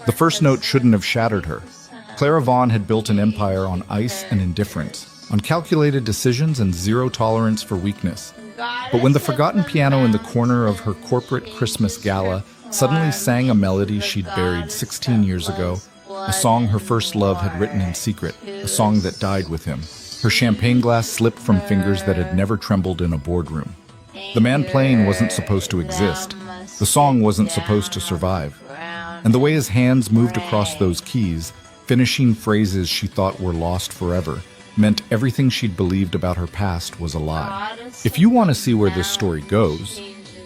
The first note shouldn't have shattered her. Clara Vaughn had built an empire on ice and indifference, on calculated decisions and zero tolerance for weakness. But when the forgotten piano in the corner of her corporate Christmas gala suddenly sang a melody she'd buried 16 years ago, a song her first love had written in secret, a song that died with him, her champagne glass slipped from fingers that had never trembled in a boardroom. The man playing wasn't supposed to exist. The song wasn't supposed to survive. And the way his hands moved across those keys, finishing phrases she thought were lost forever, meant everything she'd believed about her past was a lie. If you want to see where this story goes,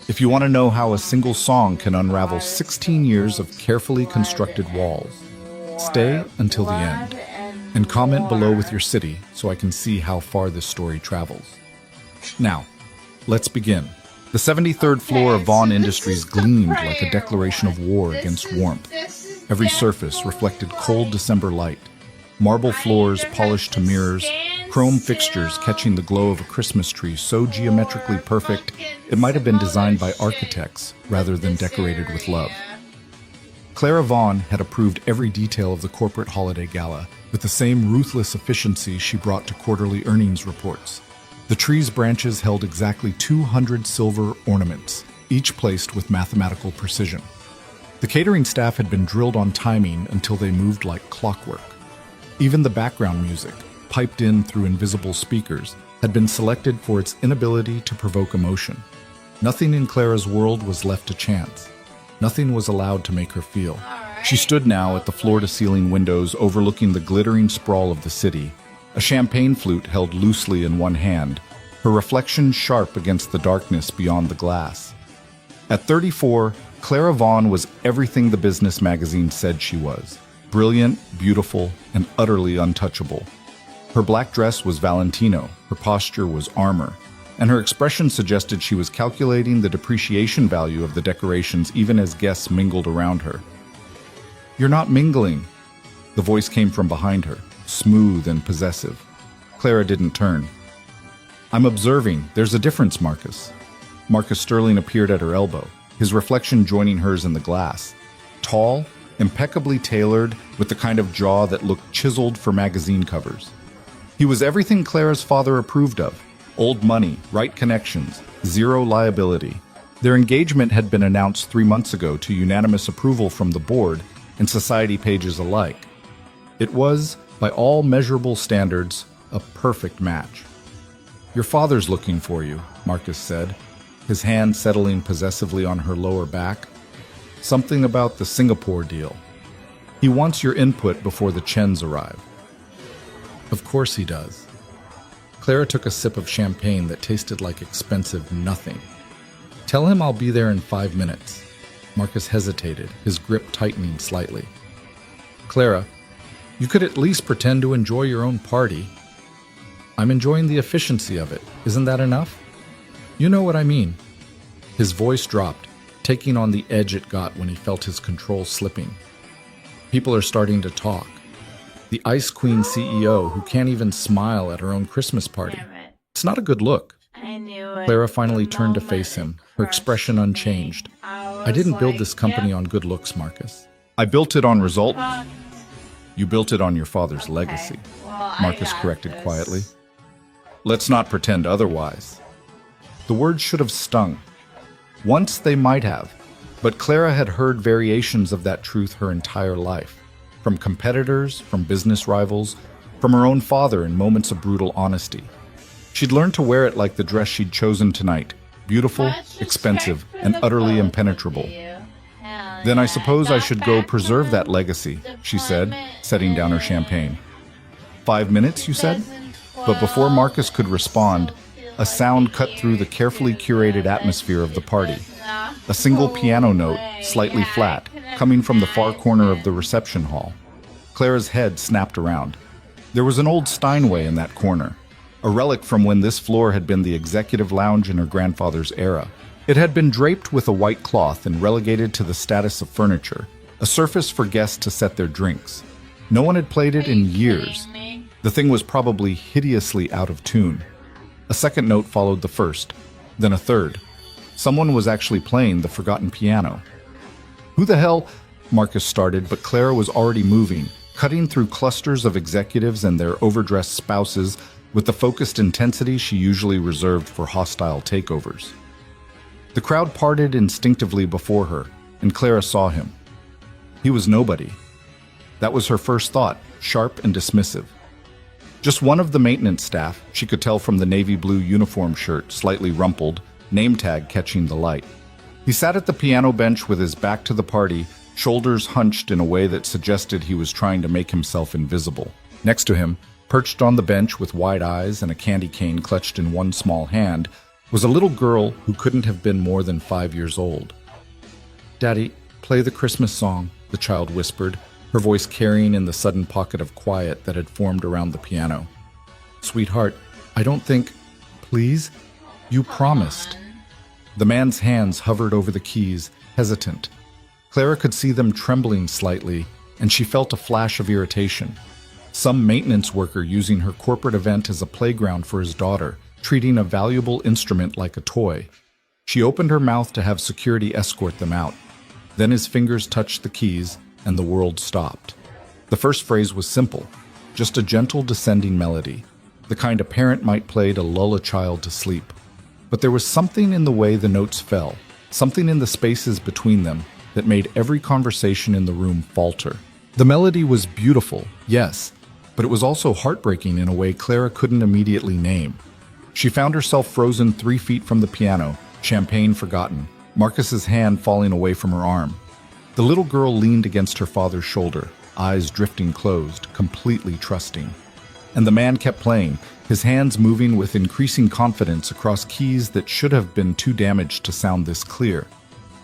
if you want to know how a single song can unravel 16 years of carefully constructed walls, stay until the end, and comment below with your city so I can see how far this story travels. Now, let's begin. The 73rd floor of Vaughn Industries gleamed like a declaration of war against warmth. Every surface reflected cold December light. Marble floors polished to mirrors, chrome fixtures catching the glow of a Christmas tree so geometrically perfect it might have been designed by architects rather than decorated with love. Clara Vaughn had approved every detail of the corporate holiday gala with the same ruthless efficiency she brought to quarterly earnings reports. The tree's branches held exactly 200 silver ornaments, each placed with mathematical precision. The catering staff had been drilled on timing until they moved like clockwork. Even the background music, piped in through invisible speakers, had been selected for its inability to provoke emotion. Nothing in Clara's world was left to chance. Nothing was allowed to make her feel. She stood now at the floor-to-ceiling windows overlooking the glittering sprawl of the city, a champagne flute held loosely in one hand, her reflection sharp against the darkness beyond the glass. At 34, Clara Vaughn was everything the business magazine said she was: brilliant, beautiful, and utterly untouchable. Her black dress was Valentino, her posture was armor, and her expression suggested she was calculating the depreciation value of the decorations even as guests mingled around her. "You're not mingling." The voice came from behind her, smooth and possessive. Clara didn't turn. "I'm observing. There's a difference, Marcus." Marcus Sterling appeared at her elbow, his reflection joining hers in the glass. Tall, impeccably tailored, with the kind of jaw that looked chiseled for magazine covers. He was everything Clara's father approved of: old money, right connections, zero liability. Their engagement had been announced 3 months ago to unanimous approval from the board and society pages alike. It was, by all measurable standards, a perfect match. "Your father's looking for you," Marcus said, his hand settling possessively on her lower back. "Something about the Singapore deal. He wants your input before the Chens arrive." "Of course he does." Clara took a sip of champagne that tasted like expensive nothing. "Tell him I'll be there in 5 minutes." Marcus hesitated, his grip tightening slightly. "Clara, you could at least pretend to enjoy your own party." "I'm enjoying the efficiency of it. Isn't that enough?" "You know what I mean." His voice dropped, taking on the edge it got when he felt his control slipping. "People are starting to talk. The Ice Queen CEO who can't even smile at her own Christmas party. It's not a good look." Clara finally turned to face him, her expression unchanged. "I didn't build this company on good looks, Marcus. I built it on result." "You built it on your father's legacy," Marcus corrected quietly. "Let's not pretend otherwise." The words should have stung. Once they might have, but Clara had heard variations of that truth her entire life. From competitors, from business rivals, from her own father in moments of brutal honesty. She'd learned to wear it like the dress she'd chosen tonight, beautiful, expensive, and utterly impenetrable. "Then I suppose I should go preserve that legacy," she said, setting down her champagne. 5 minutes, you said?" But before Marcus could respond, a sound cut through the carefully curated atmosphere of the party. A single piano note, slightly flat, coming from the far corner of the reception hall. Clara's head snapped around. There was an old Steinway in that corner, a relic from when this floor had been the executive lounge in her grandfather's era. It had been draped with a white cloth and relegated to the status of furniture, a surface for guests to set their drinks. No one had played it in years. The thing was probably hideously out of tune. A second note followed the first, then a third. Someone was actually playing the forgotten piano. "Who the hell?" Marcus started, but Clara was already moving, cutting through clusters of executives and their overdressed spouses with the focused intensity she usually reserved for hostile takeovers. The crowd parted instinctively before her, and Clara saw him. He was nobody. That was her first thought, sharp and dismissive. Just one of the maintenance staff, she could tell from the navy blue uniform shirt, slightly rumpled, name tag catching the light. He sat at the piano bench with his back to the party, shoulders hunched in a way that suggested he was trying to make himself invisible. Next to him, perched on the bench with wide eyes and a candy cane clutched in one small hand, was a little girl who couldn't have been more than 5 years old. "Daddy, play the Christmas song," the child whispered, her voice carrying in the sudden pocket of quiet that had formed around the piano. "Sweetheart, I don't think... Please? You promised." The man's hands hovered over the keys, hesitant. Clara could see them trembling slightly, and she felt a flash of irritation. Some maintenance worker using her corporate event as a playground for his daughter, treating a valuable instrument like a toy. She opened her mouth to have security escort them out. Then his fingers touched the keys, and the world stopped. The first phrase was simple, just a gentle descending melody, the kind a parent might play to lull a child to sleep. But there was something in the way the notes fell, something in the spaces between them, that made every conversation in the room falter. The melody was beautiful, yes, but it was also heartbreaking in a way Clara couldn't immediately name. She found herself frozen 3 feet from the piano, champagne forgotten, Marcus's hand falling away from her arm. The little girl leaned against her father's shoulder, eyes drifting closed, completely trusting. And the man kept playing, his hands moving with increasing confidence across keys that should have been too damaged to sound this clear.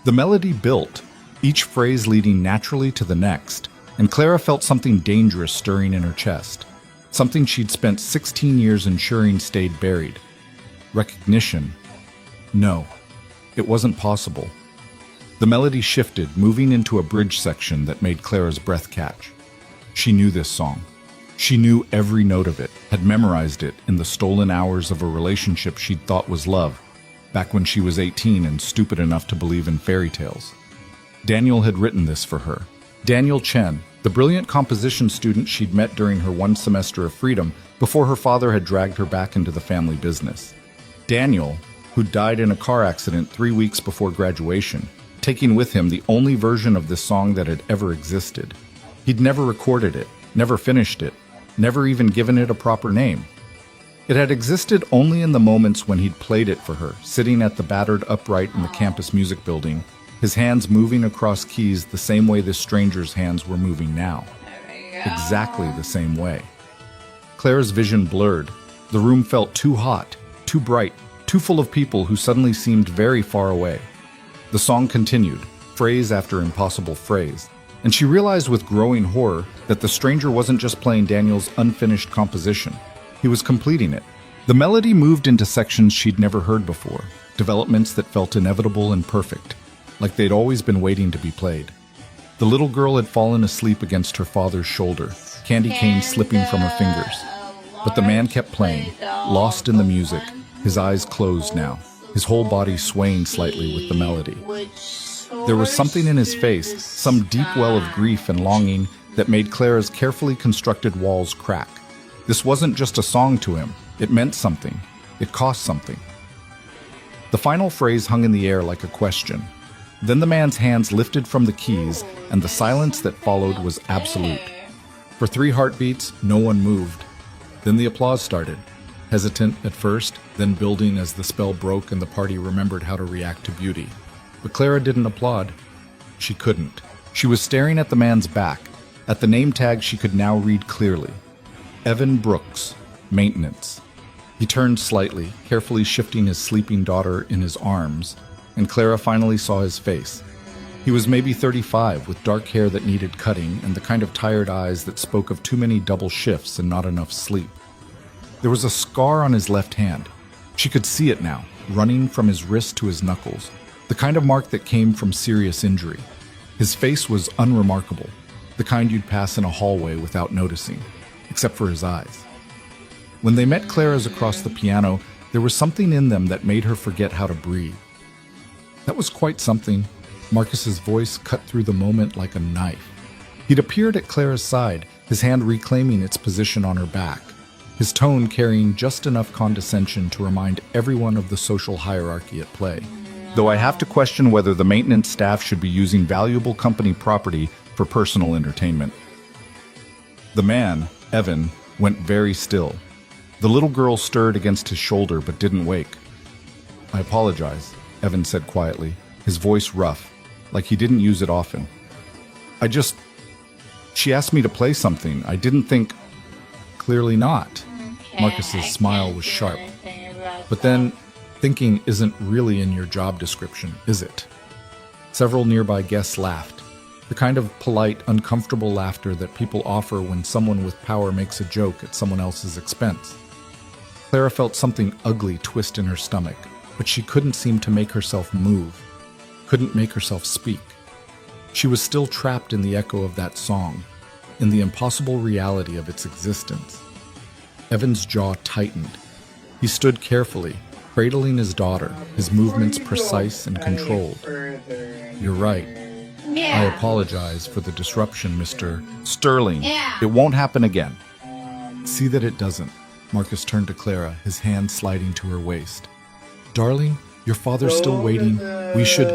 The melody built, each phrase leading naturally to the next, and Clara felt something dangerous stirring in her chest. Something she'd spent 16 years ensuring stayed buried. Recognition. No, it wasn't possible. The melody shifted, moving into a bridge section that made Clara's breath catch. She knew this song. She knew every note of it, had memorized it in the stolen hours of a relationship she'd thought was love, back when she was 18 and stupid enough to believe in fairy tales. Daniel had written this for her. Daniel Chen, the brilliant composition student she'd met during her 1 semester of freedom before her father had dragged her back into the family business. Daniel, who died in a car accident 3 weeks before graduation, taking with him the only version of this song that had ever existed. He'd never recorded it, never finished it, never even given it a proper name. It had existed only in the moments when he'd played it for her, sitting at the battered upright in the campus music building, his hands moving across keys the same way this stranger's hands were moving now. Exactly the same way. Clara's vision blurred. The room felt too hot, too bright, too full of people who suddenly seemed very far away. The song continued, phrase after impossible phrase, and she realized with growing horror that the stranger wasn't just playing Daniel's unfinished composition. He was completing it. The melody moved into sections she'd never heard before, developments that felt inevitable and perfect, like they'd always been waiting to be played. The little girl had fallen asleep against her father's shoulder, candy cane slipping from her fingers. But the man kept playing, lost in the music, his eyes closed now, his whole body swaying slightly with the melody. There was something in his face, some deep well of grief and longing that made Clara's carefully constructed walls crack. This wasn't just a song to him. It meant something. It cost something. The final phrase hung in the air like a question. Then the man's hands lifted from the keys, and the silence that followed was absolute. For 3 heartbeats, no one moved. Then the applause started. Hesitant at first, then building as the spell broke and the party remembered how to react to beauty. But Clara didn't applaud. She couldn't. She was staring at the man's back, at the name tag she could now read clearly. Evan Brooks, maintenance. He turned slightly, carefully shifting his sleeping daughter in his arms, and Clara finally saw his face. He was maybe 35, with dark hair that needed cutting and the kind of tired eyes that spoke of too many double shifts and not enough sleep. There was a scar on his left hand. She could see it now, running from his wrist to his knuckles, the kind of mark that came from serious injury. His face was unremarkable, the kind you'd pass in a hallway without noticing, except for his eyes. When they met Clara's across the piano, there was something in them that made her forget how to breathe. That was quite something. Marcus's voice cut through the moment like a knife. He'd appeared at Clara's side, his hand reclaiming its position on her back, his tone carrying just enough condescension to remind everyone of the social hierarchy at play. Though I have to question whether the maintenance staff should be using valuable company property for personal entertainment. The man, Evan, went very still. The little girl stirred against his shoulder but didn't wake. "I apologize," Evan said quietly, his voice rough, like he didn't use it often. She asked me to play something. I didn't think..." "Clearly not." Marcus's smile was sharp. "But then, thinking isn't really in your job description, is it?" Several nearby guests laughed, the kind of polite, uncomfortable laughter that people offer when someone with power makes a joke at someone else's expense. Clara felt something ugly twist in her stomach, but she couldn't seem to make herself move, couldn't make herself speak. She was still trapped in the echo of that song, in the impossible reality of its existence. Evan's jaw tightened. He stood carefully, cradling his daughter, his movements precise and controlled. "You're right. I apologize for the disruption, Mr. Sterling. It won't happen again." "See that it doesn't." Marcus turned to Clara, his hand sliding to her waist. "Darling, your father's still waiting. We should..."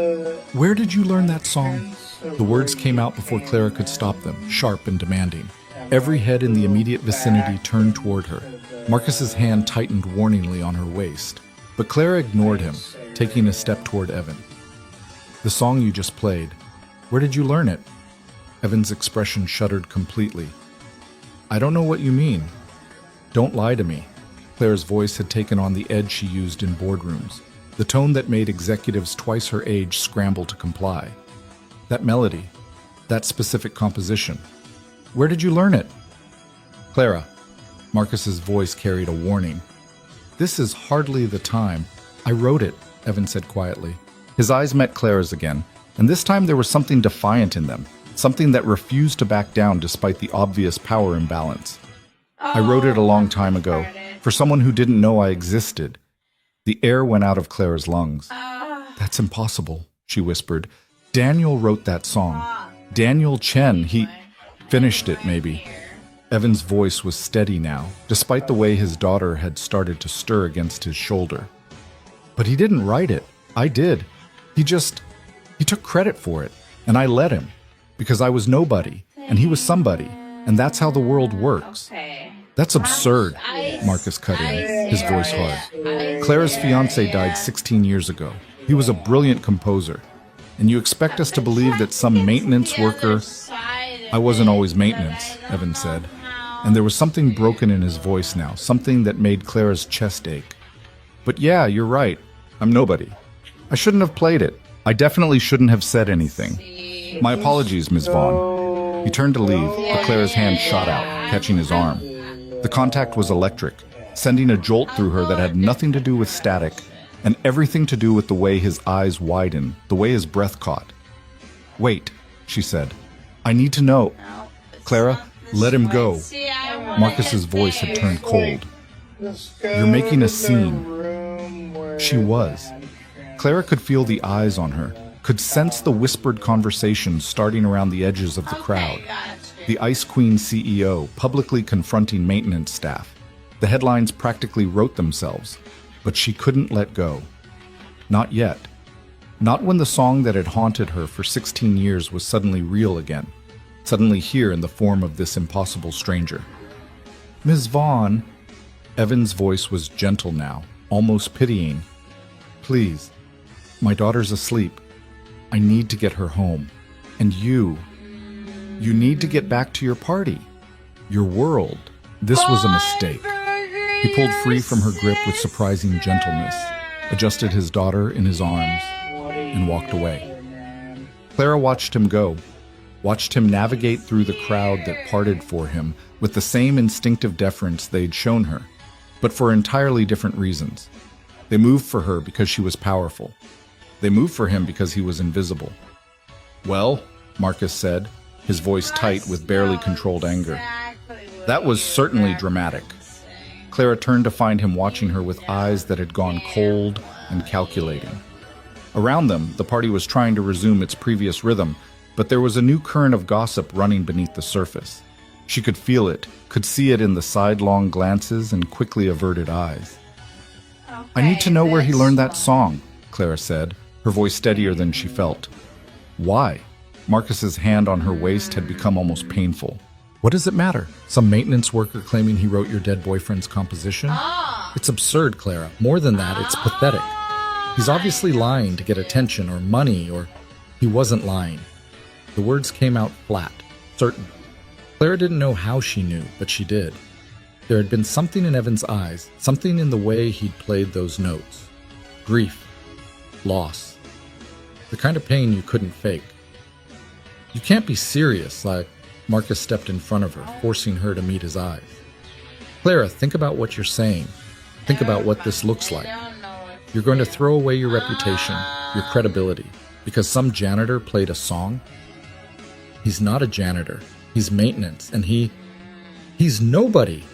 "Where did you learn that song?" The words came out before Clara could stop them, sharp and demanding. Every head in the immediate vicinity turned toward her. Marcus's hand tightened warningly on her waist, but Clara ignored him, taking a step toward Evan. "The song you just played, where did you learn it?" Evan's expression shuddered completely. "I don't know what you mean." "Don't lie to me." Clara's voice had taken on the edge she used in boardrooms, the tone that made executives twice her age scramble to comply. "That melody, that specific composition, where did you learn it?" "Clara," Marcus's voice carried a warning. "This is hardly the time." "I wrote it," Evan said quietly. His eyes met Clara's again, and this time there was something defiant in them, something that refused to back down despite the obvious power imbalance. "I wrote it a long time ago, for someone who didn't know I existed." The air went out of Clara's lungs. "That's impossible," she whispered. "Daniel wrote that song. Daniel Chen, he..." "Finished it, maybe." Evan's voice was steady now, despite the way his daughter had started to stir against his shoulder. "But he didn't write it. I did. He took credit for it, and I let him, because I was nobody, and he was somebody, and that's how the world works." "That's absurd," Marcus cut in, his voice hard. "Clara's fiancé died 16 years ago. He was a brilliant composer. And you expect us to believe that some maintenance worker..." "I wasn't always maintenance," Evan said. And there was something broken in his voice now, something that made Clara's chest ache. "But yeah, you're right. I'm nobody. I shouldn't have played it. I definitely shouldn't have said anything. My apologies, Ms. Vaughn." He turned to leave, but Clara's hand shot out, catching his arm. The contact was electric, sending a jolt through her that had nothing to do with static, and everything to do with the way his eyes widened, the way his breath caught. "Wait," she said. "I need to know." "Clara, let him go." Marcus's voice had turned cold. "You're making a scene." She was. Clara could feel the eyes on her, could sense the whispered conversations starting around the edges of the crowd. The Ice Queen CEO publicly confronting maintenance staff. The headlines practically wrote themselves, but she couldn't let go. Not yet. Not when the song that had haunted her for 16 years was suddenly real again, suddenly here in the form of this impossible stranger. "Ms. Vaughn," Evan's voice was gentle now, almost pitying. "Please, my daughter's asleep. I need to get her home. And you need to get back to your party, your world." This was a mistake. He pulled free from her grip with surprising gentleness, adjusted his daughter in his arms, and walked away. Clara watched him go, watched him navigate through the crowd that parted for him with the same instinctive deference they'd shown her, but for entirely different reasons. They moved for her because she was powerful. They moved for him because he was invisible. "Well," Marcus said, his voice tight with barely controlled anger. "That was certainly dramatic." Clara turned to find him watching her with eyes that had gone cold and calculating. Around them, the party was trying to resume its previous rhythm, but there was a new current of gossip running beneath the surface. She could feel it, could see it in the sidelong glances and quickly averted eyes. "I need to know where he learned that song," Clara said, her voice steadier than she felt. "Why?" Marcus's hand on her waist had become almost painful. "What does it matter? Some maintenance worker claiming he wrote your dead boyfriend's composition? It's absurd, Clara. More than that, it's pathetic. He's obviously lying to get attention or money, or he wasn't lying." The words came out flat, certain. Clara didn't know how she knew, but she did. There had been something in Evan's eyes, something in the way he'd played those notes. Grief. Loss. The kind of pain you couldn't fake. "You can't be serious," Marcus stepped in front of her, forcing her to meet his eyes. "Clara, think about what you're saying. Think about what this looks like. You're going to throw away your reputation, your credibility, because some janitor played a song? He's not a janitor. He's maintenance, and he's nobody."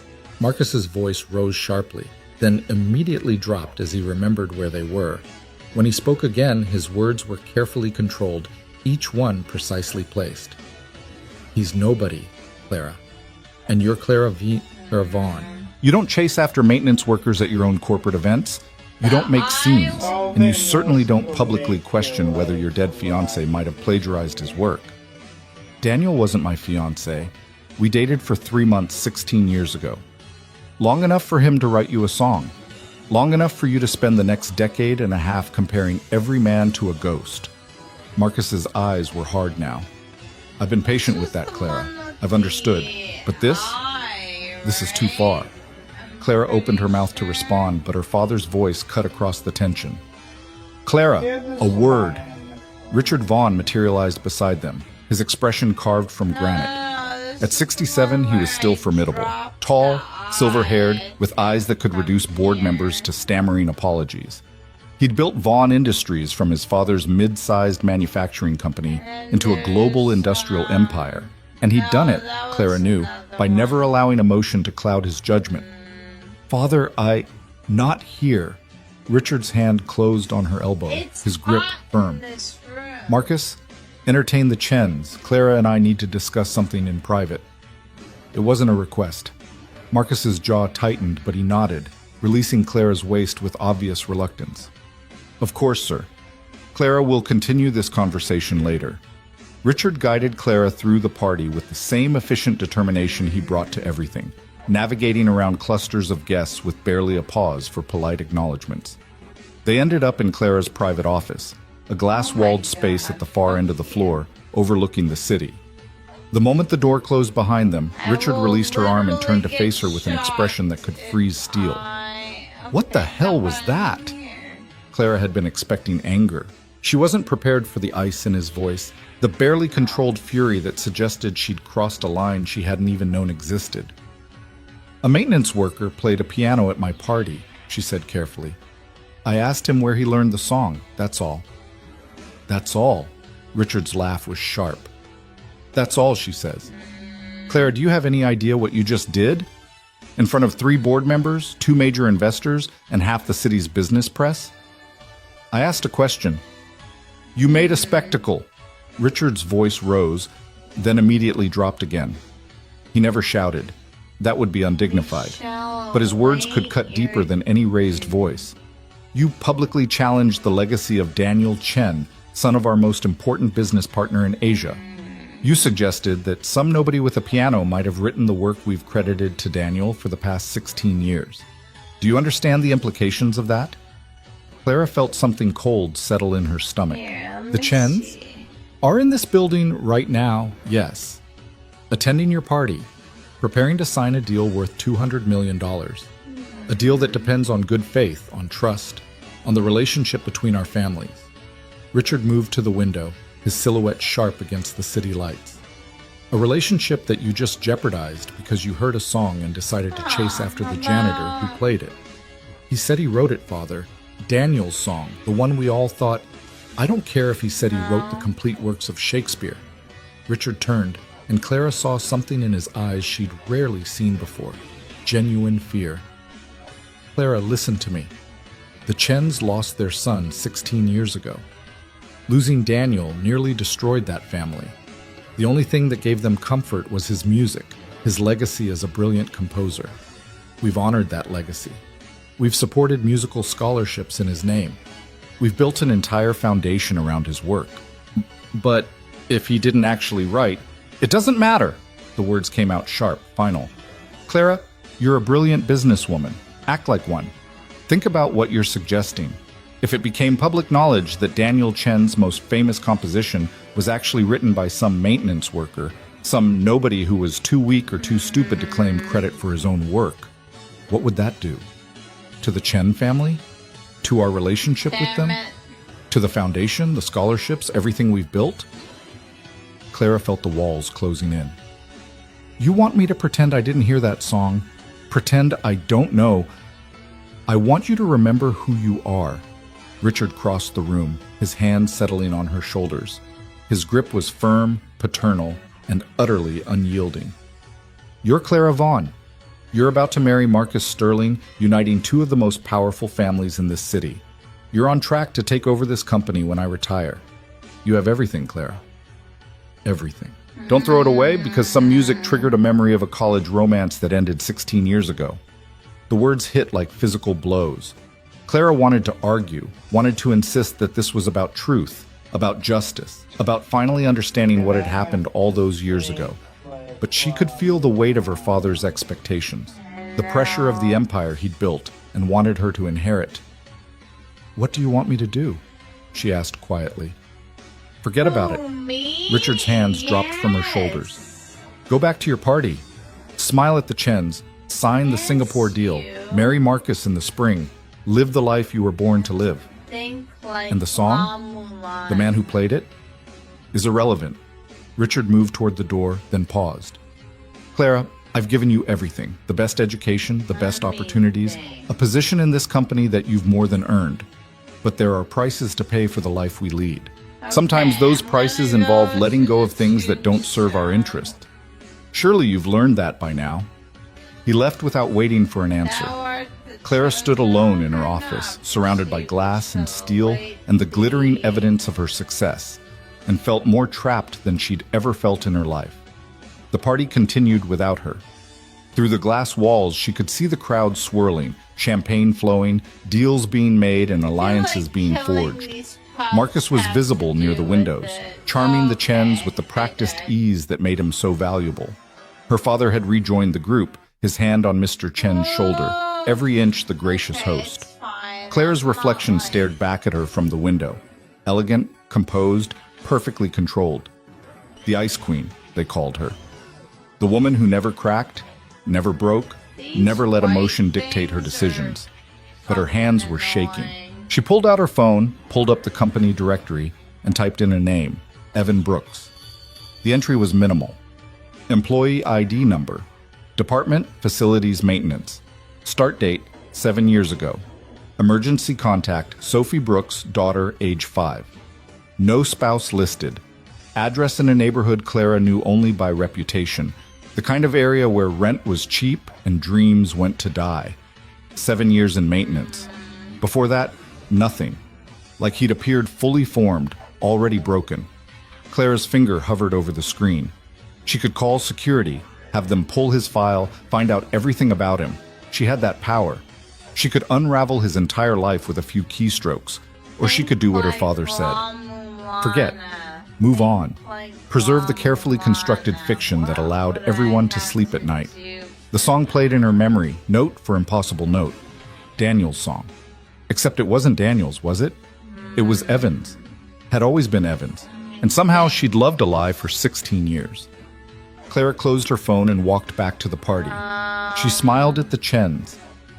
Marcus's voice rose sharply, then immediately dropped as he remembered where they were. When he spoke again, his words were carefully controlled, each one precisely placed. "He's nobody, Clara. And you're Clara Vaughn. You don't chase after maintenance workers at your own corporate events. You don't make scenes, and you certainly don't publicly question whether your dead fiancé might have plagiarized his work. Daniel wasn't my fiancé. We dated for 3 months 16 years ago. Long enough for him to write you a song. Long enough for you to spend the next decade and a half comparing every man to a ghost." Marcus's eyes were hard now. "I've been patient with that, Clara. I've understood. But this is too far." Clara opened her mouth to respond, but her father's voice cut across the tension. "Clara, a word." Richard Vaughn materialized beside them, his expression carved from granite. At 67, he was still formidable. Tall, silver-haired, with eyes that could reduce board members to stammering apologies. He'd built Vaughn Industries from his father's mid-sized manufacturing company into a global industrial empire. And he'd done it, Clara knew, by never allowing emotion to cloud his judgment. "Father, not here." Richard's hand closed on her elbow, his grip firm. "Marcus, entertain the Chens. Clara and I need to discuss something in private." It wasn't a request. Marcus's jaw tightened, but he nodded, releasing Clara's waist with obvious reluctance. "Of course, sir. Clara will continue this conversation later." Richard guided Clara through the party with the same efficient determination he brought to everything, navigating around clusters of guests with barely a pause for polite acknowledgments. They ended up in Clara's private office, a glass-walled space at the far end of the floor, overlooking the city. The moment the door closed behind them, Richard released her arm and turned to face her with an expression that could freeze steel. "What the hell was that?" Clara had been expecting anger. She wasn't prepared for the ice in his voice, the barely controlled fury that suggested she'd crossed a line she hadn't even known existed. "A maintenance worker played a piano at my party," she said carefully. "I asked him where he learned the song, that's all." "That's all?" Richard's laugh was sharp. "That's all," she says. "Clara, do you have any idea what you just did? In front of 3 board members, 2 major investors, and half the city's business press?" "I asked a question." "You made a spectacle." Richard's voice rose, then immediately dropped again. He never shouted. That would be undignified. But his words could cut deeper than any raised voice. "You publicly challenged the legacy of Daniel Chen, son of our most important business partner in Asia. You suggested that some nobody with a piano might have written the work we've credited to Daniel for the past 16 years. Do you understand the implications of that?" Clara felt something cold settle in her stomach. "The Chens are in this building right now, yes. Attending your party, preparing to sign a deal worth $200 million. A deal that depends on good faith, on trust, on the relationship between our families." Richard moved to the window, his silhouette sharp against the city lights. "A relationship that you just jeopardized because you heard a song and decided to chase after the janitor who played it. He said he wrote it, Father. Daniel's song, the one we all thought. I don't care if he said he wrote the complete works of Shakespeare." Richard turned, and Clara saw something in his eyes she'd rarely seen before. Genuine fear. "Clara, listen to me. The Chens lost their son 16 years ago. Losing Daniel nearly destroyed that family. The only thing that gave them comfort was his music, his legacy as a brilliant composer. We've honored that legacy. We've supported musical scholarships in his name. We've built an entire foundation around his work. But if he didn't actually write, it doesn't matter. The words came out sharp, final. Clara, you're a brilliant businesswoman. Act like one. Think about what you're suggesting. If it became public knowledge that Daniel Chen's most famous composition was actually written by some maintenance worker, some nobody who was too weak or too stupid to claim credit for his own work, what would that do? To the Chen family? To our relationship with them? To the foundation, the scholarships, everything we've built? Clara felt the walls closing in. You want me to pretend I didn't hear that song? Pretend I don't know? I want you to remember who you are. Richard crossed the room, his hands settling on her shoulders. His grip was firm, paternal, and utterly unyielding. You're Clara Vaughn. You're about to marry Marcus Sterling, uniting two of the most powerful families in this city. You're on track to take over this company when I retire. You have everything, Clara. Everything. Don't throw it away because some music triggered a memory of a college romance that ended 16 years ago. The words hit like physical blows. Clara wanted to argue, wanted to insist that this was about truth, about justice, about finally understanding what had happened all those years ago. But she could feel the weight of her father's expectations, the pressure of the empire he'd built and wanted her to inherit. What do you want me to do? She asked quietly. Forget about it. Richard's hands dropped from her shoulders. Go back to your party. Smile at the Chens. Sign the Singapore deal. Marry Marcus in the spring. Live the life you were born to live. And the song? The man who played it? Is irrelevant. Richard moved toward the door, then paused. Clara, I've given you everything. The best education, the best opportunities, a position in this company that you've more than earned. But there are prices to pay for the life we lead. Sometimes those prices involve letting go of things that don't serve our interest. Surely you've learned that by now. He left without waiting for an answer. Clara stood alone in her office, surrounded by glass and steel and the glittering evidence of her success, and felt more trapped than she'd ever felt in her life. The party continued without her. Through the glass walls, she could see the crowd swirling, champagne flowing, deals being made, and alliances being forged. Marcus was visible near the windows, charming the Chens with the practiced ease that made him so valuable. Her father had rejoined the group, his hand on Mr. Chen's shoulder, every inch the gracious host. Clara's reflection stared back at her from the window, elegant, composed, perfectly controlled. The Ice Queen, they called her. The woman who never cracked, never broke, never let emotion dictate her decisions. But her hands were shaking. She pulled out her phone, pulled up the company directory, and typed in a name, Evan Brooks. The entry was minimal. Employee ID number, Department Facilities Maintenance. Start date, 7 years ago. Emergency contact, Sophie Brooks, daughter, age 5. No spouse listed. Address in a neighborhood Clara knew only by reputation. The kind of area where rent was cheap and dreams went to die. 7 years in maintenance. Before that, nothing. Like he'd appeared fully formed, already broken. Clara's finger hovered over the screen. She could call security, have them pull his file, find out everything about him. She had that power. She could unravel his entire life with a few keystrokes, or she could do what her father said. Forget. Move on. Preserve the carefully constructed fiction that allowed everyone to sleep at night. The song played in her memory, note for impossible note. Daniel's song. Except it wasn't Daniel's, was it? It was Evan's. Had always been Evan's. And somehow she'd loved a lie for 16 years. Clara closed her phone and walked back to the party. She smiled at the Chens.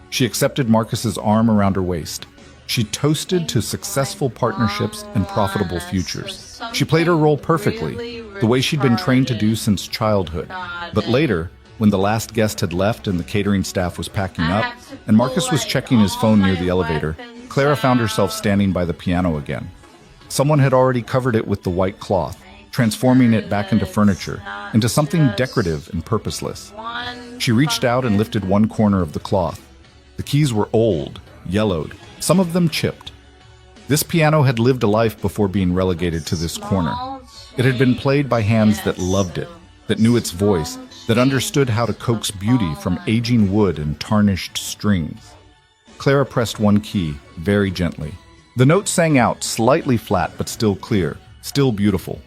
She accepted Marcus's arm around her waist. She toasted to successful partnerships and profitable futures. She played her role perfectly, the way she'd been trained to do since childhood. But later, when the last guest had left and the catering staff was packing up, and Marcus was checking his phone near the elevator, Clara found herself standing by the piano again. Someone had already covered it with the white cloth, transforming it back into furniture, into something decorative and purposeless. She reached out and lifted one corner of the cloth. The keys were old, yellowed, some of them chipped. This piano had lived a life before being relegated to this corner. It had been played by hands that loved it, that knew its voice, that understood how to coax beauty from aging wood and tarnished strings. Clara pressed one key, very gently. The note sang out, slightly flat but still clear, still beautiful.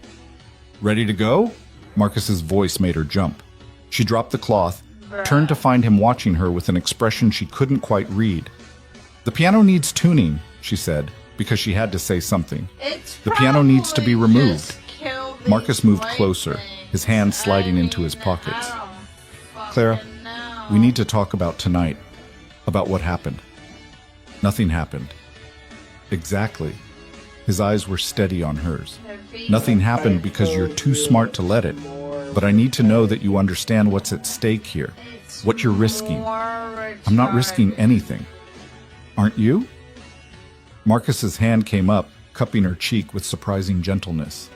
"Ready to go?" Marcus's voice made her jump. She dropped the cloth, turned to find him watching her with an expression she couldn't quite read. "The piano needs tuning," she said, because she had to say something. "The piano needs to be removed." Marcus moved closer, his hands sliding into his pockets. "Clara, we need to talk about tonight, about what happened." "Nothing happened." "Exactly." His eyes were steady on hers. "Nothing happened because you're too smart to let it. But I need to know that you understand what's at stake here, what you're risking." "I'm not risking anything." "Aren't you?" Marcus's hand came up, cupping her cheek with surprising gentleness.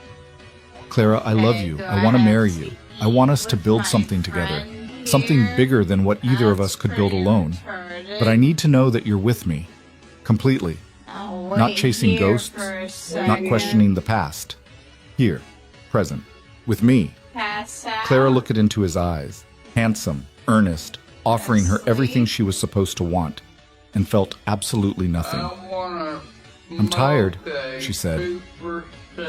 "Clara, I love you. I want to marry you. I want us to build something together, something bigger than what either of us could build alone. But I need to know that you're with me, completely. Not chasing ghosts, not questioning the past. Here, present, with me." Clara looked into his eyes, handsome, earnest, offering her everything she was supposed to want, and felt absolutely nothing. "I'm tired," she said.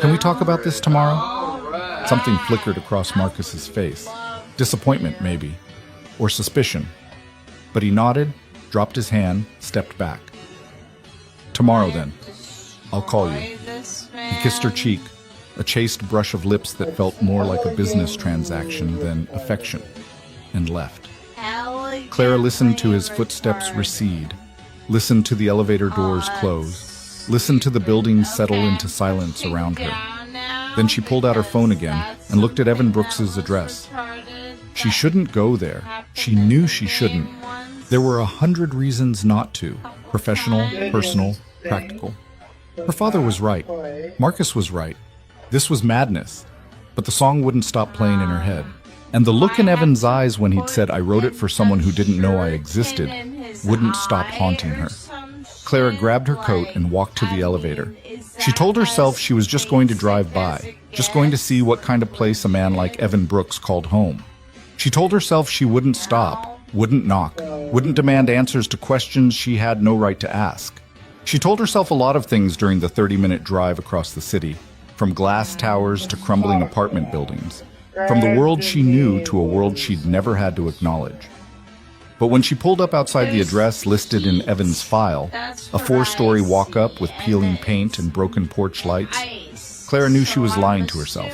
"Can we talk about this tomorrow?" Something flickered across Marcus's face. Disappointment, maybe, or suspicion. But he nodded, dropped his hand, stepped back. "Tomorrow, then. I'll call you." He kissed her cheek, a chaste brush of lips that felt more like a business transaction than affection, and left. Clara listened to his footsteps recede, listened to the elevator doors close, listened to the building settle into silence around her. Then she pulled out her phone again and looked at Evan Brooks's address. She shouldn't go there. She knew she shouldn't. There were 100 reasons not to. Professional, personal, practical. Her father was right. Marcus was right. This was madness. But the song wouldn't stop playing in her head. And the look in Evan's eyes when he'd said, "I wrote it for someone who didn't know I existed," wouldn't stop haunting her. Clara grabbed her coat and walked to the elevator. She told herself she was just going to drive by, just going to see what kind of place a man like Evan Brooks called home. She told herself she wouldn't stop, wouldn't knock, wouldn't demand answers to questions she had no right to ask. She told herself a lot of things during the 30-minute drive across the city, from glass towers to crumbling apartment buildings, from the world she knew to a world she'd never had to acknowledge. But when she pulled up outside the address listed in Evan's file, a 4-story walk-up with peeling paint and broken porch lights, Clara knew she was lying to herself.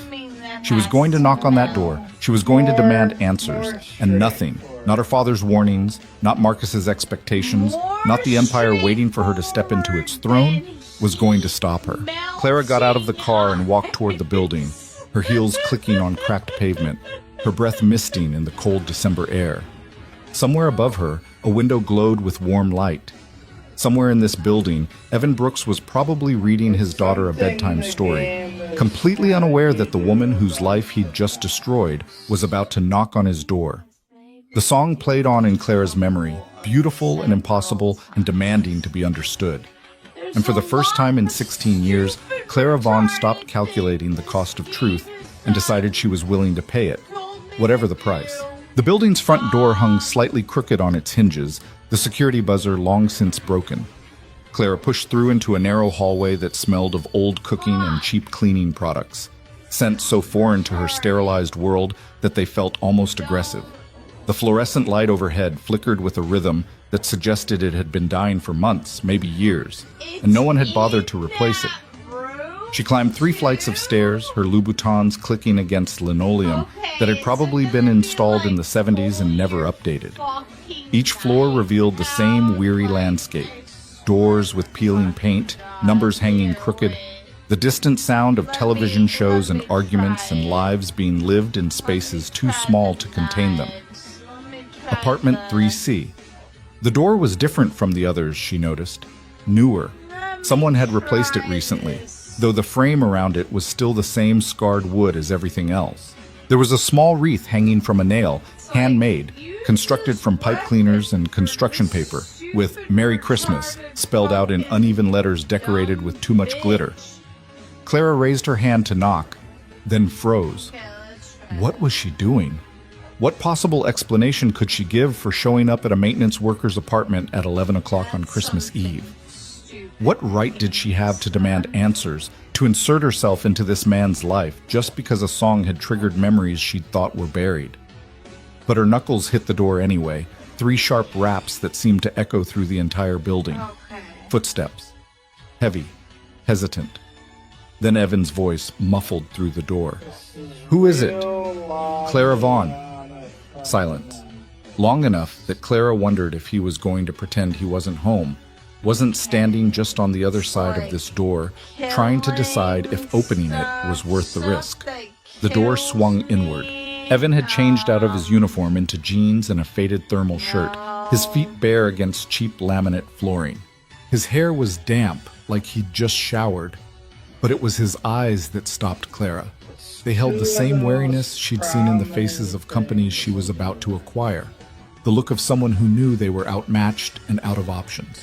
She was going to knock on that door. She was going to demand answers, and nothing, not her father's warnings, not Marcus's expectations, not the empire waiting for her to step into its throne, was going to stop her. Clara got out of the car and walked toward the building, her heels clicking on cracked pavement, her breath misting in the cold December air. Somewhere above her, a window glowed with warm light. Somewhere in this building, Evan Brooks was probably reading his daughter a bedtime story, completely unaware that the woman whose life he'd just destroyed was about to knock on his door. The song played on in Clara's memory, beautiful and impossible and demanding to be understood. And for the first time in 16 years, Clara Vaughn stopped calculating the cost of truth and decided she was willing to pay it, whatever the price. The building's front door hung slightly crooked on its hinges, the security buzzer long since broken. Clara pushed through into a narrow hallway that smelled of old cooking and cheap cleaning products, scents so foreign to her sterilized world that they felt almost aggressive. The fluorescent light overhead flickered with a rhythm that suggested it had been dying for months, maybe years, and no one had bothered to replace it. She climbed 3 flights of stairs, her Louboutins clicking against linoleum that had probably been installed in the 70s and never updated. Each floor revealed the same weary landscape. Doors with peeling paint, numbers hanging crooked, the distant sound of television shows and arguments and lives being lived in spaces too small to contain them. Apartment 3C. The door was different from the others, she noticed. Newer. Someone had replaced it recently, though the frame around it was still the same scarred wood as everything else. There was a small wreath hanging from a nail, handmade, constructed from pipe cleaners and construction paper, with Merry Christmas spelled out in uneven letters decorated with too much glitter. Clara raised her hand to knock, then froze. What was she doing? What possible explanation could she give for showing up at a maintenance worker's apartment at 11 o'clock on Christmas Eve? What right did she have to demand answers, to insert herself into this man's life just because a song had triggered memories she'd thought were buried? But her knuckles hit the door anyway, 3 sharp raps that seemed to echo through the entire building. Footsteps. Heavy. Hesitant. Then Evan's voice muffled through the door. "Who is it?" "Clara Vaughn." Silence. Long enough that Clara wondered if he was going to pretend he wasn't home, wasn't standing just on the other side of this door, trying to decide if opening it was worth the risk. The door swung inward. Evan had changed out of his uniform into jeans and a faded thermal shirt, his feet bare against cheap laminate flooring. His hair was damp, like he'd just showered, but it was his eyes that stopped Clara. They held the same wariness she'd seen in the faces of companies she was about to acquire, the look of someone who knew they were outmatched and out of options.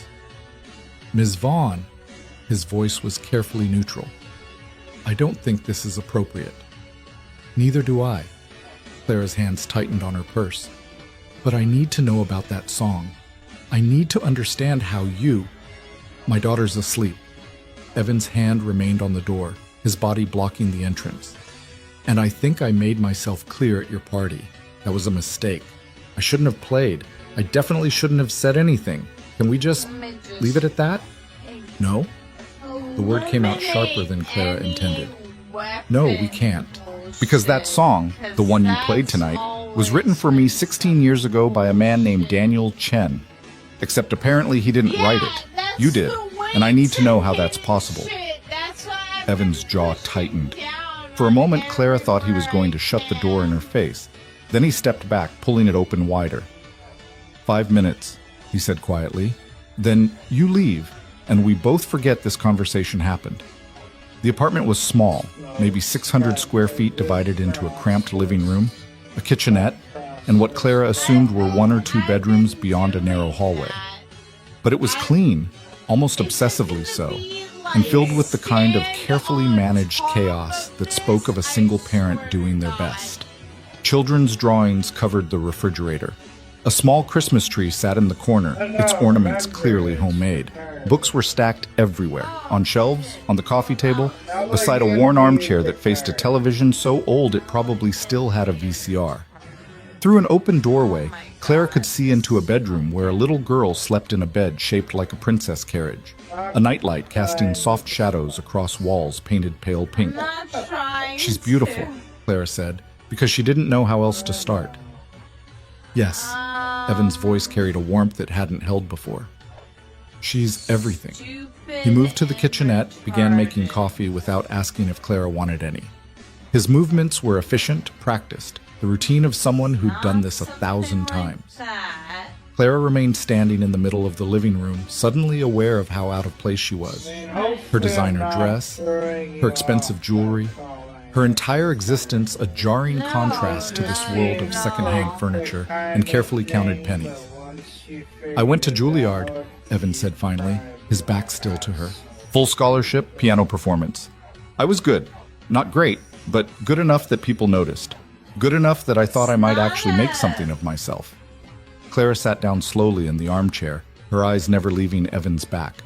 "Ms. Vaughn," his voice was carefully neutral. "I don't think this is appropriate." "Neither do I." Clara's hands tightened on her purse. "But I need to know about that song. I need to understand how you—" "My daughter's asleep." Evan's hand remained on the door, his body blocking the entrance. "And I think I made myself clear at your party. That was a mistake. I shouldn't have played. I definitely shouldn't have said anything. Can we just leave it at that?" "No?" The word came out sharper than Clara intended. "No, we can't. Because that song, the one you played tonight, was written for me 16 years ago by a man named Daniel Chen. Except apparently he didn't write it. You did. And I need to know how that's possible." Evan's jaw tightened. For a moment, Clara thought he was going to shut the door in her face. Then he stepped back, pulling it open wider. 5 minutes, he said quietly. "Then you leave, and we both forget this conversation happened." The apartment was small, maybe 600 square feet divided into a cramped living room, a kitchenette, and what Clara assumed were 1 or 2 bedrooms beyond a narrow hallway. But it was clean, almost obsessively so, and filled with the kind of carefully managed chaos that spoke of a single parent doing their best. Children's drawings covered the refrigerator. A small Christmas tree sat in the corner, its ornaments clearly homemade. Books were stacked everywhere, on shelves, on the coffee table, beside a worn armchair that faced a television so old it probably still had a VCR. Through an open doorway, Clara could see into a bedroom where a little girl slept in a bed shaped like a princess carriage, a nightlight casting soft shadows across walls painted pale pink. "She's beautiful," Clara said, because she didn't know how else to start. "Yes," Evan's voice carried a warmth it hadn't held before. "She's everything." He moved to the kitchenette, began making coffee without asking if Clara wanted any. His movements were efficient, practiced, the routine of someone who'd done this 1,000 times. Clara remained standing in the middle of the living room, suddenly aware of how out of place she was. Her designer dress, her expensive jewelry, her entire existence a jarring contrast to this world of second-hand furniture and carefully counted pennies. "I went to Juilliard," Evan said finally, his back still to her. "Full scholarship, piano performance. I was good. Not great, but good enough that people noticed. Good enough that I thought I might actually make something of myself." Clara sat down slowly in the armchair, her eyes never leaving Evan's back.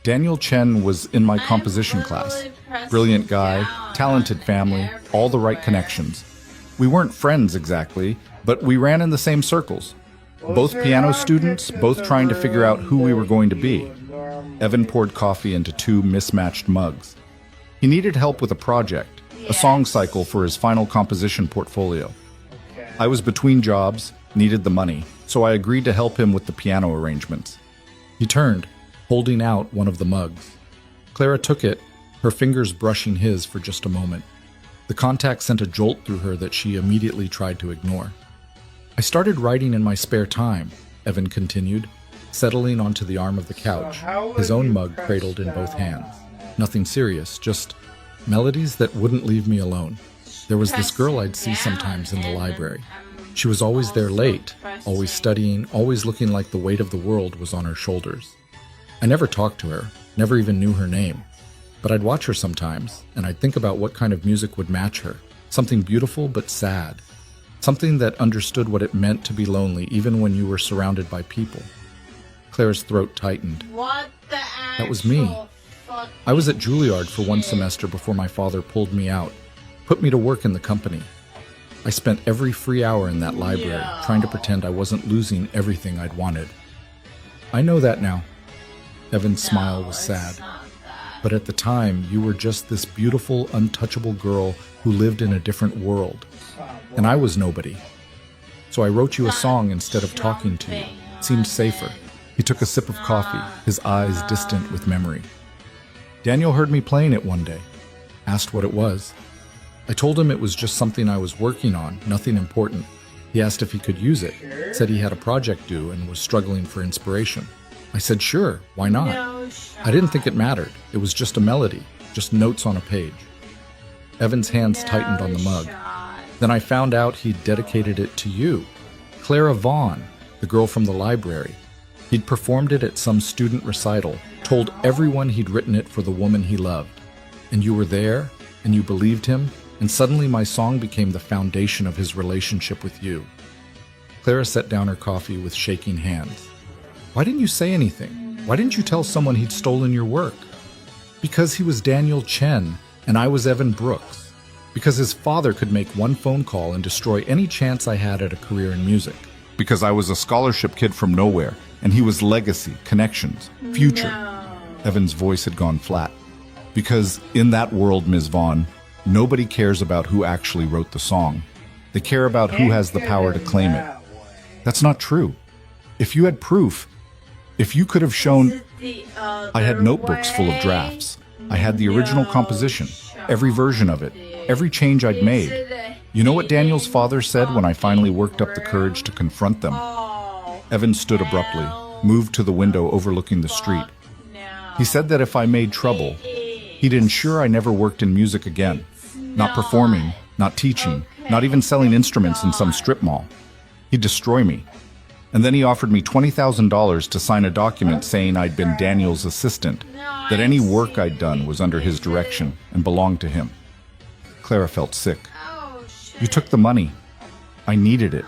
"Daniel Chen was in my composition class. Brilliant guy, talented family, all the right connections. We weren't friends exactly, but we ran in the same circles. Both piano students, both trying to figure out who we were going to be." Evan poured coffee into 2 mismatched mugs. He needed help with a project, a song cycle for his final composition portfolio. I was between jobs, needed the money, so I agreed to help him with the piano arrangements. He turned, holding out one of the mugs. Clara took it, her fingers brushing his for just a moment. The contact sent a jolt through her that she immediately tried to ignore. "I started writing in my spare time," Evan continued, settling onto the arm of the couch, his own mug cradled in both hands. "Nothing serious, just melodies that wouldn't leave me alone. There was this girl I'd see sometimes in the library. She was always there late, always studying, always looking like the weight of the world was on her shoulders. I never talked to her, never even knew her name. But I'd watch her sometimes, and I'd think about what kind of music would match her. Something beautiful but sad. Something that understood what it meant to be lonely even when you were surrounded by people. Claire's throat tightened. That was me. I was at Juilliard for one semester before my father pulled me out, put me to work in the company. I spent every free hour in that library trying to pretend I wasn't losing everything I'd wanted. I know that now. Evan's smile was sad. But at the time, you were just this beautiful, untouchable girl who lived in a different world. And I was nobody. So I wrote you a song instead of talking to you. It seemed safer. He took a sip of coffee, his eyes distant with memory. Daniel heard me playing it one day, asked what it was. I told him it was just something I was working on, nothing important. He asked if he could use it, said he had a project due and was struggling for inspiration. I said, sure, why not? I didn't think it mattered. It was just a melody, just notes on a page. Evan's hands tightened on the mug. Then I found out he'd dedicated it to you, Clara Vaughn, the girl from the library. He'd performed it at some student recital, told everyone he'd written it for the woman he loved. And you were there, and you believed him, and suddenly my song became the foundation of his relationship with you. Clara set down her coffee with shaking hands. Why didn't you say anything? Why didn't you tell someone he'd stolen your work? Because he was Daniel Chen, and I was Evan Brooks. Because his father could make one phone call and destroy any chance I had at a career in music. Because I was a scholarship kid from nowhere, and he was legacy, connections, future. No. Evan's voice had gone flat. Because in that world, Ms. Vaughn, nobody cares about who actually wrote the song. They care about who has the power to claim it. That's not true. If you had proof, if you could have shown... I had notebooks full of drafts. I had the original composition, every version of it, every change I'd made. You know what Daniel's father said when I finally worked up the courage to confront them? Evan stood abruptly, moved to the window overlooking the street. He said that if I made trouble, he'd ensure I never worked in music again. Not performing, not teaching, not even selling instruments in some strip mall. He'd destroy me. And then he offered me $20,000 to sign a document saying I'd been Daniel's assistant, that any work I'd done was under his direction and belonged to him. Clara felt sick. You took the money. I needed it.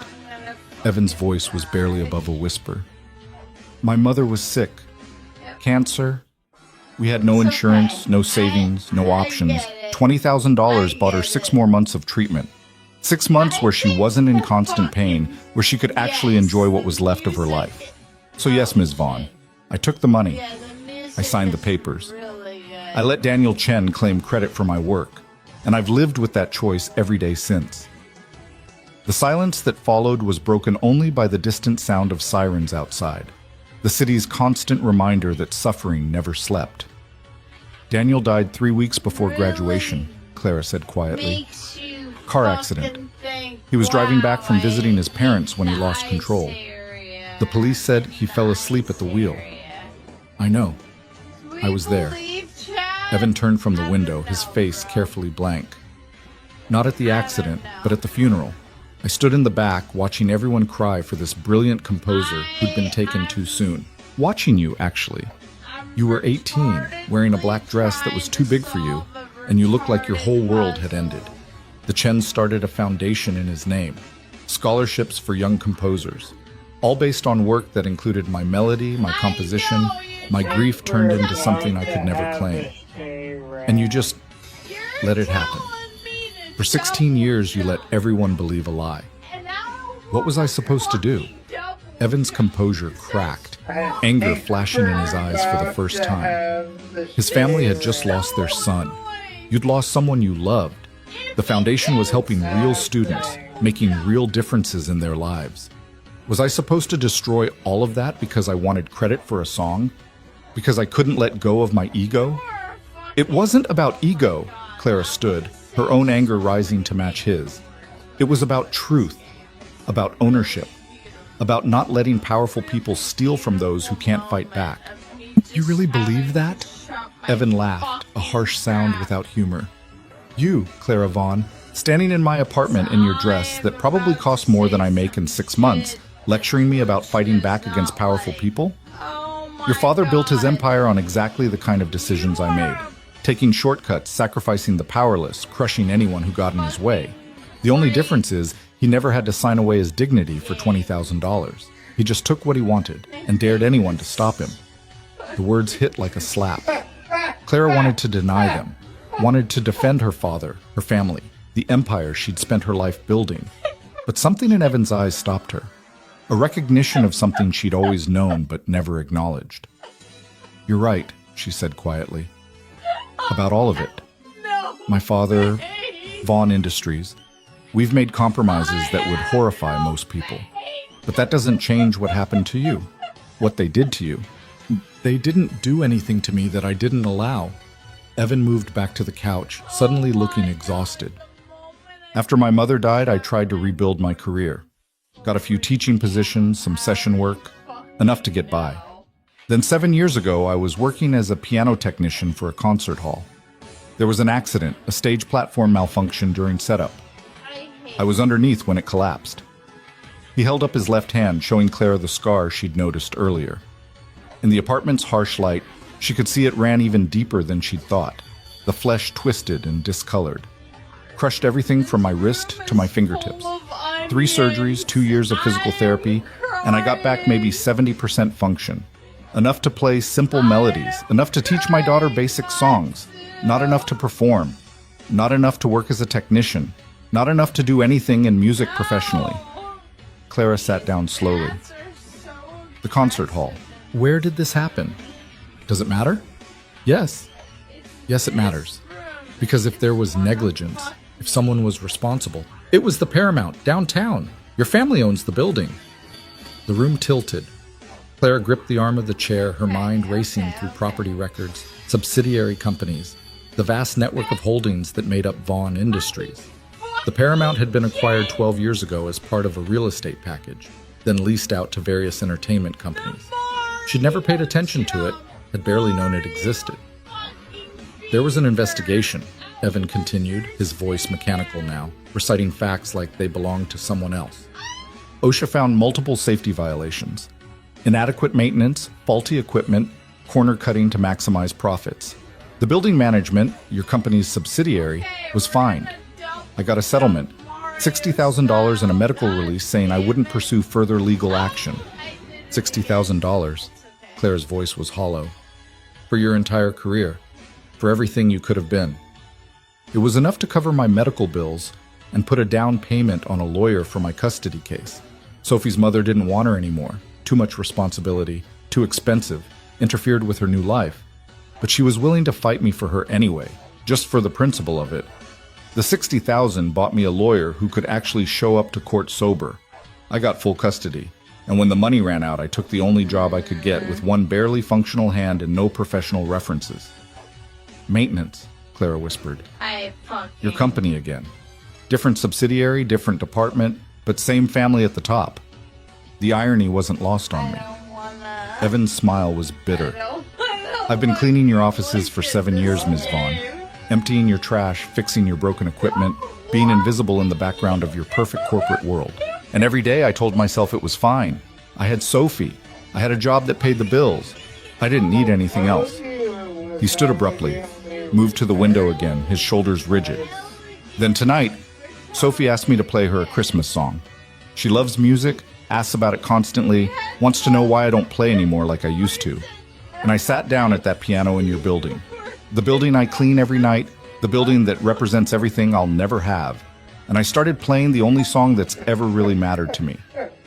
Evan's voice was barely above a whisper. My mother was sick. Cancer. We had no insurance, no savings, no options. $20,000 bought her 6 more months of treatment. 6 months where she wasn't in constant pain, where she could actually enjoy what was left of her life. So yes, Ms. Vaughn, I took the money. I signed the papers. I let Daniel Chen claim credit for my work, and I've lived with that choice every day since. The silence that followed was broken only by the distant sound of sirens outside, the city's constant reminder that suffering never slept. Daniel died 3 weeks before graduation, Clara said quietly. Car accident. He was driving back from visiting his parents when he lost control. The police said he fell asleep at the wheel. I know. I was there. Evan turned from the window, his face carefully blank. Not at the accident, but at the funeral. I stood in the back, watching everyone cry for this brilliant composer who'd been taken too soon. Watching you, actually. You were 18, wearing a black dress that was too big for you, and you looked like your whole world had ended. The Chen started a foundation in his name, scholarships for young composers, all based on work that included my melody, my composition, my grief turned into something I could never claim. And you just let it happen. For 16 years, you let everyone believe a lie. What was I supposed to do? Evan's composure cracked, anger flashing in his eyes for the first time. His family had just lost their son. You'd lost someone you loved. The foundation was helping real students, making real differences in their lives. Was I supposed to destroy all of that because I wanted credit for a song? Because I couldn't let go of my ego? It wasn't about ego, Clara stood, her own anger rising to match his. It was about truth, about ownership, about not letting powerful people steal from those who can't fight back. You really believe that? Evan laughed, a harsh sound without humor. You, Clara Vaughn, Standing in my apartment in your dress that probably cost more than I make in 6 months, lecturing me about fighting back against powerful people? Your father built his empire on exactly the kind of decisions I made. Taking shortcuts, sacrificing the powerless, crushing anyone who got in his way. The only difference is he never had to sign away his dignity for $20,000. He just took what he wanted and dared anyone to stop him. The words hit like a slap. Clara wanted to deny them, wanted to defend her father, her family, the empire she'd spent her life building. But something in Evan's eyes stopped her. A recognition of something she'd always known but never acknowledged. "You're right," she said quietly. "About all of it. My father, Vaughn Industries. We've made compromises that would horrify most people. But that doesn't change what happened to you, what they did to you. They didn't do anything to me that I didn't allow." Evan moved back to the couch, suddenly looking exhausted. "After my mother died, I tried to rebuild my career. Got a few teaching positions, some session work, enough to get by. Then 7 years ago, I was working as a piano technician for a concert hall. There was an accident, a stage platform malfunction during setup. I was underneath when it collapsed." He held up his left hand, showing Clara the scar she'd noticed earlier. In the apartment's harsh light, she could see it ran even deeper than she'd thought. The flesh twisted and discolored. Crushed everything from my wrist to my fingertips. 3 surgeries, 2 years of physical therapy, and I got back maybe 70% function. Enough to play simple melodies, enough to teach my daughter basic songs, not enough to perform, not enough to work as a technician, not enough to do anything in music professionally. Clara sat down slowly. "The concert hall. Where did this happen? Does it matter?" "Yes. Yes, it matters. Because if there was negligence, if someone was responsible, it was the Paramount, downtown. Your family owns the building." The room tilted. Clara gripped the arm of the chair, her mind racing through property records, subsidiary companies, the vast network of holdings that made up Vaughn Industries. The Paramount had been acquired 12 years ago as part of a real estate package, then leased out to various entertainment companies. She'd never paid attention to it, had barely known it existed. "There was an investigation," Evan continued, his voice mechanical now, reciting facts like they belonged to someone else. "OSHA found multiple safety violations. Inadequate maintenance, faulty equipment, corner cutting to maximize profits. The building management, your company's subsidiary, was fined. I got a settlement, $60,000 and a medical release saying I wouldn't pursue further legal action." $60,000. Clara's voice was hollow. "For your entire career. For everything you could have been. It was enough to cover my medical bills and put a down payment on a lawyer for my custody case. Sophie's mother didn't want her anymore. Too much responsibility, too expensive, interfered with her new life. But she was willing to fight me for her anyway, just for the principle of it. The $60,000 bought me a lawyer who could actually show up to court sober. I got full custody. And when the money ran out, I took the only job I could get with one barely functional hand and no professional references." "Maintenance," Clara whispered. "Your company again. Different subsidiary, different department, but same family at the top." The irony wasn't lost on me. Evan's smile was bitter. "I've been cleaning your offices for 7 years, Ms. Vaughn. Emptying your trash, fixing your broken equipment, being invisible in the background of your perfect corporate world. And every day I told myself it was fine. I had Sophie. I had a job that paid the bills. I didn't need anything else." He stood abruptly, moved to the window again, his shoulders rigid. "Then tonight, Sophie asked me to play her a Christmas song. She loves music, asks about it constantly, wants to know why I don't play anymore like I used to. And I sat down at that piano in your building. The building I clean every night, the building that represents everything I'll never have. And I started playing the only song that's ever really mattered to me.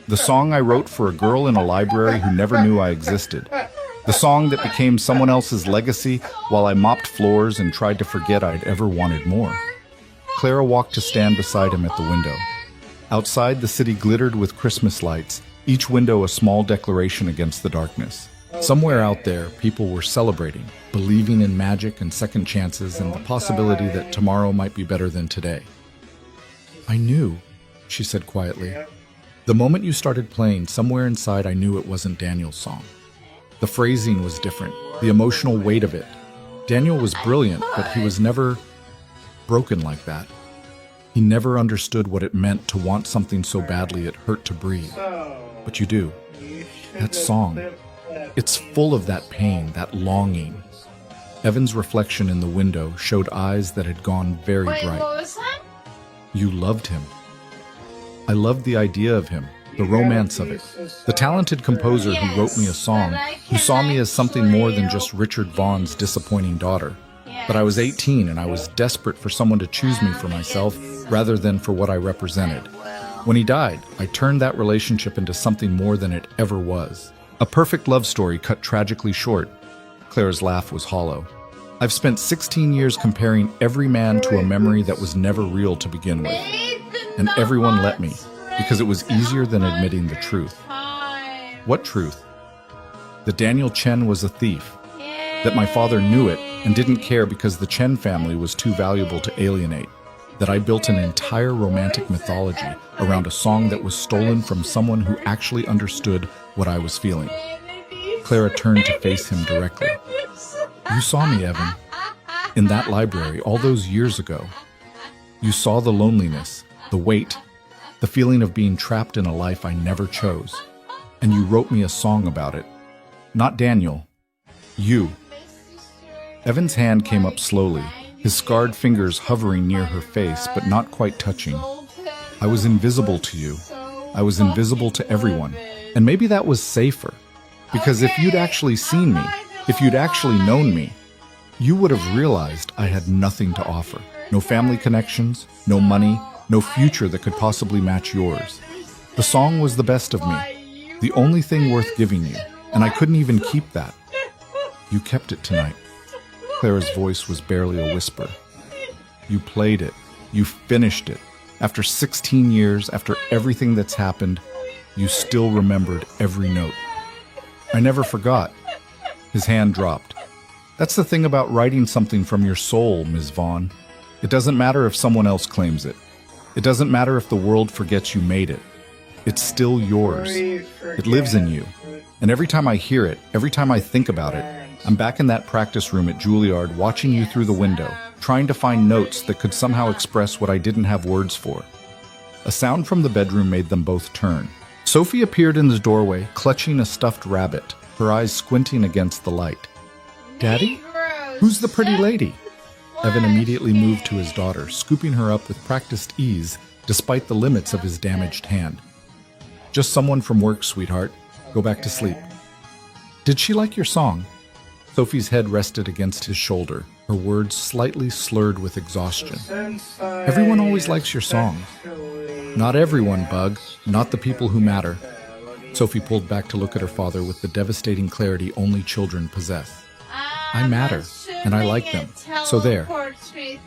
The song I wrote for a girl in a library who never knew I existed. The song that became someone else's legacy while I mopped floors and tried to forget I'd ever wanted more." Clara walked to stand beside him at the window. Outside, the city glittered with Christmas lights, each window a small declaration against the darkness. Somewhere out there, people were celebrating, believing in magic and second chances and the possibility that tomorrow might be better than today. "I knew," she said quietly. "The moment you started playing, somewhere inside I knew it wasn't Daniel's song. The phrasing was different, the emotional weight of it. Daniel was brilliant, but he was never broken like that. He never understood what it meant to want something so badly it hurt to breathe. But you do. That song, it's full of that pain, that longing. Evan's reflection in the window showed eyes that had gone very bright. What was that? You loved him. I loved the idea of him, the romance of it. The talented composer who wrote me a song, who saw me as something more than just Richard Vaughn's disappointing daughter. But I was 18 and I was desperate for someone to choose me for myself rather than for what I represented. When he died, I turned that relationship into something more than it ever was. A perfect love story cut tragically short. Clara's laugh was hollow. I've spent 16 years comparing every man to a memory that was never real to begin with. And everyone let me, because it was easier than admitting the truth. What truth? That Daniel Chen was a thief. That my father knew it and didn't care because the Chen family was too valuable to alienate. That I built an entire romantic mythology around a song that was stolen from someone who actually understood what I was feeling. Clara turned to face him directly. You saw me, Evan, in that library all those years ago. You saw the loneliness, the weight, the feeling of being trapped in a life I never chose. And you wrote me a song about it. Not Daniel. You. Evan's hand came up slowly, his scarred fingers hovering near her face but not quite touching. I was invisible to you. I was invisible to everyone. And maybe that was safer. Because if you'd actually seen me, if you'd actually known me, you would have realized I had nothing to offer. No family connections, no money, no future that could possibly match yours. The song was the best of me, the only thing worth giving you, and I couldn't even keep that. You kept it tonight. Clara's voice was barely a whisper. You played it. You finished it. After 16 years, after everything that's happened, you still remembered every note. I never forgot. His hand dropped. That's the thing about writing something from your soul, Ms. Vaughn. It doesn't matter if someone else claims it. It doesn't matter if the world forgets you made it. It's still yours. It lives in you. And every time I hear it, every time I think about it, I'm back in that practice room at Juilliard watching you through the window, trying to find notes that could somehow express what I didn't have words for. A sound from the bedroom made them both turn. Sophie appeared in the doorway, clutching a stuffed rabbit, her eyes squinting against the light. Daddy? Who's the pretty lady? Evan immediately moved to his daughter, scooping her up with practiced ease, despite the limits of his damaged hand. Just someone from work, sweetheart. Go back to sleep. Did she like your song? Sophie's head rested against his shoulder, her words slightly slurred with exhaustion. Everyone always likes your songs. Not everyone, Bug. Not the people who matter. Sophie pulled back to look at her father with the devastating clarity only children possess. I matter, and I like them. So there.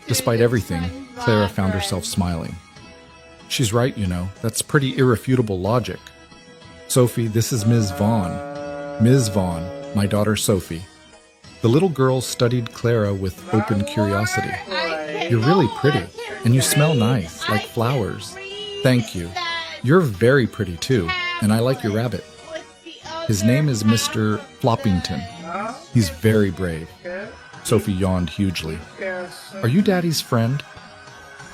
Despite everything, Clara found herself smiling. She's right, you know. That's pretty irrefutable logic. Sophie, this is Ms. Vaughn. Ms. Vaughn, my daughter Sophie. The little girl studied Clara with open curiosity. You're really pretty, and you smell nice, like flowers. Thank you. You're very pretty too, and I like your rabbit. His name is Mr. Floppington. He's very brave. Sophie yawned hugely. Are you Daddy's friend?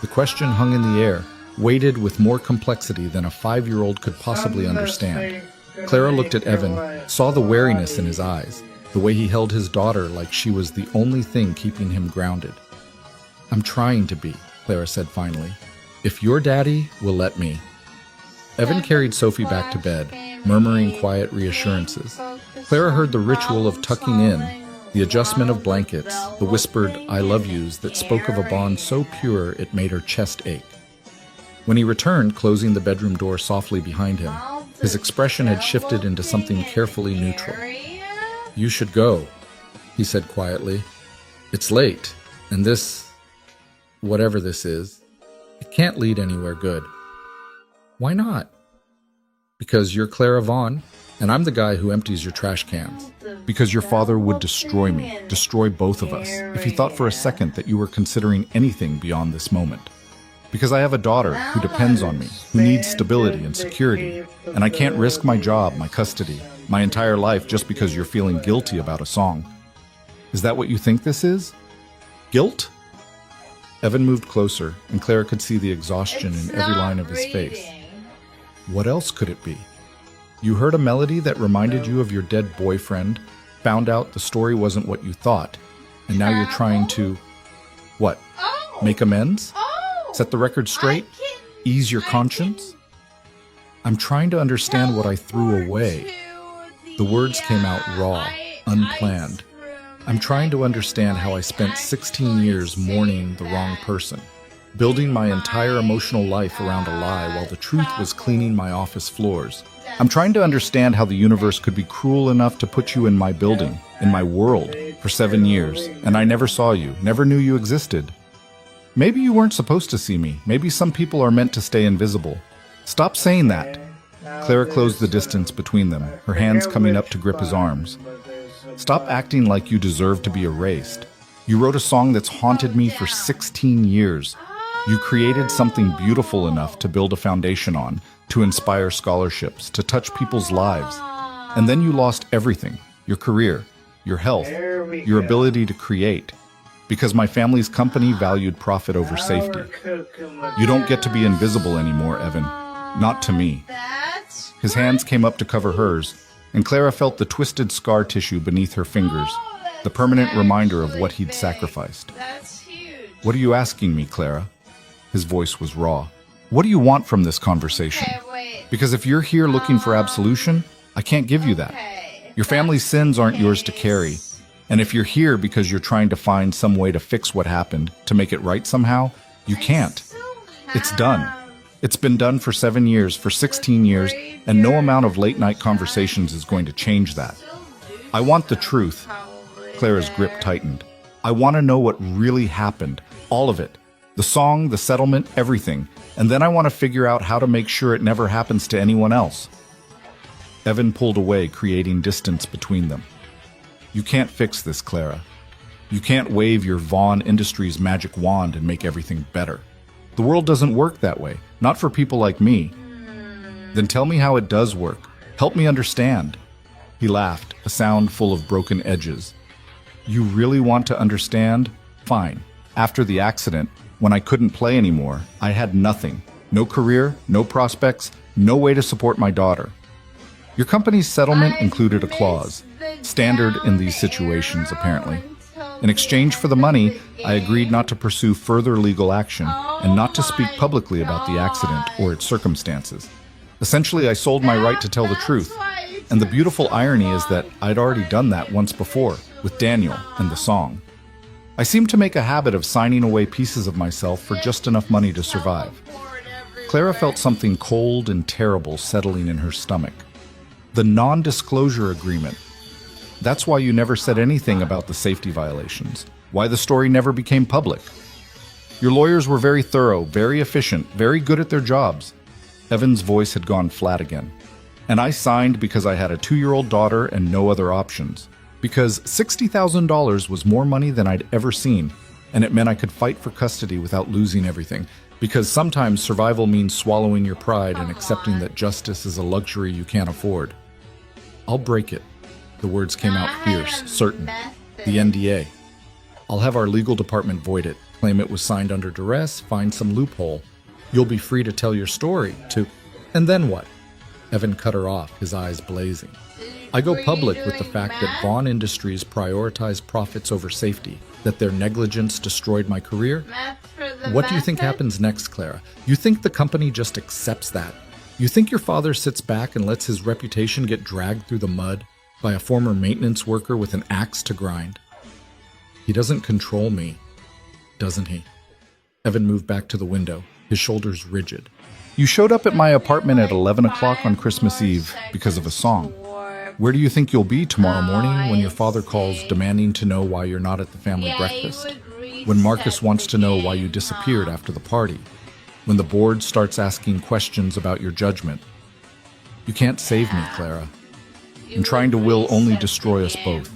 The question hung in the air, weighted with more complexity than a 5-year-old could possibly understand. Clara looked at Evan, saw the wariness in his eyes, the way he held his daughter like she was the only thing keeping him grounded. I'm trying to be, Clara said finally. If your daddy will let me. Evan carried Sophie back to bed, murmuring quiet reassurances. Clara heard the ritual of tucking in, the adjustment of blankets, the whispered I love yous that spoke of a bond so pure it made her chest ache. When he returned, closing the bedroom door softly behind him, his expression had shifted into something carefully neutral. You should go, he said quietly. It's late, and this, whatever this is, it can't lead anywhere good. Why not? Because you're Clara Vaughn, and I'm the guy who empties your trash cans. Because your father would destroy me, destroy both of us, if he thought for a second that you were considering anything beyond this moment. Because I have a daughter who depends on me, who needs stability and security, and I can't risk my job, my custody, my entire life just because you're feeling guilty about a song. Is that what you think this is? Guilt? Evan moved closer, and Clara could see the exhaustion in every line of his face. What else could it be? You heard a melody that reminded you of your dead boyfriend, found out the story wasn't what you thought, and now you're trying to... What? Make amends? Set the record straight? Ease your conscience? I'm trying to understand what I threw away. The words came out raw, unplanned. I'm trying to understand how I spent 16 years mourning the wrong person, building my entire emotional life around a lie while the truth was cleaning my office floors. I'm trying to understand how the universe could be cruel enough to put you in my building, in my world, for 7 years, and I never saw you, never knew you existed. Maybe you weren't supposed to see me. Maybe some people are meant to stay invisible. Stop saying that. Clara closed the distance between them, her hands coming up to grip his arms. Stop acting like you deserve to be erased. You wrote a song that's haunted me for 16 years. You created something beautiful enough to build a foundation on, to inspire scholarships, to touch people's lives. And then you lost everything, your career, your health, your ability to create, because my family's company valued profit over safety. You don't get to be invisible anymore, Evan. Not to me. His hands came up to cover hers, and Clara felt the twisted scar tissue beneath her fingers, the permanent reminder of what he'd sacrificed. What are you asking me, Clara? His voice was raw. What do you want from this conversation? Because if you're here looking for absolution, I can't give you that. Your family's sins aren't yours to carry. And if you're here because you're trying to find some way to fix what happened, to make it right somehow, you can't. It's done. It's been done for 7 years, for 16 years, and no amount of late-night conversations is going to change that. I want the truth. Clara's grip tightened. I want to know what really happened, all of it. The song, the settlement, everything. And then I want to figure out how to make sure it never happens to anyone else. Evan pulled away, creating distance between them. You can't fix this, Clara. You can't wave your Vaughn Industries magic wand and make everything better. The world doesn't work that way, not for people like me. Then tell me how it does work. Help me understand. He laughed, a sound full of broken edges. You really want to understand? Fine. After the accident, when I couldn't play anymore, I had nothing. No career, no prospects, no way to support my daughter. Your company's settlement included a clause, standard in these situations apparently. In exchange for the money, I agreed not to pursue further legal action and not to speak publicly about the accident or its circumstances. Essentially, I sold my right to tell the truth. And the beautiful irony is that I'd already done that once before, with Daniel and the song. I seemed to make a habit of signing away pieces of myself for just enough money to survive. Clara felt something cold and terrible settling in her stomach. The non-disclosure agreement. That's why you never said anything about the safety violations, why the story never became public. Your lawyers were very thorough, very efficient, very good at their jobs. Evan's voice had gone flat again. And I signed because I had a 2-year-old daughter and no other options. Because $60,000 was more money than I'd ever seen, and it meant I could fight for custody without losing everything. Because sometimes survival means swallowing your pride and accepting that justice is a luxury you can't afford. I'll break it. The words came out fierce, certain. The NDA. I'll have our legal department void it, claim it was signed under duress, find some loophole. You'll be free to tell your story, to... And then what? Evan cut her off, his eyes blazing. I go public with the fact that Vaughn Industries prioritized profits over safety, that their negligence destroyed my career. What do you think happens next, Clara? You think the company just accepts that? You think your father sits back and lets his reputation get dragged through the mud by a former maintenance worker with an axe to grind? He doesn't control me, doesn't he? Evan moved back to the window, his shoulders rigid. You showed up at my apartment at 11 o'clock on Christmas Eve because of a song. Where do you think you'll be tomorrow morning when your father calls demanding to know why you're not at the family breakfast? When Marcus wants to know why you disappeared after the party? When the board starts asking questions about your judgment? You can't save me, Clara. And trying to will only destroy us both.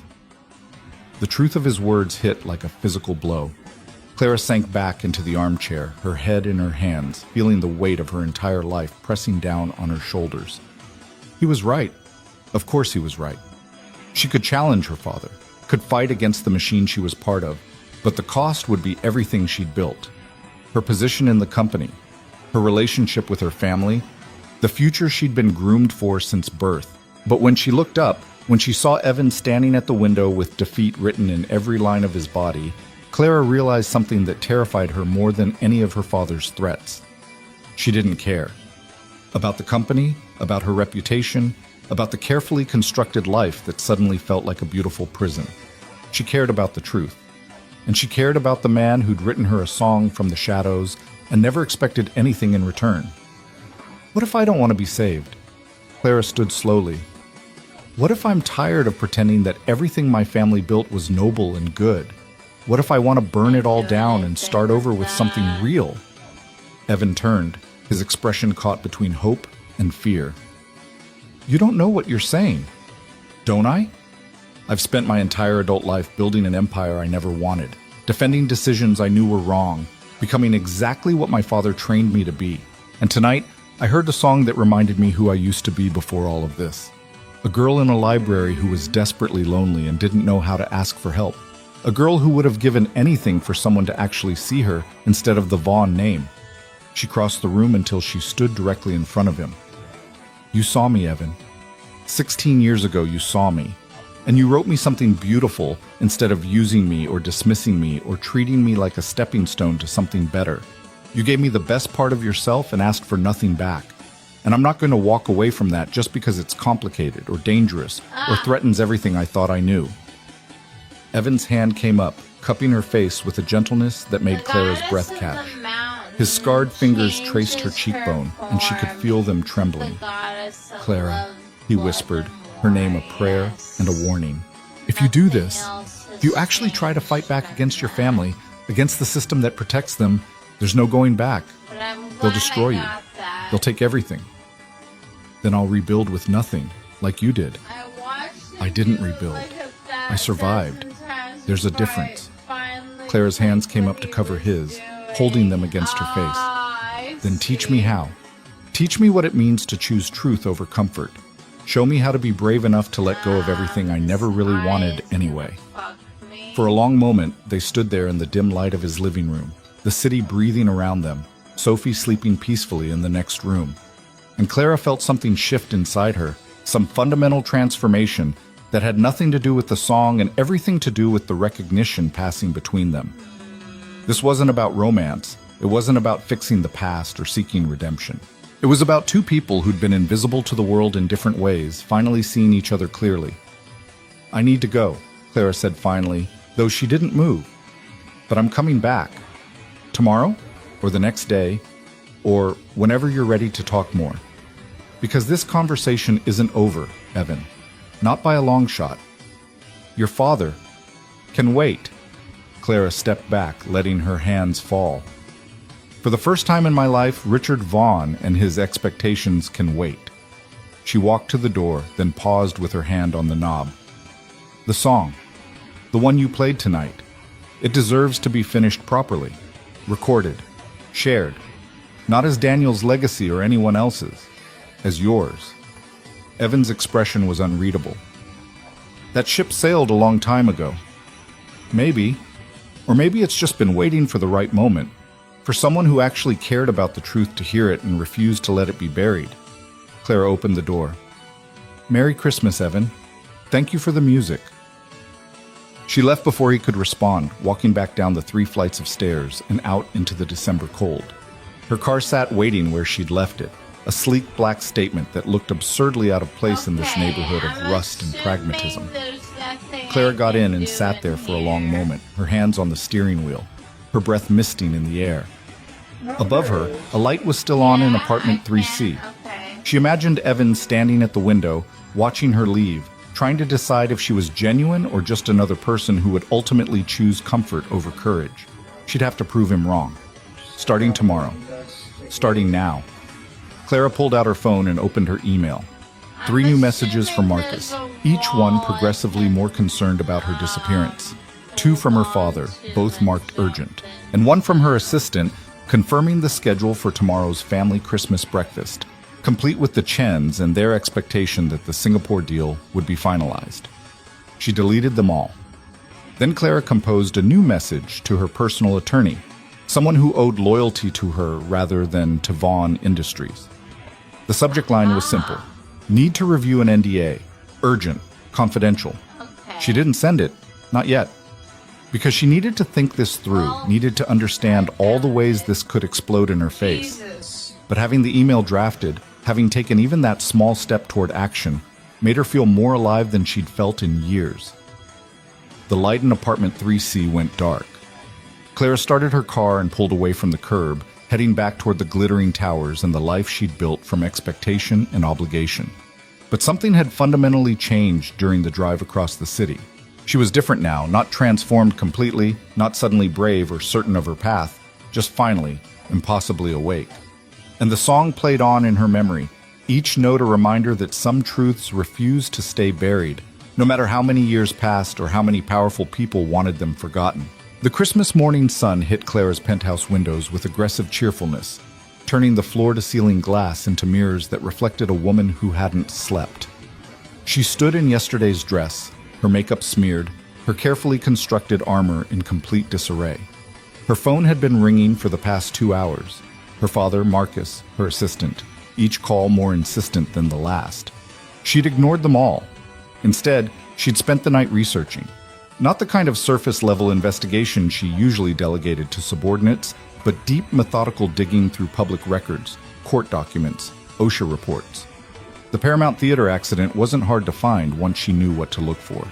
The truth of his words hit like a physical blow. Clara sank back into the armchair, her head in her hands, feeling the weight of her entire life pressing down on her shoulders. He was right. Of course he was right. She could challenge her father, could fight against the machine she was part of, but the cost would be everything she'd built, her position in the company, her relationship with her family, the future she'd been groomed for since birth. But when she looked up, when she saw Evan standing at the window with defeat written in every line of his body, Clara realized something that terrified her more than any of her father's threats. She didn't care. About the company, about her reputation, about the carefully constructed life that suddenly felt like a beautiful prison. She cared about the truth. And she cared about the man who'd written her a song from the shadows and never expected anything in return. What if I don't want to be saved? Clara stood slowly. What if I'm tired of pretending that everything my family built was noble and good? What if I want to burn it all down and start over with something real? Evan turned, his expression caught between hope and fear. You don't know what you're saying, don't I? I've spent my entire adult life building an empire I never wanted, defending decisions I knew were wrong, becoming exactly what my father trained me to be. And tonight, I heard a song that reminded me who I used to be before all of this. A girl in a library who was desperately lonely and didn't know how to ask for help. A girl who would have given anything for someone to actually see her instead of the Vaughn name. She crossed the room until she stood directly in front of him. You saw me, Evan. 16 years ago, you saw me. And you wrote me something beautiful instead of using me or dismissing me or treating me like a stepping stone to something better. You gave me the best part of yourself and asked for nothing back. And I'm not going to walk away from that just because it's complicated or dangerous or threatens everything I thought I knew. Evan's hand came up, cupping her face with a gentleness that made Clara's breath catch. His scarred fingers traced her cheekbone, and she could feel them trembling. Clara, he whispered, her name a prayer and a warning. If you do this, if you actually try to fight back against your family, against the system that protects them, there's no going back. They'll destroy you. They'll take everything. Then I'll rebuild with nothing, like you did. I didn't rebuild. I survived. There's a difference. Clara's hands came up to cover his, holding them against her face. Then teach me how. Teach me what it means to choose truth over comfort. Show me how to be brave enough to let go of everything I never really wanted anyway. For a long moment, they stood there in the dim light of his living room, the city breathing around them, Sophie sleeping peacefully in the next room. And Clara felt something shift inside her, some fundamental transformation that had nothing to do with the song and everything to do with the recognition passing between them. This wasn't about romance. It wasn't about fixing the past or seeking redemption. It was about two people who'd been invisible to the world in different ways, finally seeing each other clearly. I need to go, Clara said finally, though she didn't move. But I'm coming back. Tomorrow? Or the next day? Or whenever you're ready to talk more. Because this conversation isn't over, Evan. Not by a long shot. Your father can wait. Clara stepped back, letting her hands fall. For the first time in my life, Richard Vaughn and his expectations can wait. She walked to the door, then paused with her hand on the knob. The song. The one you played tonight. It deserves to be finished properly. Recorded. Shared. Not as Daniel's legacy or anyone else's. As yours. Evan's expression was unreadable. That ship sailed a long time ago. Maybe. Or maybe it's just been waiting for the right moment. For someone who actually cared about the truth to hear it and refused to let it be buried. Clara opened the door. Merry Christmas, Evan. Thank you for the music. She left before he could respond, walking back down the 3 flights of stairs and out into the December cold. Her car sat waiting where she'd left it, a sleek black statement that looked absurdly out of place in this neighborhood of rust and pragmatism. Clara got in and sat there for a long moment, her hands on the steering wheel, her breath misting in the air. Above her, a light was still on in apartment 3C. She imagined Evan standing at the window, watching her leave, trying to decide if she was genuine or just another person who would ultimately choose comfort over courage. She'd have to prove him wrong. Starting tomorrow. Starting now. Clara pulled out her phone and opened her email. 3 new messages from Marcus, each one progressively more concerned about her disappearance. 2 from her father, both marked urgent, and 1 from her assistant, confirming the schedule for tomorrow's family Christmas breakfast, complete with the Chens and their expectation that the Singapore deal would be finalized. She deleted them all. Then Clara composed a new message to her personal attorney, someone who owed loyalty to her rather than to Vaughn Industries. The subject line was simple. Need to review an NDA. Urgent. Confidential. She didn't send it. Not yet. Because she needed to think this through, needed to understand all the ways this could explode in her face. But having the email drafted, having taken even that small step toward action, made her feel more alive than she'd felt in years. The light in apartment 3C went dark. Clara started her car and pulled away from the curb, heading back toward the glittering towers and the life she'd built from expectation and obligation. But something had fundamentally changed during the drive across the city. She was different now, not transformed completely, not suddenly brave or certain of her path, just finally, impossibly awake. And the song played on in her memory, each note a reminder that some truths refuse to stay buried, no matter how many years passed or how many powerful people wanted them forgotten. The Christmas morning sun hit Clara's penthouse windows with aggressive cheerfulness, turning the floor-to-ceiling glass into mirrors that reflected a woman who hadn't slept. She stood in yesterday's dress, her makeup smeared, her carefully constructed armor in complete disarray. Her phone had been ringing for the past 2 hours. Her father, Marcus, her assistant, each call more insistent than the last. She'd ignored them all. Instead, she'd spent the night researching. Not the kind of surface-level investigation she usually delegated to subordinates, but deep methodical digging through public records, court documents, OSHA reports. The Paramount Theater accident wasn't hard to find once she knew what to look for.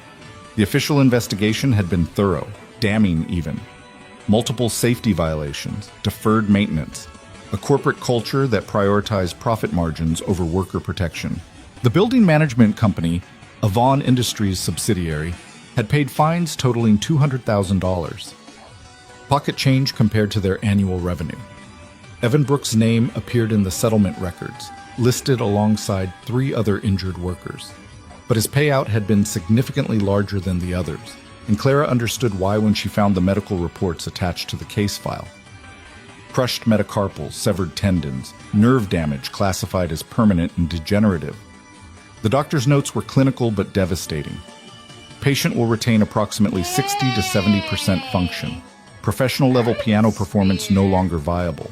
The official investigation had been thorough, damning even. Multiple safety violations, deferred maintenance, a corporate culture that prioritized profit margins over worker protection. The building management company, a Vaughn Industries subsidiary, had paid fines totaling $200,000. Pocket change compared to their annual revenue. Evan Brooks' name appeared in the settlement records, listed alongside 3 other injured workers. But his payout had been significantly larger than the others, and Clara understood why when she found the medical reports attached to the case file. Crushed metacarpals, severed tendons, nerve damage classified as permanent and degenerative. The doctor's notes were clinical but devastating. Patient will retain approximately 60 to 70% function. Professional-level piano performance no longer viable.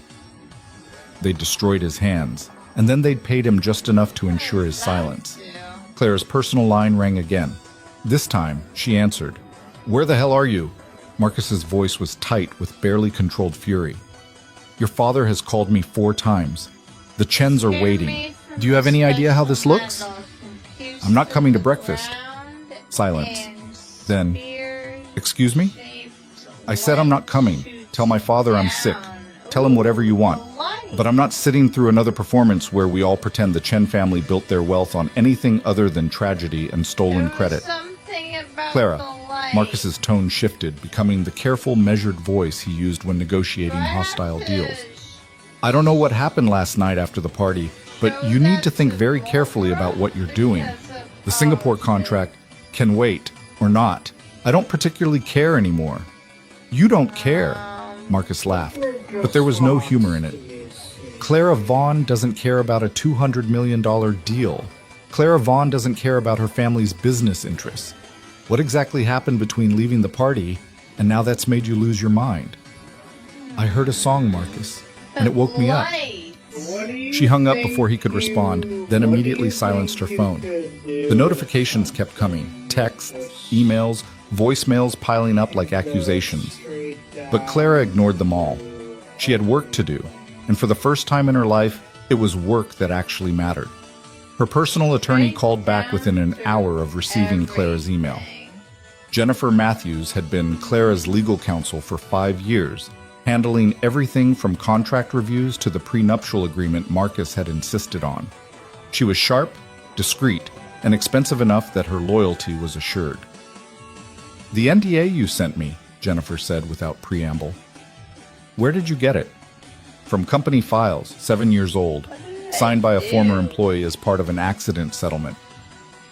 They destroyed his hands, and then they'd paid him just enough to ensure his silence. Clara's personal line rang again. This time, she answered. "Where the hell are you?" Marcus's voice was tight with barely controlled fury. "Your father has called me 4 times. The Chens are waiting. Do you have any idea how this looks?" "I'm not coming to breakfast." Silence. Then, "Excuse me?" "I said I'm not coming. Tell my father I'm sick. Tell him whatever you want. But I'm not sitting through another performance where we all pretend the Chen family built their wealth on anything other than tragedy and stolen credit." "Clara," Marcus's tone shifted, becoming the careful, measured voice he used when negotiating hostile deals. "I don't know what happened last night after the party, but you need to think very carefully about what you're doing. The Singapore contract can wait, or not. I don't particularly care anymore." "You don't care," Marcus laughed, but there was no humor in it. Clara Vaughn doesn't care about a $200 million deal. Clara Vaughn doesn't care about her family's business interests. What exactly happened between leaving the party and now that's made you lose your mind? "I heard a song, Marcus, and it woke me up." She hung up before he could respond, then immediately silenced her phone. The notifications kept coming, texts, emails, voicemails piling up like accusations. But Clara ignored them all. She had work to do, and for the first time in her life, it was work that actually mattered. Her personal attorney called back within an hour of receiving Clara's email. Jennifer Matthews had been Clara's legal counsel for 5 years, handling everything from contract reviews to the prenuptial agreement Marcus had insisted on. She was sharp, discreet, and expensive enough that her loyalty was assured. "The NDA you sent me," Jennifer said without preamble. "Where did you get it?" "From company files, 7 years old, signed by a former employee as part of an accident settlement."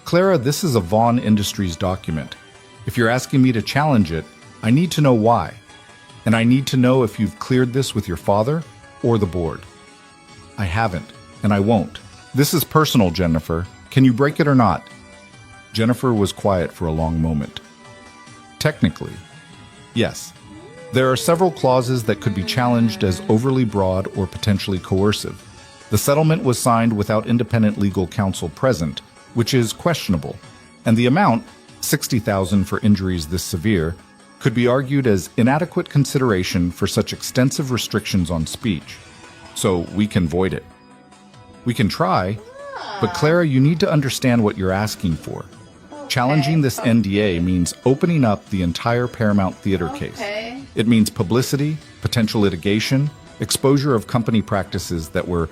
"Clara, this is a Vaughn Industries document. If you're asking me to challenge it, I need to know why. And I need to know if you've cleared this with your father or the board." "I haven't, and I won't. This is personal, Jennifer. Can you break it or not?" Jennifer was quiet for a long moment. "Technically, yes. There are several clauses that could be challenged as overly broad or potentially coercive. The settlement was signed without independent legal counsel present, which is questionable, and the amount, $60,000 for injuries this severe, could be argued as inadequate consideration for such extensive restrictions on speech. So we can void it. We can try, but Clara, you need to understand what you're asking for. Challenging this NDA means opening up the entire Paramount Theater case. It means publicity, potential litigation, exposure of company practices that were,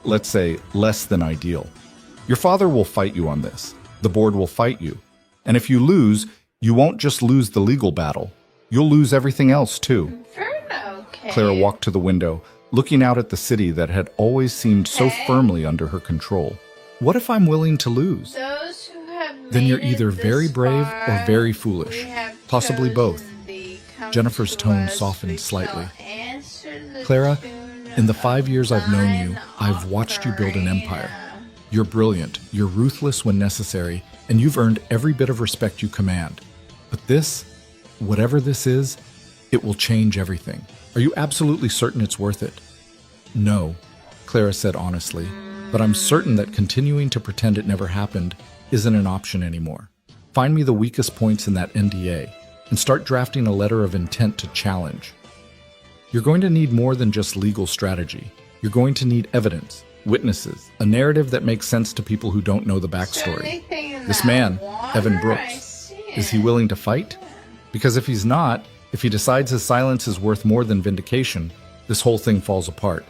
let's say, less than ideal. Your father will fight you on this. The board will fight you. And if you lose, you won't just lose the legal battle. You'll lose everything else, too. Clara walked to the window, looking out at the city that had always seemed so firmly under her control. What if I'm willing to lose? Then you're either very brave or very foolish, possibly both. Jennifer's tone softened slightly. Clara, in the 5 years I've known you, I've watched you build an empire. You're brilliant, you're ruthless when necessary, and you've earned every bit of respect you command. But this, whatever this is, it will change everything. Are you absolutely certain it's worth it? No, Clara said honestly, but I'm certain that continuing to pretend it never happened isn't an option anymore. Find me the weakest points in that NDA and start drafting a letter of intent to challenge. You're going to need more than just legal strategy. You're going to need evidence, witnesses, a narrative that makes sense to people who don't know the backstory. This man, Evan Brooks, is he willing to fight? Because if he's not, if he decides his silence is worth more than vindication, this whole thing falls apart.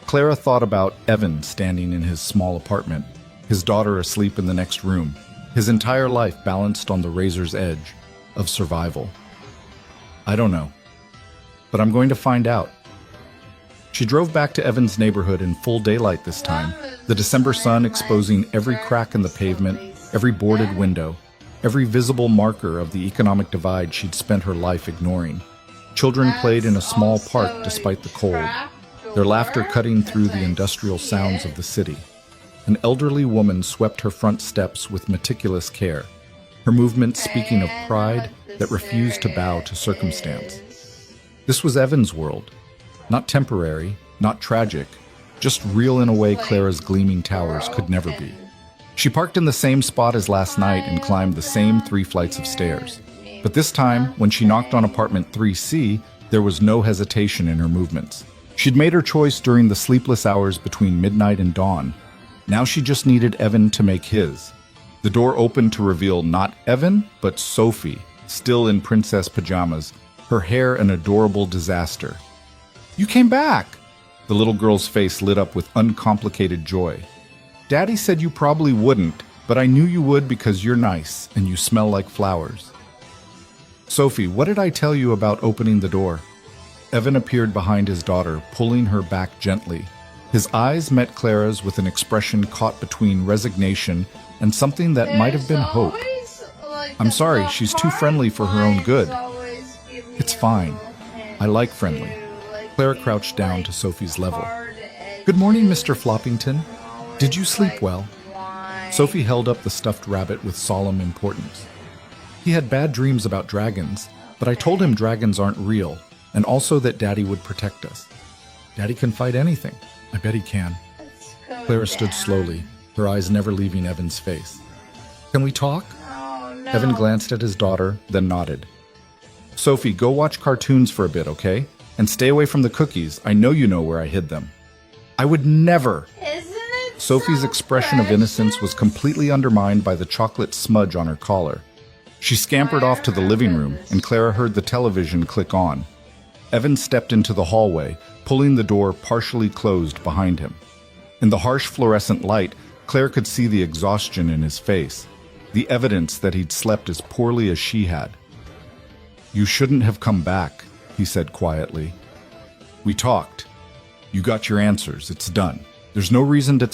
Clara thought about Evan standing in his small apartment, his daughter asleep in the next room, his entire life balanced on the razor's edge of survival. I don't know, but I'm going to find out. She drove back to Evan's neighborhood in full daylight this time, the December sun exposing every crack in the pavement, every boarded window, every visible marker of the economic divide she'd spent her life ignoring. Children played in a small park despite the cold, their laughter cutting through the industrial sounds of the city. An elderly woman swept her front steps with meticulous care, her movements speaking of pride that refused to bow to circumstance. This was Evan's world, not temporary, not tragic, just real in a way Clara's gleaming towers could never be. She parked in the same spot as last night and climbed the same 3 flights of stairs. But this time, when she knocked on apartment 3C, there was no hesitation in her movements. She'd made her choice during the sleepless hours between midnight and dawn. Now she just needed Evan to make his. The door opened to reveal not Evan, but Sophie, still in princess pajamas, her hair an adorable disaster. "You came back!" The little girl's face lit up with uncomplicated joy. "Daddy said you probably wouldn't, but I knew you would because you're nice and you smell like flowers." "Sophie, what did I tell you about opening the door?" Evan appeared behind his daughter, pulling her back gently. His eyes met Clara's with an expression caught between resignation and something that might have been hope. "I'm sorry, she's too friendly for her own good." "It's fine. I like friendly." Clara crouched down to Sophie's level. "Good morning, Mr. Floppington. Did you sleep well?" Sophie held up the stuffed rabbit with solemn importance. "He had bad dreams about dragons, but I told him dragons aren't real, and also that Daddy would protect us." "Daddy can fight anything. I bet he can." Clara stood slowly, her eyes never leaving Evan's face. "Can we talk?" Evan glanced at his daughter, then nodded. "Sophie, go watch cartoons for a bit, okay? And stay away from the cookies. I know you know where I hid them." "I would never!" Sophie's expression of innocence was completely undermined by the chocolate smudge on her collar. She scampered off to the living room, and Clara heard the television click on. Evan stepped into the hallway, pulling the door partially closed behind him. In the harsh fluorescent light, Claire could see the exhaustion in his face, the evidence that he'd slept as poorly as she had. "You shouldn't have come back," he said quietly. "We talked. You got your answers. It's done. There's no reason to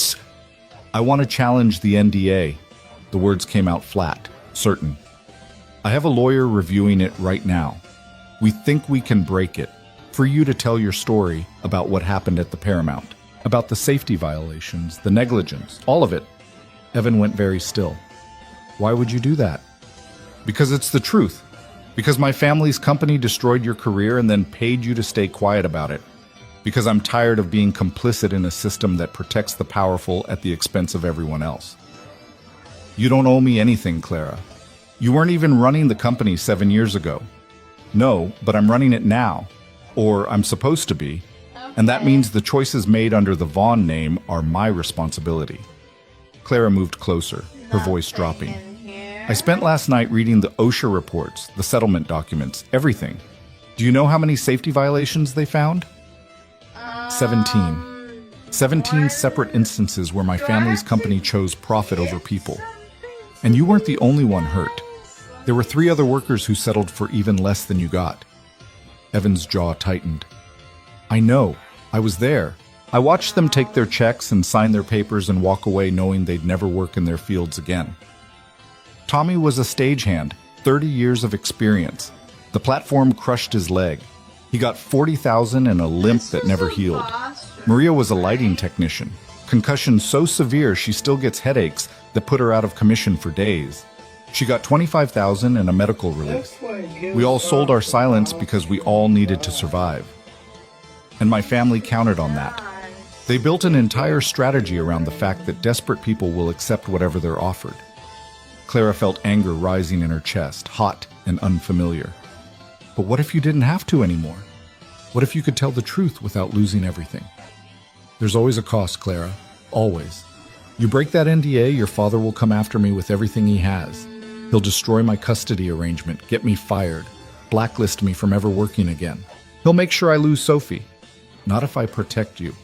I want to challenge the NDA." The words came out flat, certain. "I have a lawyer reviewing it right now. We think we can break it. For you to tell your story about what happened at the Paramount, about the safety violations, the negligence, all of it." Evan went very still. "Why would you do that?" "Because it's the truth. Because my family's company destroyed your career and then paid you to stay quiet about it. Because I'm tired of being complicit in a system that protects the powerful at the expense of everyone else. You don't owe me anything, Clara. You weren't even running the company 7 years ago. No, but I'm running it now. Or I'm supposed to be. And that means the choices made under the Vaughn name are my responsibility. Clara moved closer, her voice dropping. I spent last night reading the OSHA reports, the settlement documents, everything. Do you know how many safety violations they found? 17. 17 separate instances where my family's company chose profit over people. And you weren't the only one hurt. There were 3 other workers who settled for even less than you got. Evan's jaw tightened. I know. I was there. I watched them take their checks and sign their papers and walk away knowing they'd never work in their fields again. Tommy was a stagehand, 30 years of experience. The platform crushed his leg. He got $40,000 and a limp that never healed. Maria was a lighting technician. Concussion so severe she still gets headaches that put her out of commission for days. She got $25,000 and a medical release. We all sold our silence because we all needed to survive. And my family counted on that. They built an entire strategy around the fact that desperate people will accept whatever they're offered. Clara felt anger rising in her chest, hot and unfamiliar. But what if you didn't have to anymore? What if you could tell the truth without losing everything? There's always a cost, Clara. Always. You break that NDA, your father will come after me with everything he has. He'll destroy my custody arrangement, get me fired, blacklist me from ever working again. He'll make sure I lose Sophie. Not if I protect you.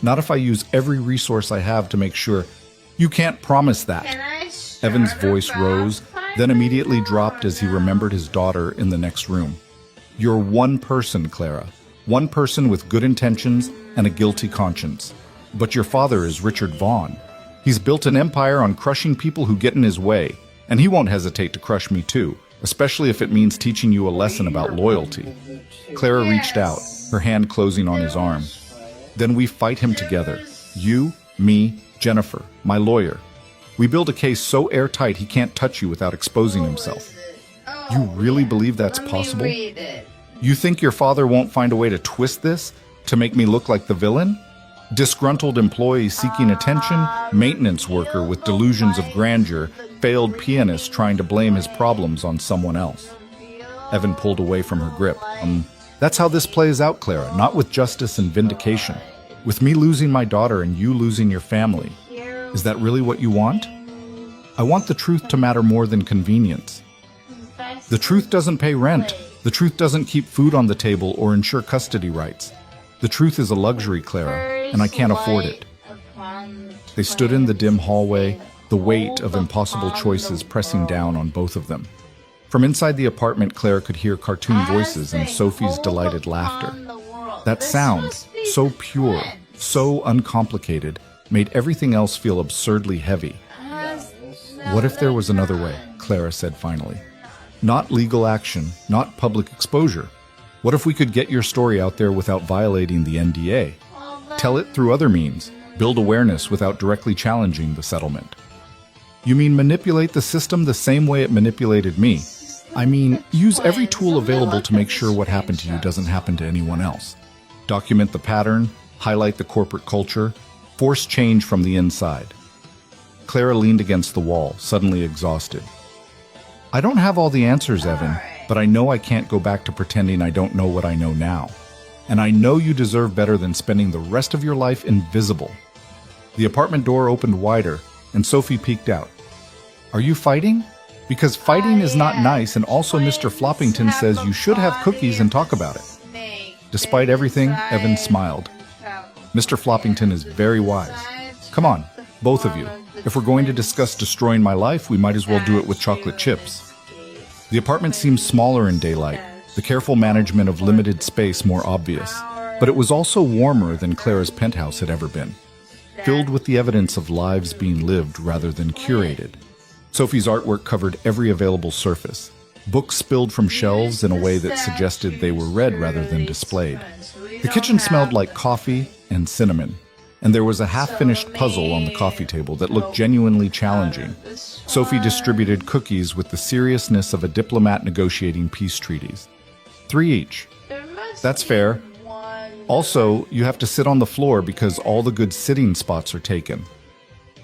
Not if I use every resource I have to make sure. You can't promise that. Evan's voice rose, then immediately dropped as he remembered his daughter in the next room. You're one person, Clara. One person with good intentions and a guilty conscience. But your father is Richard Vaughn. He's built an empire on crushing people who get in his way, and he won't hesitate to crush me too, especially if it means teaching you a lesson about loyalty. Clara reached out, her hand closing on his arm. Then we fight him together. You, me, Jennifer, my lawyer. We build a case so airtight he can't touch you without exposing himself. You really believe that's possible? You think your father won't find a way to twist this, to make me look like the villain? Disgruntled employee seeking attention, maintenance worker with delusions of grandeur, failed pianist trying to blame his problems on someone else. Evan pulled away from her grip. That's how this plays out, Clara, not with justice and vindication. With me losing my daughter and you losing your family. Is that really what you want? I want the truth to matter more than convenience. The truth doesn't pay rent. The truth doesn't keep food on the table or ensure custody rights. The truth is a luxury, Clara, and I can't afford it. They stood in the dim hallway, the weight of impossible choices pressing down on both of them. From inside the apartment, Clara could hear cartoon voices and Sophie's delighted laughter. That sound, so pure, so uncomplicated, made everything else feel absurdly heavy. What if there was another way? Clara said finally. Not legal action, not public exposure. What if we could get your story out there without violating the NDA? Tell it through other means, build awareness without directly challenging the settlement. You mean manipulate the system the same way it manipulated me? I mean, use every tool available to make sure what happened to you doesn't happen to anyone else. Document the pattern, highlight the corporate culture, force change from the inside. Clara leaned against the wall, suddenly exhausted. I don't have all the answers, Evan, but I know I can't go back to pretending I don't know what I know now. And I know you deserve better than spending the rest of your life invisible. The apartment door opened wider, and Sophie peeked out. Are you fighting? Because fighting is not nice, and also Mr. Floppington says you should have cookies and talk about it. Despite everything, Evan smiled. Mr. Floppington is very wise. Come on, both of you. If we're going to discuss destroying my life, we might as well do it with chocolate chips. The apartment seemed smaller in daylight, the careful management of limited space more obvious. But it was also warmer than Clara's penthouse had ever been, filled with the evidence of lives being lived rather than curated. Sophie's artwork covered every available surface. Books spilled from shelves in a way that suggested they were read rather than displayed. The kitchen smelled like coffee and cinnamon, and there was a half-finished puzzle on the coffee table that looked genuinely challenging. Sophie distributed cookies with the seriousness of a diplomat negotiating peace treaties. 3 each. That's fair. Also, you have to sit on the floor because all the good sitting spots are taken.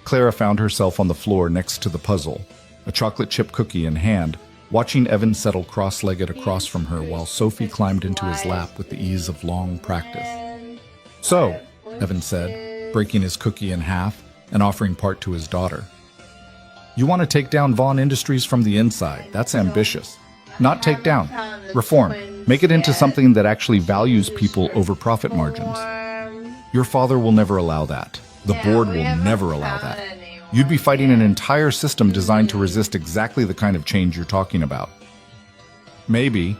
Clara found herself on the floor next to the puzzle, a chocolate chip cookie in hand, watching Evan settle cross-legged across from her while Sophie climbed into his lap with the ease of long practice. So, Evan said, breaking his cookie in half and offering part to his daughter. You want to take down Vaughn Industries from the inside. That's ambitious. Not take down. Reform. Make it into something that actually values people over profit margins. Your father will never allow that. The board will never allow that. You'd be fighting an entire system designed to resist exactly the kind of change you're talking about. Maybe.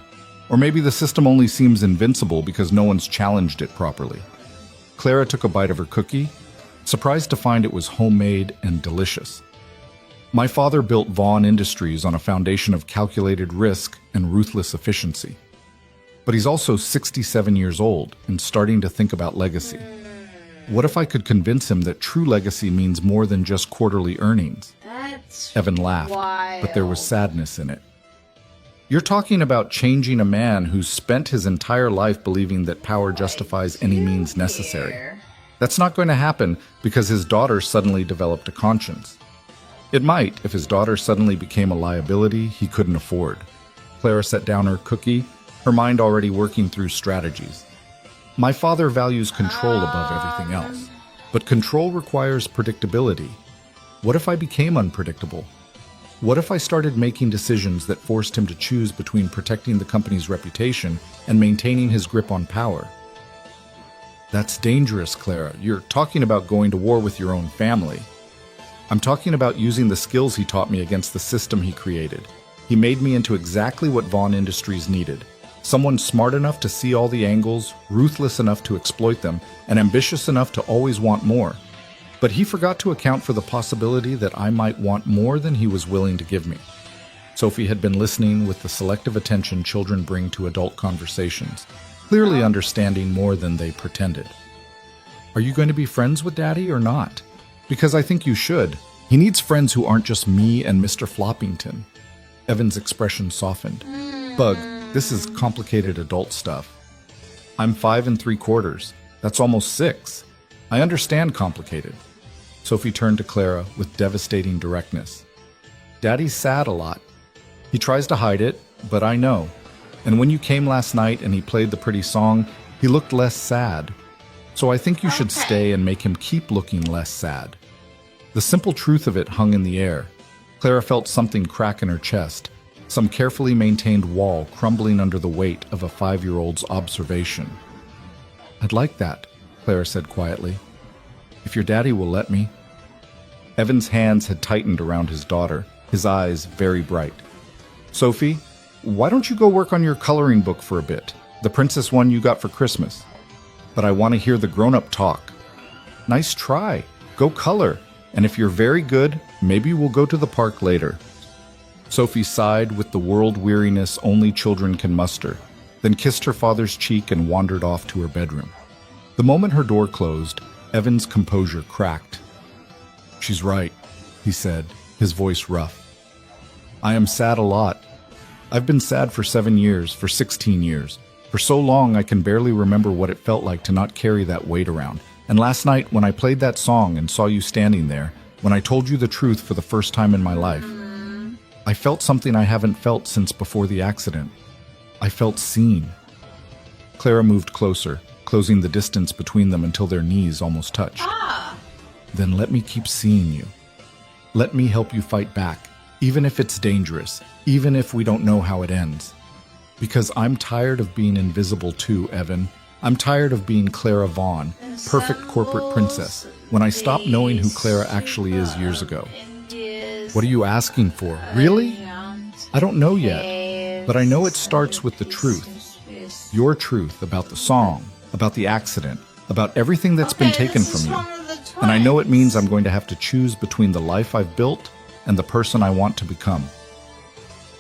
Or maybe the system only seems invincible because no one's challenged it properly. Clara took a bite of her cookie, surprised to find it was homemade and delicious. My father built Vaughn Industries on a foundation of calculated risk and ruthless efficiency. But he's also 67 years old and starting to think about legacy. What if I could convince him that true legacy means more than just quarterly earnings? Evan laughed, but there was sadness in it. You're talking about changing a man who's spent his entire life believing that power justifies any means necessary. That's not going to happen because his daughter suddenly developed a conscience. It might if his daughter suddenly became a liability he couldn't afford. Clara set down her cookie, her mind already working through strategies. My father values control above everything else, but control requires predictability. What if I became unpredictable? What if I started making decisions that forced him to choose between protecting the company's reputation and maintaining his grip on power? That's dangerous, Clara. You're talking about going to war with your own family. I'm talking about using the skills he taught me against the system he created. He made me into exactly what Vaughn Industries needed. Someone smart enough to see all the angles, ruthless enough to exploit them, and ambitious enough to always want more. But he forgot to account for the possibility that I might want more than he was willing to give me. Sophie had been listening with the selective attention children bring to adult conversations, clearly understanding more than they pretended. Are you going to be friends with Daddy or not? Because I think you should. He needs friends who aren't just me and Mr. Floppington. Evan's expression softened. Bug, this is complicated adult stuff. I'm 5 3/4. That's almost 6. I understand complicated. Sophie turned to Clara with devastating directness. Daddy's sad a lot. He tries to hide it, but I know. And when you came last night and he played the pretty song, he looked less sad. So I think you should stay and make him keep looking less sad. The simple truth of it hung in the air. Clara felt something crack in her chest, some carefully maintained wall crumbling under the weight of a 5-year-old's observation. I'd like that, Clara said quietly. If your daddy will let me. Evan's hands had tightened around his daughter, his eyes very bright. Sophie, why don't you go work on your coloring book for a bit, the princess one you got for Christmas? But I want to hear the grown-up talk. Nice try. Go color. And if you're very good, maybe we'll go to the park later. Sophie sighed with the world weariness only children can muster, then kissed her father's cheek and wandered off to her bedroom. The moment her door closed, Evan's composure cracked. She's right, he said, his voice rough. I am sad a lot. I've been sad for 7 years, for 16 years. For so long I can barely remember what it felt like to not carry that weight around. And last night, when I played that song and saw you standing there, when I told you the truth for the first time in my life, I felt something I haven't felt since before the accident. I felt seen. Clara moved closer, closing the distance between them until their knees almost touched. Then let me keep seeing you. Let me help you fight back, even if it's dangerous, even if we don't know how it ends. Because I'm tired of being invisible too, Evan. I'm tired of being Clara Vaughn, perfect corporate princess, when I stopped knowing who Clara actually is years ago. What are you asking for? Really? I don't know yet, but I know it starts with the truth. Your truth about the song, about the accident, about everything that's been taken from you. And I know it means I'm going to have to choose between the life I've built and the person I want to become.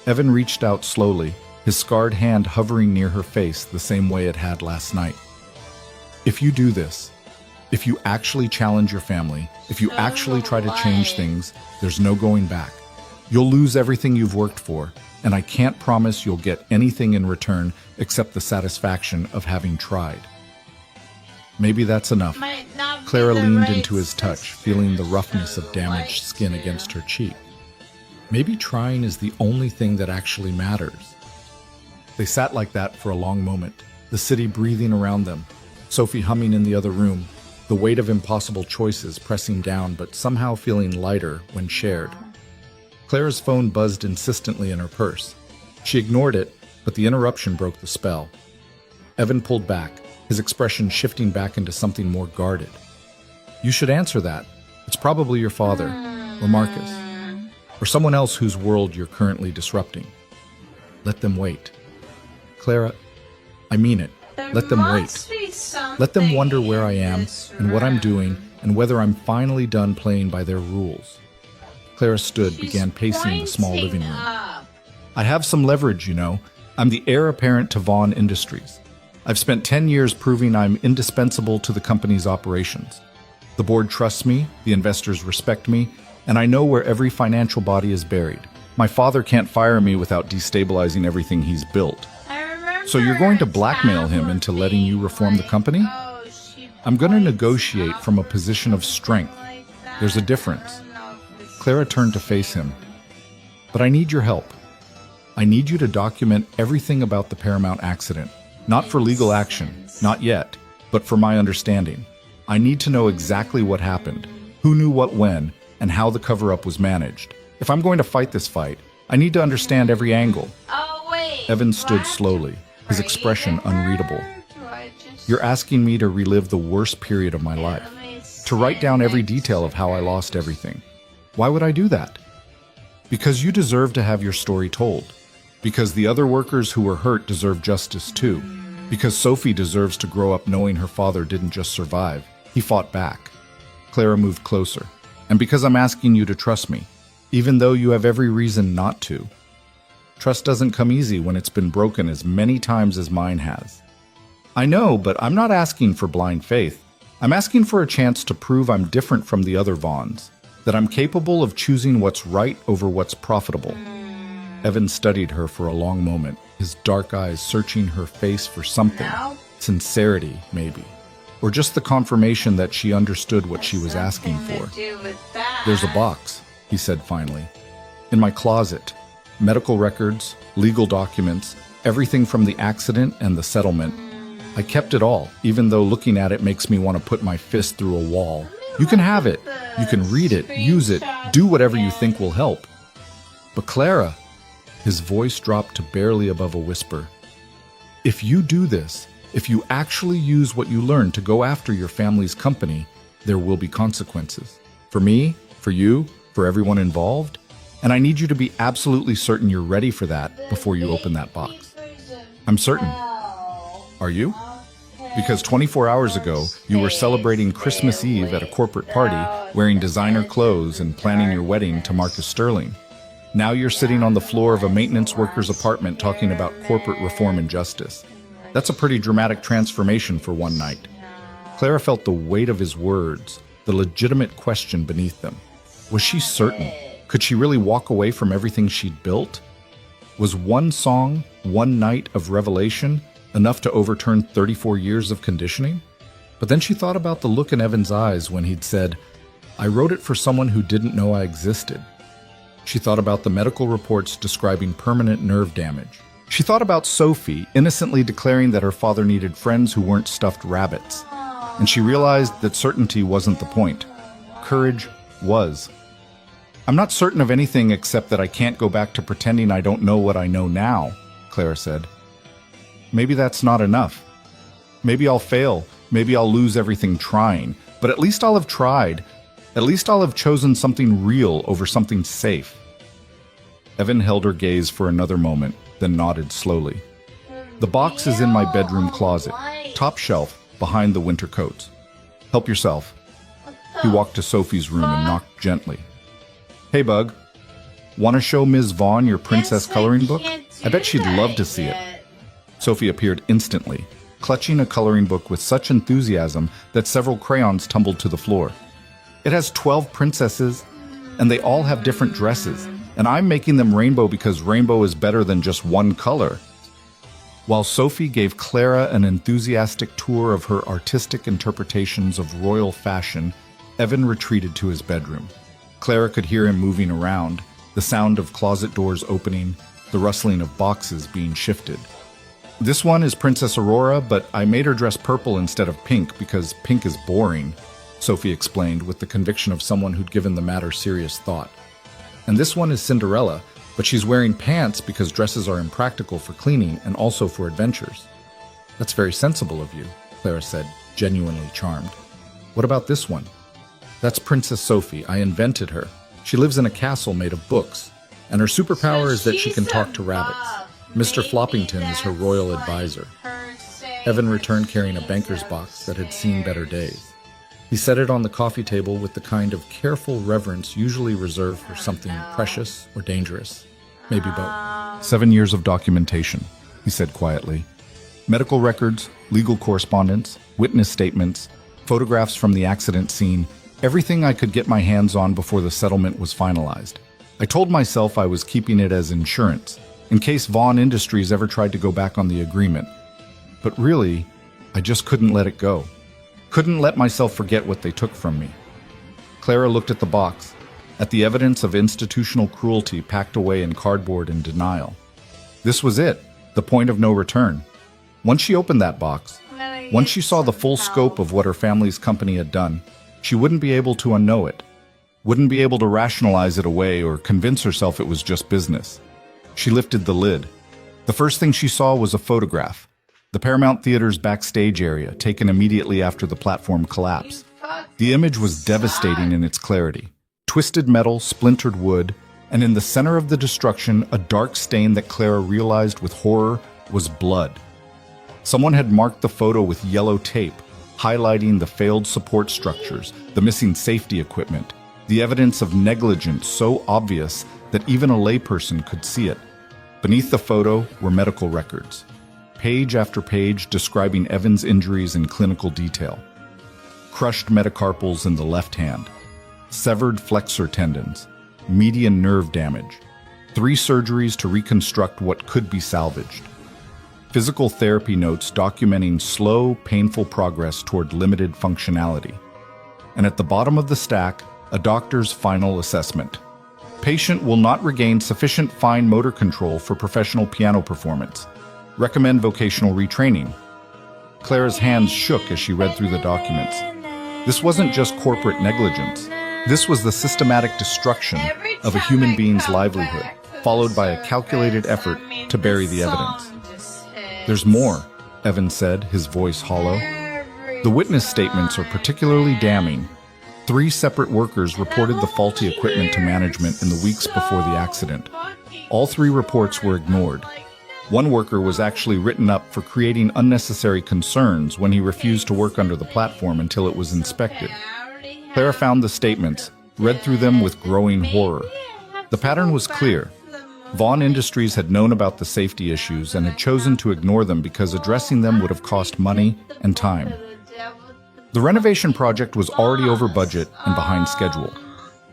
Evan reached out slowly, his scarred hand hovering near her face the same way it had last night. If you do this, If you actually challenge your family, if you actually try to change things, there's no going back. You'll lose everything you've worked for, and I can't promise you'll get anything in return except the satisfaction of having tried. Maybe that's enough. Clara leaned into his touch, feeling the roughness of damaged skin against her cheek. Maybe trying is the only thing that actually matters. They sat like that for a long moment, the city breathing around them, Sophie humming in the other room, the weight of impossible choices pressing down but somehow feeling lighter when shared. Clara's phone buzzed insistently in her purse. She ignored it, but the interruption broke the spell. Evan pulled back, his expression shifting back into something more guarded. You should answer that. It's probably your father, or Marcus, or someone else whose world you're currently disrupting. Let them wait. Clara, I mean it. Let them wait. Let them wonder where I am and what I'm doing and whether I'm finally done playing by their rules. Clara stood, began pacing the small living room. I have some leverage, you know. I'm the heir apparent to Vaughn Industries. I've spent 10 years proving I'm indispensable to the company's operations. The board trusts me, the investors respect me, and I know where every financial body is buried. My father can't fire me without destabilizing everything he's built. So you're going to blackmail him into letting you reform the company? I'm going to negotiate from a position of strength. There's a difference. Clara turned to face him. But I need your help. I need you to document everything about the Paramount accident. Not for legal action, not yet, but for my understanding. I need to know exactly what happened, who knew what when, and how the cover-up was managed. If I'm going to fight this fight, I need to understand every angle. Evan stood slowly, his expression unreadable. You're asking me to relive the worst period of my life, to write down every detail of how I lost everything. Why would I do that? Because you deserve to have your story told. Because the other workers who were hurt deserve justice too. Because Sophie deserves to grow up knowing her father didn't just survive, he fought back. Clara moved closer. And because I'm asking you to trust me, even though you have every reason not to. Trust doesn't come easy when it's been broken as many times as mine has. I know, but I'm not asking for blind faith. I'm asking for a chance to prove I'm different from the other Vaughns, that I'm capable of choosing what's right over what's profitable. Evan studied her for a long moment, his dark eyes searching her face for something. Sincerity, maybe. Or just the confirmation that she understood what she was asking for. There's a box, he said finally. In my closet. Medical records, legal documents, everything from the accident and the settlement. I kept it all, even though looking at it makes me want to put my fist through a wall. You can have it. You can read it, use it, do whatever you think will help. But Clara, his voice dropped to barely above a whisper. If you do this, if you actually use what you learned to go after your family's company, there will be consequences. For me, for you, for everyone involved. And I need you to be absolutely certain you're ready for that before you open that box. I'm certain. Are you? Because 24 hours ago, you were celebrating Christmas Eve at a corporate party, wearing designer clothes and planning your wedding to Marcus Sterling. Now you're sitting on the floor of a maintenance worker's apartment talking about corporate reform and justice. That's a pretty dramatic transformation for one night. Clara felt the weight of his words, the legitimate question beneath them. Was she certain? Could she really walk away from everything she'd built? Was one song, one night of revelation enough to overturn 34 years of conditioning? But then she thought about the look in Evan's eyes when he'd said, I wrote it for someone who didn't know I existed. She thought about the medical reports describing permanent nerve damage. She thought about Sophie innocently declaring that her father needed friends who weren't stuffed rabbits. And she realized that certainty wasn't the point. Courage was. I'm not certain of anything except that I can't go back to pretending I don't know what I know now, Clara said. Maybe that's not enough. Maybe I'll fail. Maybe I'll lose everything trying. But at least I'll have tried. At least I'll have chosen something real over something safe. Evan held her gaze for another moment, then nodded slowly. The box is in my bedroom closet, top shelf, behind the winter coats. Help yourself. He walked to Sophie's room and knocked gently. Hey, Bug. Want to show Ms. Vaughn your princess coloring book? I bet she'd love to see it. Sophie appeared instantly, clutching a coloring book with such enthusiasm that several crayons tumbled to the floor. It has 12 princesses, and they all have different dresses, and I'm making them rainbow because rainbow is better than just one color. While Sophie gave Clara an enthusiastic tour of her artistic interpretations of royal fashion, Evan retreated to his bedroom. Clara could hear him moving around, the sound of closet doors opening, the rustling of boxes being shifted. This one is Princess Aurora, but I made her dress purple instead of pink because pink is boring, Sophie explained with the conviction of someone who'd given the matter serious thought. And this one is Cinderella, but she's wearing pants because dresses are impractical for cleaning and also for adventures. That's very sensible of you, Clara said, genuinely charmed. What about this one? That's Princess Sophie. I invented her. She lives in a castle made of books, and her superpower is that she can talk to rabbits. Mr. Floppington is her royal advisor. Evan returned carrying a banker's box that had seen better days. He set it on the coffee table with the kind of careful reverence usually reserved for something precious or dangerous. Maybe both. 7 years of documentation, he said quietly. Medical records, legal correspondence, witness statements, photographs from the accident scene, everything I could get my hands on before the settlement was finalized. I told myself I was keeping it as insurance, in case Vaughn Industries ever tried to go back on the agreement. But really, I just couldn't let it go. Couldn't let myself forget what they took from me. Clara looked at the box, at the evidence of institutional cruelty packed away in cardboard in denial. This was it, the point of no return. Once she opened that box, once she saw the full scope of what her family's company had done, she wouldn't be able to unknow it, wouldn't be able to rationalize it away or convince herself it was just business. She lifted the lid. The first thing she saw was a photograph. The Paramount Theater's backstage area, taken immediately after the platform collapse. The image was devastating in its clarity. Twisted metal, splintered wood, and in the center of the destruction, a dark stain that Clara realized with horror was blood. Someone had marked the photo with yellow tape, highlighting the failed support structures, the missing safety equipment, the evidence of negligence so obvious that even a layperson could see it. Beneath the photo were medical records, page after page describing Evan's injuries in clinical detail. Crushed metacarpals in the left hand, severed flexor tendons, median nerve damage, 3 surgeries to reconstruct what could be salvaged. Physical therapy notes documenting slow, painful progress toward limited functionality. And at the bottom of the stack, a doctor's final assessment. Patient will not regain sufficient fine motor control for professional piano performance. Recommend vocational retraining. Clara's hands shook as she read through the documents. This wasn't just corporate negligence. This was the systematic destruction of a human being's livelihood, followed by a calculated effort to bury the evidence. There's more, Evan said, his voice hollow. The witness statements are particularly damning. 3 separate workers reported the faulty equipment to management in the weeks before the accident. All 3 reports were ignored. One worker was actually written up for creating unnecessary concerns when he refused to work under the platform until it was inspected. Clara found the statements, read through them with growing horror. The pattern was clear. Vaughn Industries had known about the safety issues and had chosen to ignore them because addressing them would have cost money and time. The renovation project was already over budget and behind schedule.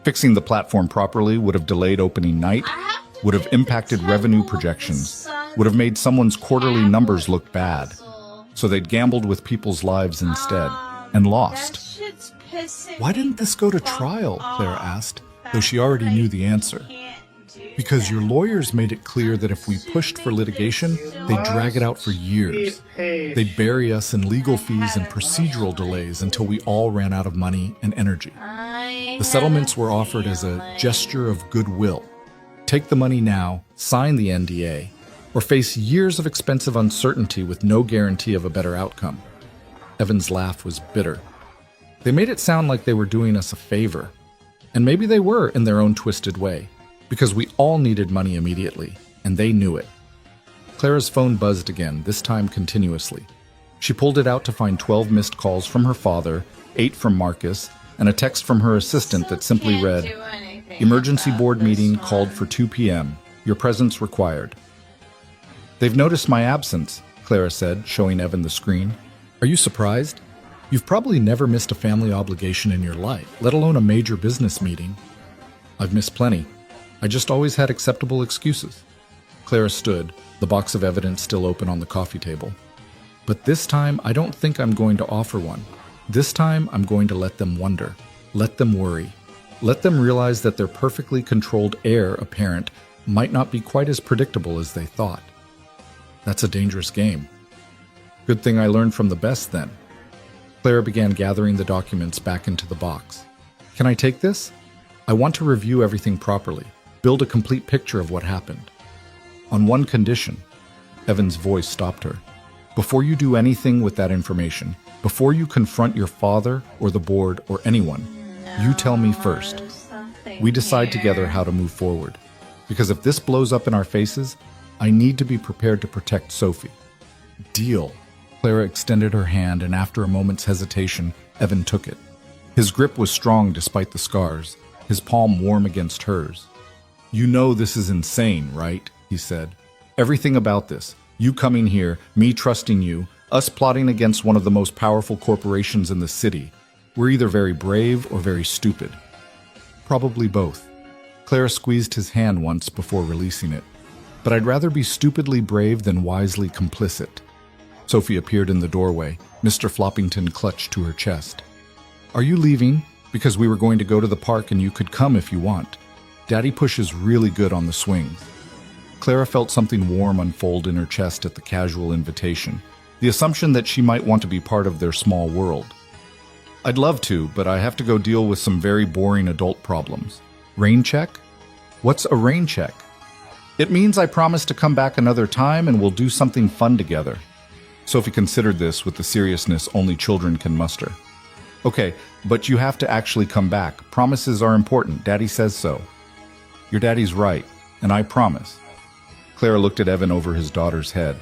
Fixing the platform properly would have delayed opening night, would have impacted revenue projections, would have made someone's quarterly numbers look bad. So they'd gambled with people's lives instead, and lost. Why didn't this go to trial? Clara asked, though she already knew the answer. Because your lawyers made it clear that if we pushed for litigation, they'd drag it out for years. They'd bury us in legal fees and procedural delays until we all ran out of money and energy. The settlements were offered as a gesture of goodwill. Take the money now, sign the NDA, or face years of expensive uncertainty with no guarantee of a better outcome. Evan's laugh was bitter. They made it sound like they were doing us a favor. And maybe they were in their own twisted way, because we all needed money immediately, and they knew it. Clara's phone buzzed again, this time continuously. She pulled it out to find 12 missed calls from her father, 8 from Marcus, and a text from her assistant that simply read, "Emergency board meeting called for 2 p.m. Your presence required." "They've noticed my absence," Clara said, showing Evan the screen. Are you surprised? You've probably never missed a family obligation in your life, let alone a major business meeting. I've missed plenty. I just always had acceptable excuses. Clara stood, the box of evidence still open on the coffee table. But this time, I don't think I'm going to offer one. This time, I'm going to let them wonder, let them worry, let them realize that their perfectly controlled heir apparent might not be quite as predictable as they thought. That's a dangerous game. Good thing I learned from the best then. Clara began gathering the documents back into the box. Can I take this? I want to review everything properly, build a complete picture of what happened. On one condition. Evan's voice stopped her. Before you do anything with that information, before you confront your father or the board or anyone, you tell me first. We decide together how to move forward. Because if this blows up in our faces, I need to be prepared to protect Sophie. Deal. Clara extended her hand, and after a moment's hesitation, Evan took it. His grip was strong despite the scars, his palm warm against hers. You know this is insane, right? He said. Everything about this, you coming here, me trusting you, us plotting against one of the most powerful corporations in the city. We're either very brave or very stupid. Probably both. Clara squeezed his hand once before releasing it. But I'd rather be stupidly brave than wisely complicit. Sophie appeared in the doorway. Mr. Floppington clutched to her chest. Are you leaving? Because we were going to go to the park and you could come if you want. Daddy pushes really good on the swings. Clara felt something warm unfold in her chest at the casual invitation, the assumption that she might want to be part of their small world. I'd love to, but I have to go deal with some very boring adult problems. Rain check? What's a rain check? It means I promise to come back another time and we'll do something fun together. Sophie considered this with the seriousness only children can muster. Okay, but you have to actually come back. Promises are important. Daddy says so. Your daddy's right, and I promise. Clara looked at Evan over his daughter's head.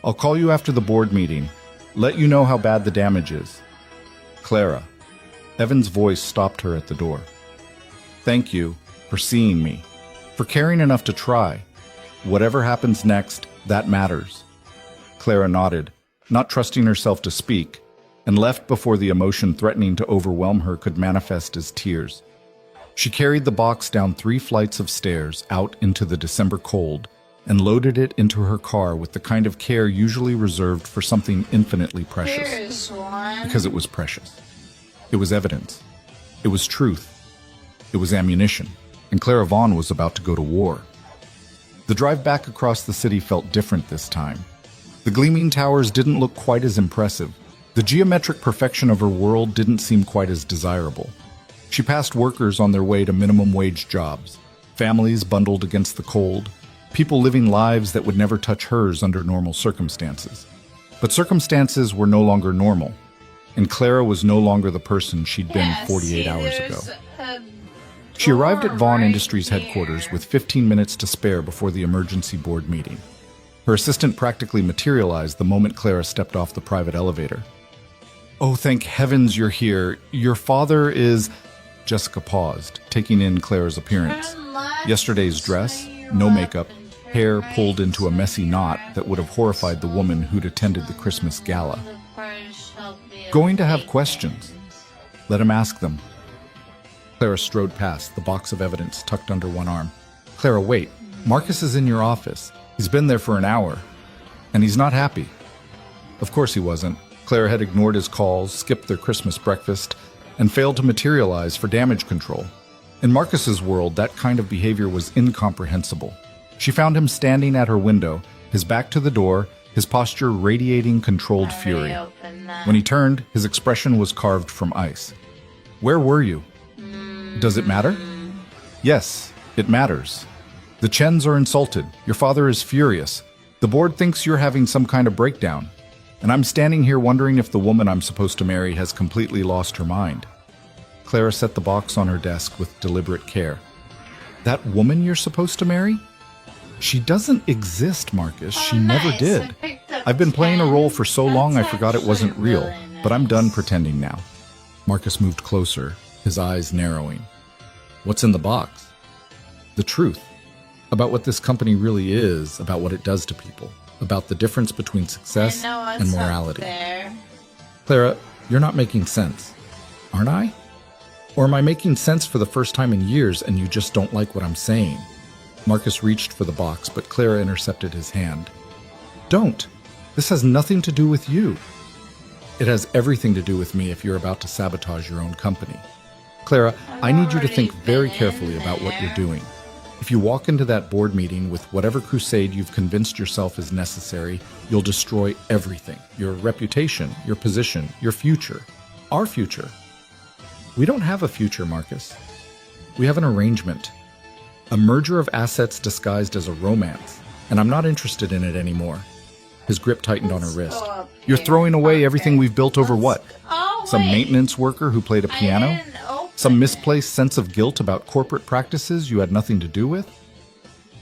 I'll call you after the board meeting. Let you know how bad the damage is. Clara. Evan's voice stopped her at the door. Thank you for seeing me, for caring enough to try. Whatever happens next, that matters. Clara nodded, not trusting herself to speak, and left before the emotion threatening to overwhelm her could manifest as tears. She carried the box down 3 flights of stairs out into the December cold and loaded it into her car with the kind of care usually reserved for something infinitely precious. Because it was precious. It was evidence. It was truth. It was ammunition. And Clara Vaughn was about to go to war. The drive back across the city felt different this time. The gleaming towers didn't look quite as impressive. The geometric perfection of her world didn't seem quite as desirable. She passed workers on their way to minimum wage jobs, families bundled against the cold, people living lives that would never touch hers under normal circumstances. But circumstances were no longer normal, and Clara was no longer the person she'd been 48 hours ago. She arrived at Vaughn Industries headquarters with 15 minutes to spare before the emergency board meeting. Her assistant practically materialized the moment Clara stepped off the private elevator. Oh, thank heavens you're here. Your father is... Jessica paused, taking in Clara's appearance. Yesterday's dress, no makeup, hair pulled into a messy knot that would have horrified the woman who'd attended the Christmas gala. Going to have questions. Let him ask them. Clara strode past, the box of evidence tucked under one arm. Clara, wait. Marcus is in your office. He's been there for an hour. And he's not happy. Of course he wasn't. Clara had ignored his calls, skipped their Christmas breakfast, and failed to materialize for damage control. In Marcus's world, that kind of behavior was incomprehensible. She found him standing at her window, his back to the door, his posture radiating controlled fury. When he turned, his expression was carved from ice. Where were you? Does it matter? Yes, it matters. The Chens are insulted. Your father is furious. The board thinks you're having some kind of breakdown. And I'm standing here wondering if the woman I'm supposed to marry has completely lost her mind. Clara set the box on her desk with deliberate care. That woman you're supposed to marry? She doesn't exist, Marcus. She never did. I've been playing a role for so long I forgot it wasn't real, but I'm done pretending now. Marcus moved closer, his eyes narrowing. What's in the box? The truth. About what this company really is, about what it does to people. about the difference between success and morality. There. Clara, you're not making sense, aren't I? Or am I making sense for the first time in years and you just don't like what I'm saying? Marcus reached for the box, but Clara intercepted his hand. Don't. This has nothing to do with you. It has everything to do with me if you're about to sabotage your own company. Clara, I need you to think very carefully about what you're doing. If you walk into that board meeting with whatever crusade you've convinced yourself is necessary, you'll destroy everything. Your reputation, your position, your future. Our future. We don't have a future, Marcus. We have an arrangement. A merger of assets disguised as a romance. And I'm not interested in it anymore. His grip tightened on her wrist. You're throwing away everything we've built over what? Some maintenance worker who played a piano? Some misplaced sense of guilt about corporate practices you had nothing to do with?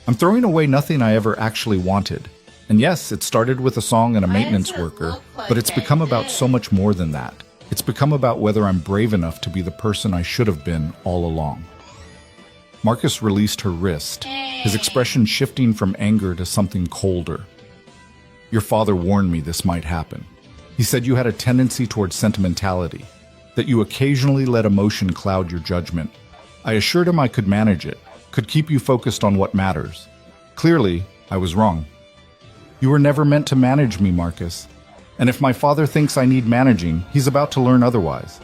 I'm throwing away nothing I ever actually wanted. And yes, it started with a song and a maintenance worker, but it's become about so much more than that. It's become about whether I'm brave enough to be the person I should have been all along. Marcus released her wrist, his expression shifting from anger to something colder. Your father warned me this might happen. He said you had a tendency towards sentimentality, that you occasionally let emotion cloud your judgment. I assured him I could manage it, could keep you focused on what matters. Clearly, I was wrong. You were never meant to manage me, Marcus. And if my father thinks I need managing, he's about to learn otherwise.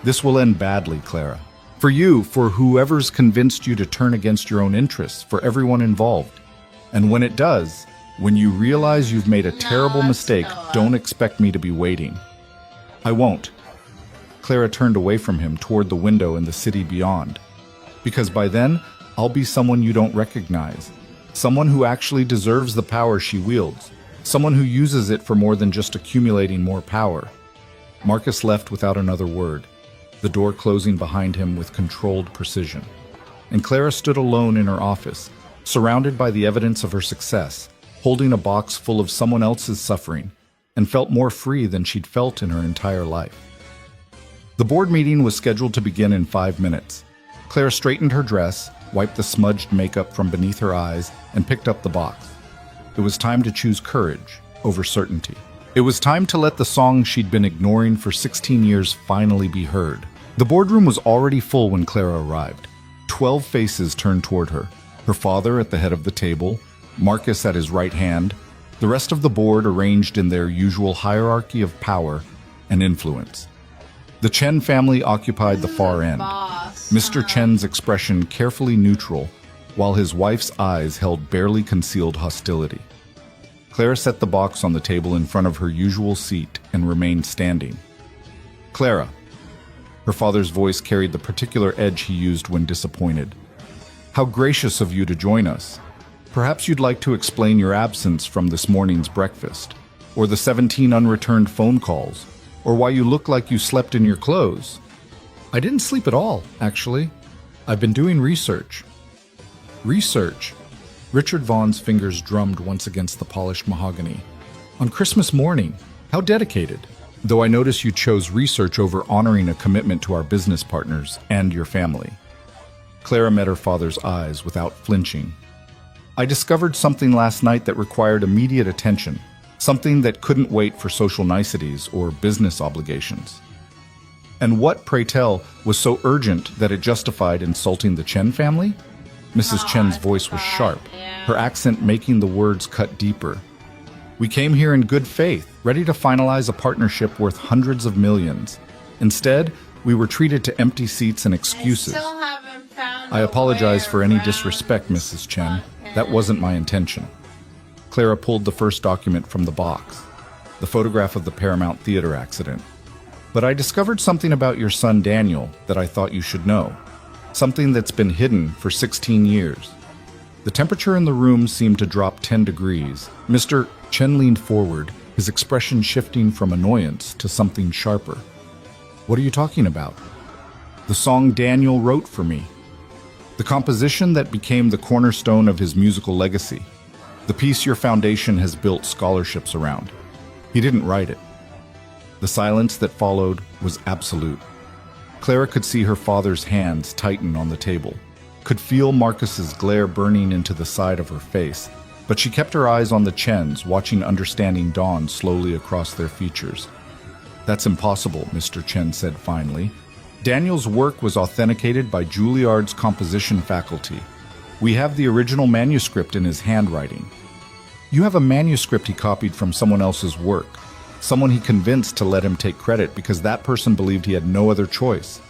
This will end badly, Clara. For you, for whoever's convinced you to turn against your own interests, for everyone involved. And when it does, when you realize you've made a terrible mistake, don't expect me to be waiting. I won't. Clara turned away from him toward the window in the city beyond. Because by then, I'll be someone you don't recognize. Someone who actually deserves the power she wields. Someone who uses it for more than just accumulating more power. Marcus left without another word, the door closing behind him with controlled precision. And Clara stood alone in her office, surrounded by the evidence of her success, holding a box full of someone else's suffering, and felt more free than she'd felt in her entire life. The board meeting was scheduled to begin in 5 minutes. Clara straightened her dress, wiped the smudged makeup from beneath her eyes, and picked up the box. It was time to choose courage over certainty. It was time to let the song she'd been ignoring for 16 years finally be heard. The boardroom was already full when Clara arrived. 12 faces turned toward her. Her father at the head of the table, Marcus at his right hand, the rest of the board arranged in their usual hierarchy of power and influence. The Chen family occupied the far end, Mr. Chen's expression carefully neutral, while his wife's eyes held barely concealed hostility. Clara set the box on the table in front of her usual seat and remained standing. Clara. Her father's voice carried the particular edge he used when disappointed. How gracious of you to join us. Perhaps you'd like to explain your absence from this morning's breakfast, or the 17 unreturned phone calls, or why you look like you slept in your clothes. I didn't sleep at all, actually. I've been doing research. Research? Richard Vaughn's fingers drummed once against the polished mahogany. On Christmas morning, how dedicated. Though I notice you chose research over honoring a commitment to our business partners and your family. Clara met her father's eyes without flinching. I discovered something last night that required immediate attention, something that couldn't wait for social niceties or business obligations. And what, pray tell, was so urgent that it justified insulting the Chen family? Mrs. Chen's voice was sharp, her accent making the words cut deeper. We came here in good faith, ready to finalize a partnership worth hundreds of millions. Instead, we were treated to empty seats and excuses. I apologize for any disrespect, Mrs. Chen. That wasn't my intention. Clara pulled the first document from the box, the photograph of the Paramount Theater accident. But I discovered something about your son Daniel that I thought you should know. Something that's been hidden for 16 years. The temperature in the room seemed to drop 10 degrees. Mr. Chen leaned forward, his expression shifting from annoyance to something sharper. What are you talking about? The song Daniel wrote for me. The composition that became the cornerstone of his musical legacy. The piece your foundation has built scholarships around. He didn't write it. The silence that followed was absolute. Clara could see her father's hands tighten on the table, could feel Marcus's glare burning into the side of her face, But she kept her eyes on the Chens, watching understanding dawn slowly across their features. "That's impossible," Mr. Chen said finally. "Daniel's work was authenticated by Juilliard's composition faculty. We have the original manuscript in his handwriting." "You have a manuscript he copied from someone else's work, someone he convinced to let him take credit because that person believed he had no other choice."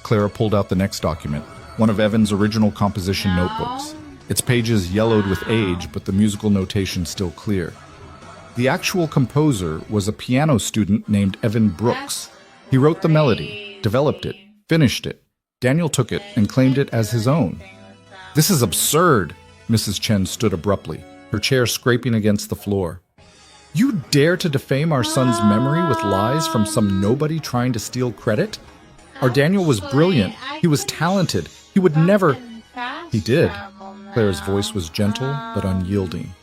Clara pulled out the next document, one of Evan's original composition notebooks. Its pages yellowed with age, but the musical notation still clear. The actual composer was a piano student named Evan Brooks. He wrote the melody, developed it, finished it. Daniel took it and claimed it as his own. "This is absurd!" Mrs. Chen stood abruptly, her chair scraping against the floor. "You dare to defame our son's memory with lies from some nobody trying to steal credit? Our Daniel was brilliant. He was talented. He would never—" "He did." Clara's voice was gentle but unyielding.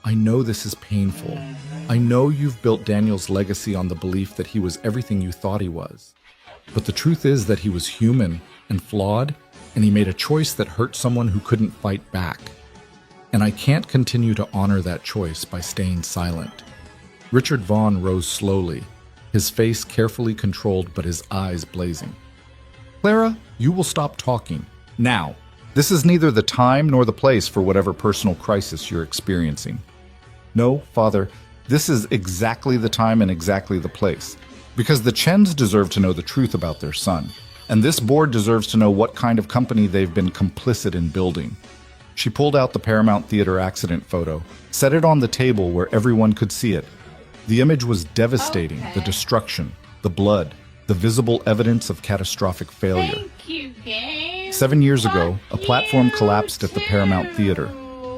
"I know this is painful. I know you've built Daniel's legacy on the belief that he was everything you thought he was. But the truth is that he was human and flawed, and he made a choice that hurt someone who couldn't fight back. And I can't continue to honor that choice by staying silent." Richard Vaughn rose slowly, his face carefully controlled but his eyes blazing. "Clara, you will stop talking. Now. This is neither the time nor the place for whatever personal crisis you're experiencing." "No, Father, this is exactly the time and exactly the place. Because the Chens deserve to know the truth about their son, and this board deserves to know what kind of company they've been complicit in building." She pulled out the Paramount Theater accident photo, set it on the table where everyone could see it. The image was devastating, the destruction, the blood, the visible evidence of catastrophic failure. Thank you, Gabe. 7 years ago, a platform collapsed at the Paramount Theater.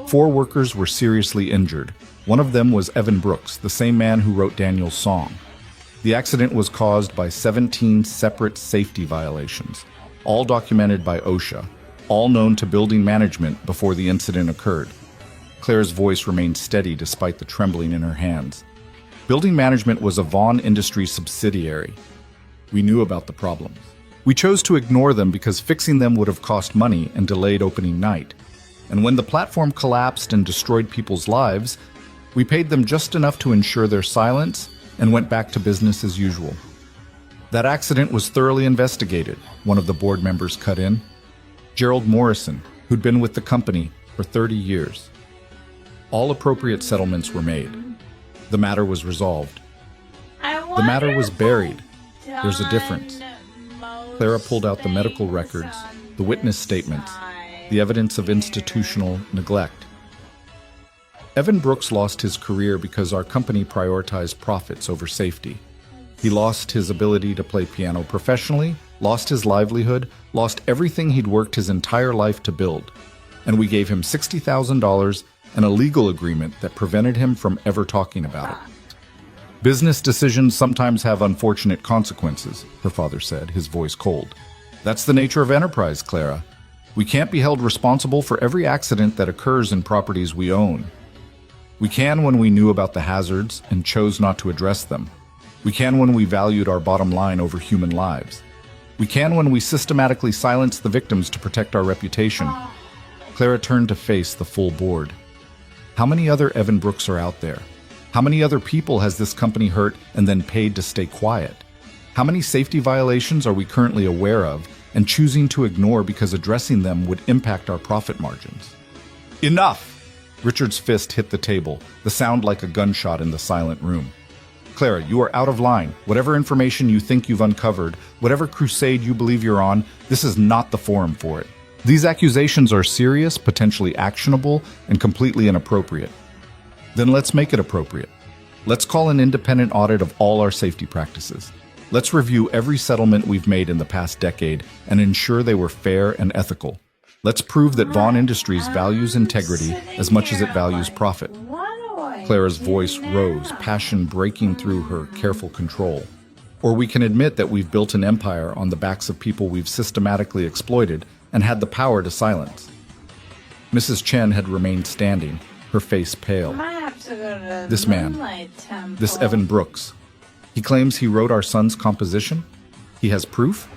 4 workers were seriously injured. One of them was Evan Brooks, the same man who wrote Daniel's song. The accident was caused by 17 separate safety violations, all documented by OSHA, all known to building management before the incident occurred. Claire's voice remained steady despite the trembling in her hands. Building management was a Vaughn Industries subsidiary. We knew about the problems. We chose to ignore them because fixing them would have cost money and delayed opening night. And when the platform collapsed and destroyed people's lives, we paid them just enough to ensure their silence and went back to business as usual. That accident was thoroughly investigated, one of the board members cut in. Gerald Morrison, who'd been with the company for 30 years. All appropriate settlements were made. The matter was resolved. The matter was buried. There's a difference. Clara pulled out the medical records, the witness statements, the evidence of institutional neglect. Evan Brooks lost his career because our company prioritized profits over safety. He lost his ability to play piano professionally, lost his livelihood, lost everything he'd worked his entire life to build. And we gave him $60,000 and a legal agreement that prevented him from ever talking about it. "Business decisions sometimes have unfortunate consequences," her father said, his voice cold. "That's the nature of enterprise, Clara. We can't be held responsible for every accident that occurs in properties we own. We can when we knew about the hazards and chose not to address them. We can when we valued our bottom line over human lives. We can when we systematically silenced the victims to protect our reputation." Clara turned to face the full board. How many other Evan Brooks are out there? How many other people has this company hurt and then paid to stay quiet? How many safety violations are we currently aware of and choosing to ignore because addressing them would impact our profit margins? "Enough!" Richard's fist hit the table, the sound like a gunshot in the silent room. "Clara, you are out of line. Whatever information you think you've uncovered, whatever crusade you believe you're on, this is not the forum for it. These accusations are serious, potentially actionable, and completely inappropriate. Then let's make it appropriate. Let's call an independent audit of all our safety practices. Let's review every settlement we've made in the past decade and ensure they were fair and ethical. Let's prove that Vaughn Industries values integrity as much as it values profit." Clara's voice rose, passion breaking through her careful control. "Or we can admit that we've built an empire on the backs of people we've systematically exploited and had the power to silence." Mrs. Chen had remained standing, her face pale. "This man, this Evan Brooks, he claims he wrote our son's composition? He has proof?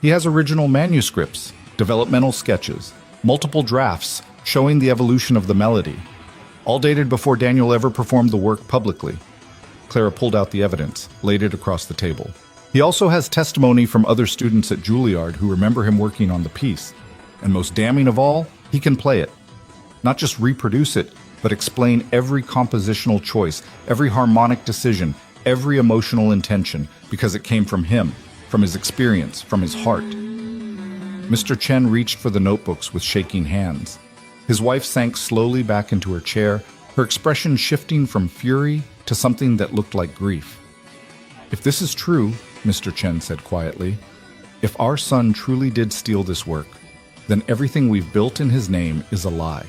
He has original manuscripts, developmental sketches, multiple drafts, showing the evolution of the melody, all dated before Daniel ever performed the work publicly. Clara pulled out the evidence, laid it across the table. He also has testimony from other students at Juilliard who remember him working on the piece. And most damning of all, he can play it. Not just reproduce it, but explain every compositional choice, every harmonic decision, every emotional intention, because it came from him, from his experience, from his heart. Mr. Chen reached for the notebooks with shaking hands. His wife sank slowly back into her chair, her expression shifting from fury to something that looked like grief. If this is true, Mr. Chen said quietly, if our son truly did steal this work, then everything we've built in his name is a lie.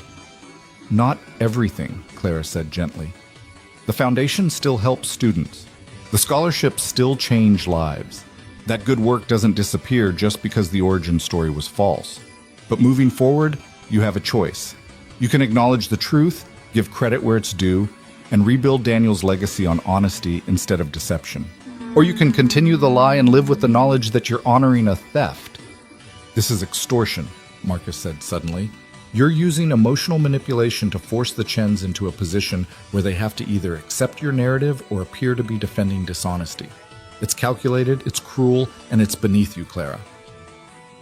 Not everything, Clara said gently. The foundation still helps students. The scholarships still change lives. That good work doesn't disappear just because the origin story was false. But moving forward, you have a choice. You can acknowledge the truth, give credit where it's due, and rebuild Daniel's legacy on honesty instead of deception. Or you can continue the lie and live with the knowledge that you're honoring a theft. This is extortion, Marcus said suddenly. You're using emotional manipulation to force the Chens into a position where they have to either accept your narrative or appear to be defending dishonesty. It's calculated, it's cruel, and it's beneath you, Clara.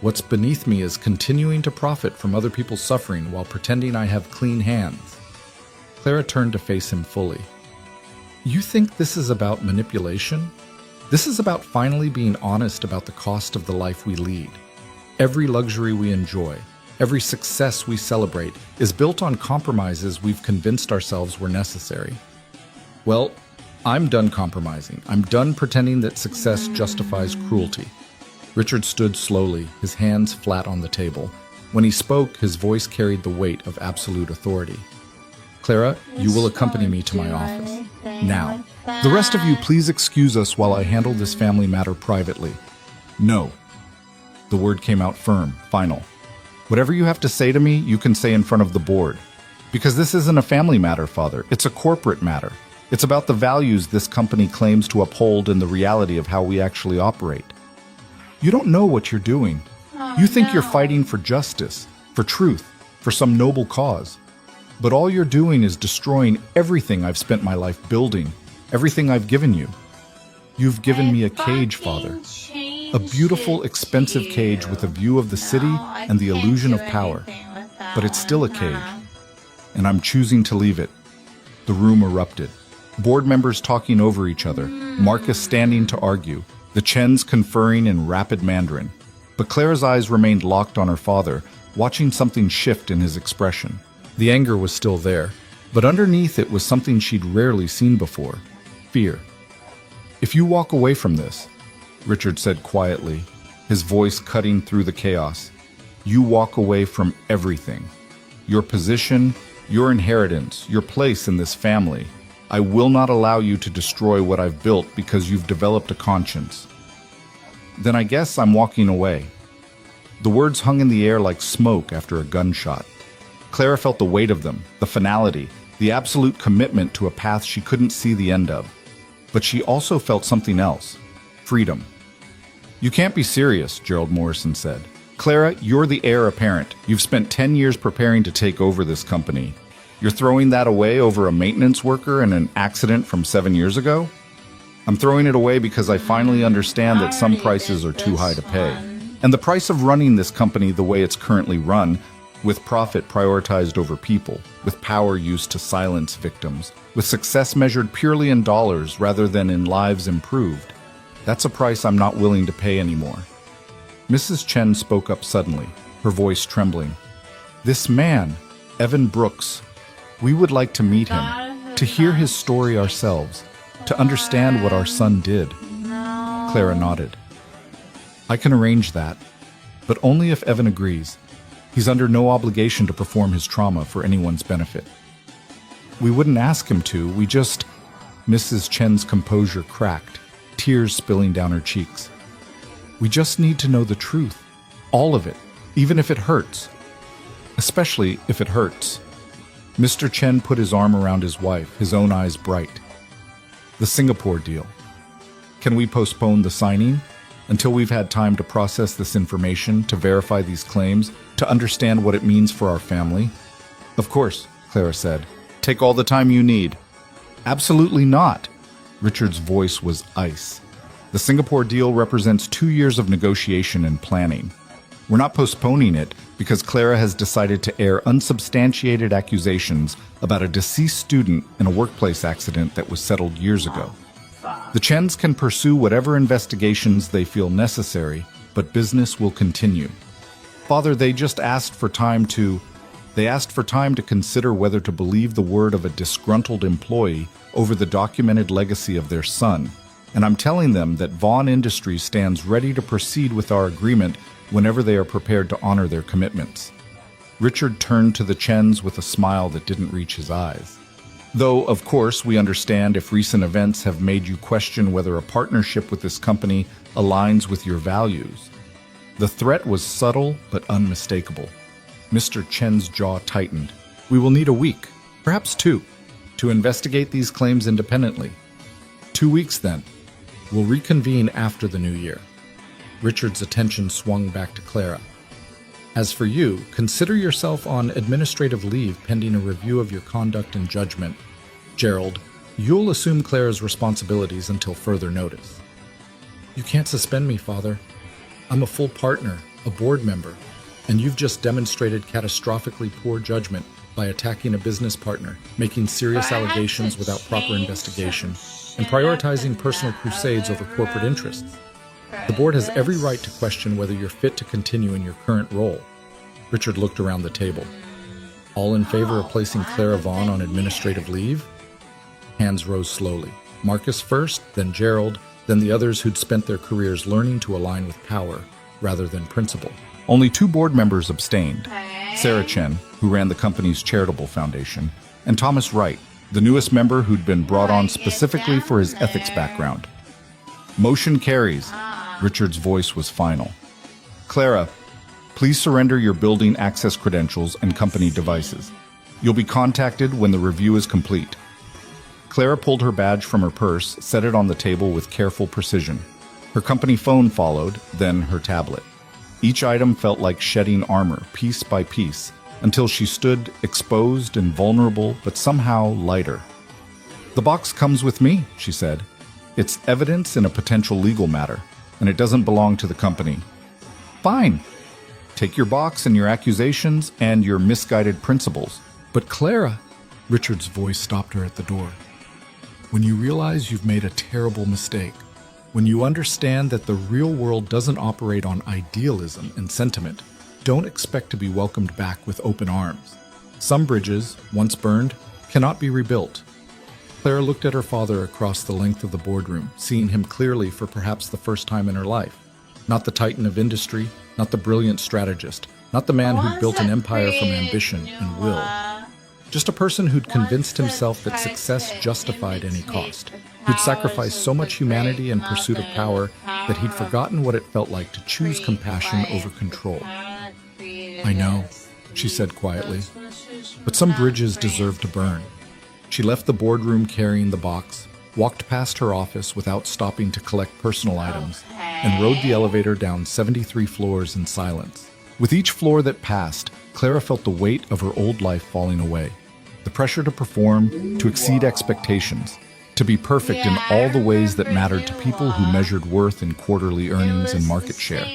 What's beneath me is continuing to profit from other people's suffering while pretending I have clean hands. Clara turned to face him fully. You think this is about manipulation? This is about finally being honest about the cost of the life we lead. Every luxury we enjoy, every success we celebrate is built on compromises we've convinced ourselves were necessary. Well, I'm done compromising. I'm done pretending that success justifies cruelty. Richard stood slowly, his hands flat on the table. When he spoke, his voice carried the weight of absolute authority. Clara, you will accompany me to my office. Now. The rest of you, please excuse us while I handle this family matter privately. No. The word came out firm, final. Whatever you have to say to me, you can say in front of the board. Because this isn't a family matter, Father. It's a corporate matter. It's about the values this company claims to uphold and the reality of how we actually operate. You don't know what you're doing. You think you're fighting for justice, for truth, for some noble cause. But all you're doing is destroying everything I've spent my life building, everything I've given you. You've given me a cage, Father. A beautiful, expensive cage with a view of the city and the illusion of power. But it's still a cage. And I'm choosing to leave it. The room erupted. Board members talking over each other, Marcus standing to argue, the Chens conferring in rapid Mandarin. But Clara's eyes remained locked on her father, watching something shift in his expression. The anger was still there, but underneath it was something she'd rarely seen before. Fear. If you walk away from this, Richard said quietly, his voice cutting through the chaos, you walk away from everything. Your position, your inheritance, your place in this family. I will not allow you to destroy what I've built because you've developed a conscience. Then I guess I'm walking away. The words hung in the air like smoke after a gunshot. Clara felt the weight of them, the finality, the absolute commitment to a path she couldn't see the end of. But she also felt something else. Freedom. You can't be serious, Gerald Morrison said. Clara, you're the heir apparent. You've spent 10 years preparing to take over this company. You're throwing that away over a maintenance worker and an accident from 7 years ago? I'm throwing it away because I finally understand that some prices are too high to pay. And the price of running this company the way it's currently run, with profit prioritized over people, with power used to silence victims, with success measured purely in dollars rather than in lives improved, that's a price I'm not willing to pay anymore. Mrs. Chen spoke up suddenly, her voice trembling. This man, Evan Brooks, we would like to meet him, to hear his story ourselves, to understand what our son did. Clara nodded. I can arrange that, but only if Evan agrees. He's under no obligation to perform his trauma for anyone's benefit. We wouldn't ask him to, we just... Mrs. Chen's composure cracked, tears spilling down her cheeks. We just need to know the truth, all of it, even if it hurts. Especially if it hurts. Mr. Chen put his arm around his wife, his own eyes bright. The Singapore deal. Can we postpone the signing until we've had time to process this information, to verify these claims, to understand what it means for our family? Of course, Clara said. Take all the time you need. Absolutely not. Richard's voice was ice. The Singapore deal represents 2 years of negotiation and planning. We're not postponing it because Clara has decided to air unsubstantiated accusations about a deceased student in a workplace accident that was settled years ago. The Chens can pursue whatever investigations they feel necessary, but business will continue. Father, they asked for time to consider whether to believe the word of a disgruntled employee over the documented legacy of their son. And I'm telling them that Vaughn Industries stands ready to proceed with our agreement whenever they are prepared to honor their commitments. Richard turned to the Chens with a smile that didn't reach his eyes. Though, of course, we understand if recent events have made you question whether a partnership with this company aligns with your values. The threat was subtle but unmistakable. Mr. Chen's jaw tightened. We will need a week, perhaps 2, to investigate these claims independently. 2 weeks, then. We'll reconvene after the new year. Richard's attention swung back to Clara. As for you, consider yourself on administrative leave pending a review of your conduct and judgment. Gerald, you'll assume Clara's responsibilities until further notice. You can't suspend me, Father. I'm a full partner, a board member, and you've just demonstrated catastrophically poor judgment by attacking a business partner, making serious allegations without proper investigation, and prioritizing personal crusades over corporate interests. The board has every right to question whether you're fit to continue in your current role. Richard looked around the table. All in favor of placing Clara Vaughn on administrative leave? Hands rose slowly. Marcus first, then Gerald, then the others who'd spent their careers learning to align with power rather than principle. Only 2 board members abstained. Sarah Chen, who ran the company's charitable foundation, and Thomas Wright, the newest member who'd been brought on specifically for his ethics background. Motion carries. Richard's voice was final. Clara, please surrender your building access credentials and company devices. You'll be contacted when the review is complete. Clara pulled her badge from her purse, set it on the table with careful precision. Her company phone followed, then her tablet. Each item felt like shedding armor, piece by piece, until she stood exposed and vulnerable, but somehow lighter. The box comes with me, she said. It's evidence in a potential legal matter, and it doesn't belong to the company. Fine. Take your box and your accusations and your misguided principles. But Clara, Richard's voice stopped her at the door. When you realize you've made a terrible mistake, when you understand that the real world doesn't operate on idealism and sentiment, don't expect to be welcomed back with open arms. Some bridges, once burned, cannot be rebuilt. Clara looked at her father across the length of the boardroom, seeing him clearly for perhaps the first time in her life. Not the titan of industry, not the brilliant strategist, not the man who'd built an empire from ambition and will. Just a person who'd convinced himself that success justified any cost, who'd sacrificed so much humanity in pursuit of power that he'd forgotten what it felt like to choose compassion over control. I know, she said quietly, but some bridges deserve to burn. She left the boardroom carrying the box, walked past her office without stopping to collect personal items, and rode the elevator down 73 floors in silence. With each floor that passed, Clara felt the weight of her old life falling away. The pressure to perform, to exceed expectations, to be perfect in all the ways that mattered to people who measured worth in quarterly earnings and market share.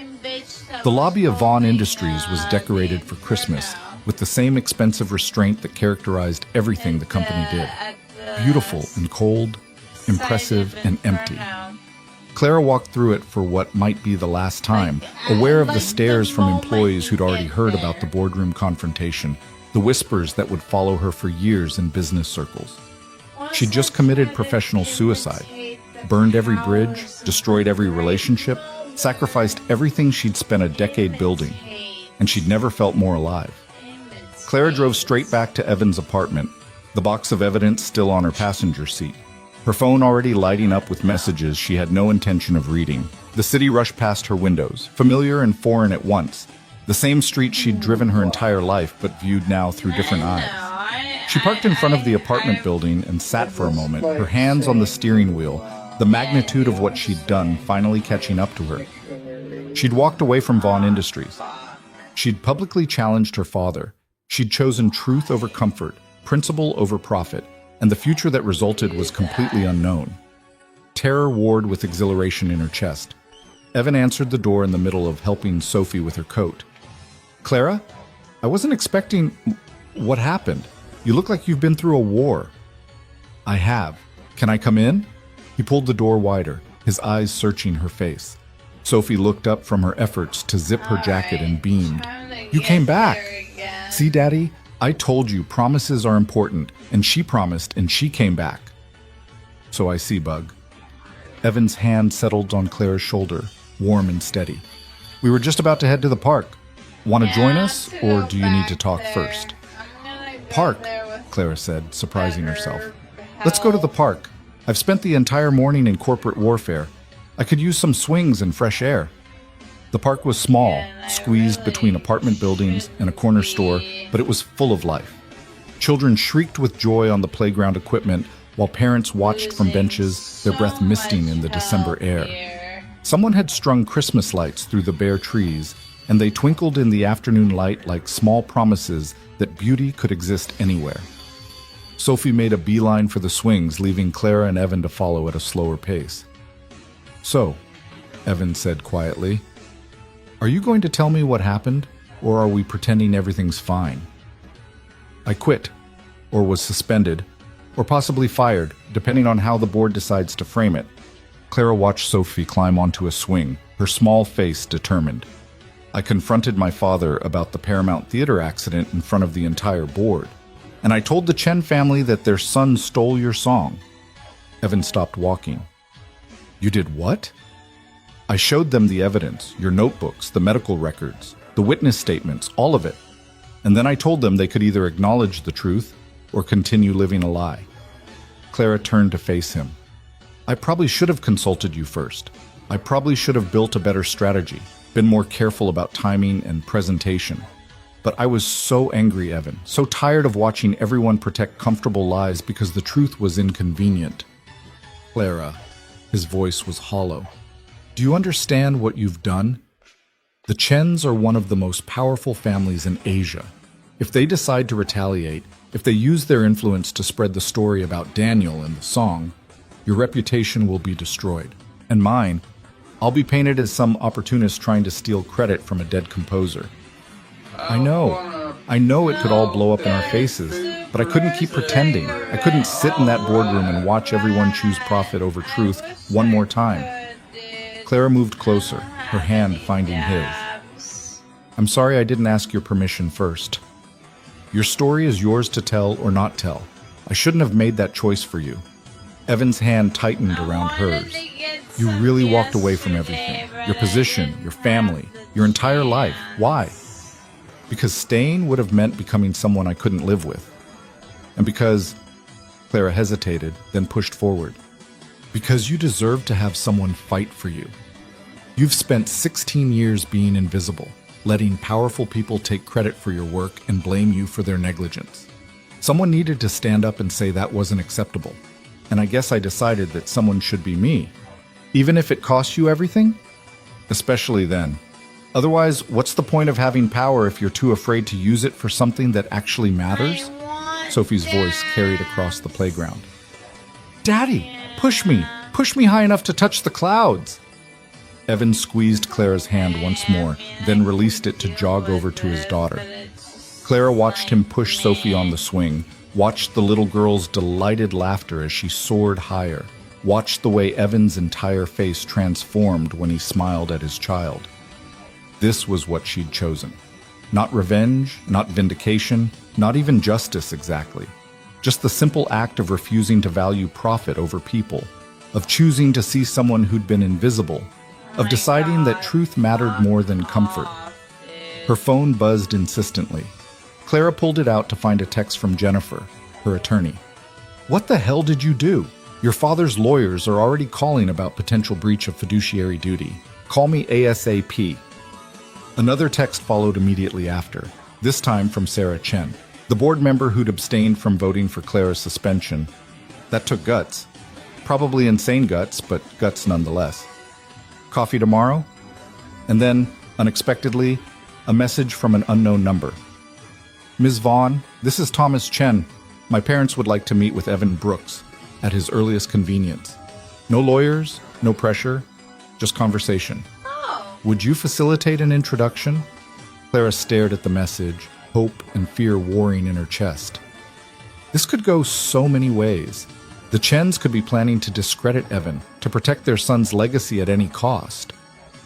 The lobby of Vaughn Industries was decorated for Christmas with the same expensive restraint that characterized everything the company did. Beautiful and cold, impressive and empty. Clara walked through it for what might be the last time, aware of the stares from employees who'd already heard about the boardroom confrontation, the whispers that would follow her for years in business circles. She'd just committed professional suicide, burned every bridge, destroyed every relationship, sacrificed everything she'd spent a decade building, and she'd never felt more alive. Clara drove straight back to Evan's apartment, the box of evidence still on her passenger seat. Her phone already lighting up with messages she had no intention of reading. The city rushed past her windows, familiar and foreign at once. The same street she'd driven her entire life, but viewed now through different eyes. She parked in front of the apartment building and sat for a moment, her hands on the steering wheel, the magnitude of what she'd done finally catching up to her. She'd walked away from Vaughn Industries. She'd publicly challenged her father, She'd chosen truth over comfort, principle over profit, and the future that resulted was completely unknown. Terror warred with exhilaration in her chest. Evan answered the door in the middle of helping Sophie with her coat. "Clara? I wasn't expecting... What happened? You look like you've been through a war." "I have. Can I come in?" He pulled the door wider, his eyes searching her face. Sophie looked up from her efforts to zip her jacket and beamed. "You came back! See, Daddy? I told you promises are important, and she promised and she came back." "So I see, Bug." Evan's hand settled on Clara's shoulder, warm and steady. "We were just about to head to the park. Want to join us, or do you need to talk first?" "Park," Clara said, surprising herself. "Let's go to the park. I've spent the entire morning in corporate warfare. I could use some swings and fresh air." The park was small, squeezed between apartment buildings and a corner store, but it was full of life. Children shrieked with joy on the playground equipment, while parents watched from benches, their breath misting in the December air. Someone had strung Christmas lights through the bare trees, and they twinkled in the afternoon light like small promises that beauty could exist anywhere. Sophie made a beeline for the swings, leaving Clara and Evan to follow at a slower pace. "So," Evan said quietly, "are you going to tell me what happened, or are we pretending everything's fine?" "I quit, or was suspended, or possibly fired, depending on how the board decides to frame it." Clara watched Sophie climb onto a swing, her small face determined. "I confronted my father about the Paramount Theater accident in front of the entire board, and I told the Chen family that their son stole your song." Evan stopped walking. "You did what?" "I showed them the evidence, your notebooks, the medical records, the witness statements, all of it. And then I told them they could either acknowledge the truth or continue living a lie." Clara turned to face him. "I probably should have consulted you first. I probably should have built a better strategy, been more careful about timing and presentation. But I was so angry, Evan, so tired of watching everyone protect comfortable lies because the truth was inconvenient." "Clara," his voice was hollow, "do you understand what you've done? The Chens are one of the most powerful families in Asia. If they decide to retaliate, if they use their influence to spread the story about Daniel and the song, your reputation will be destroyed. And mine, I'll be painted as some opportunist trying to steal credit from a dead composer. I know it could all blow up in our faces, but I couldn't keep pretending. I couldn't sit in that boardroom and watch everyone choose profit over truth one more time." Clara moved closer, her hand finding his. "I'm sorry I didn't ask your permission first. Your story is yours to tell or not tell. I shouldn't have made that choice for you." Evan's hand tightened around hers. "You really walked away from everything. Your position, your family, your entire life. Why?" "Because staying would have meant becoming someone I couldn't live with. And because..." Clara hesitated, then pushed forward. "Because you deserve to have someone fight for you. You've spent 16 years being invisible, letting powerful people take credit for your work and blame you for their negligence. Someone needed to stand up and say that wasn't acceptable. And I guess I decided that someone should be me. Even if it costs you everything? Especially then. Otherwise, what's the point of having power if you're too afraid to use it for something that actually matters?" Sophie's voice carried across the playground. "Daddy, push me! Push me high enough to touch the clouds!" Evan squeezed Clara's hand once more, then released it to jog over to his daughter. Clara watched him push Sophie on the swing, watched the little girl's delighted laughter as she soared higher, watched the way Evan's entire face transformed when he smiled at his child. This was what she'd chosen. Not revenge, not vindication, not even justice exactly. Just the simple act of refusing to value profit over people, of choosing to see someone who'd been invisible, of deciding that truth mattered more than comfort. Her phone buzzed insistently. Clara pulled it out to find a text from Jennifer, her attorney. "What the hell did you do? Your father's lawyers are already calling about potential breach of fiduciary duty. Call me ASAP." Another text followed immediately after, this time from Sarah Chen, the board member who'd abstained from voting for Clara's suspension. That took guts. Probably insane guts, but guts nonetheless. "Coffee tomorrow?" And then, unexpectedly, a message from an unknown number. Ms. Vaughn, this is Thomas Chen. My parents would like to meet with Evan Brooks at his earliest convenience. No lawyers, no pressure, just conversation. Oh. Would you facilitate an introduction? Clara stared at the message, hope and fear warring in her chest. This could go so many ways. The Chens could be planning to discredit Evan, to protect their son's legacy at any cost.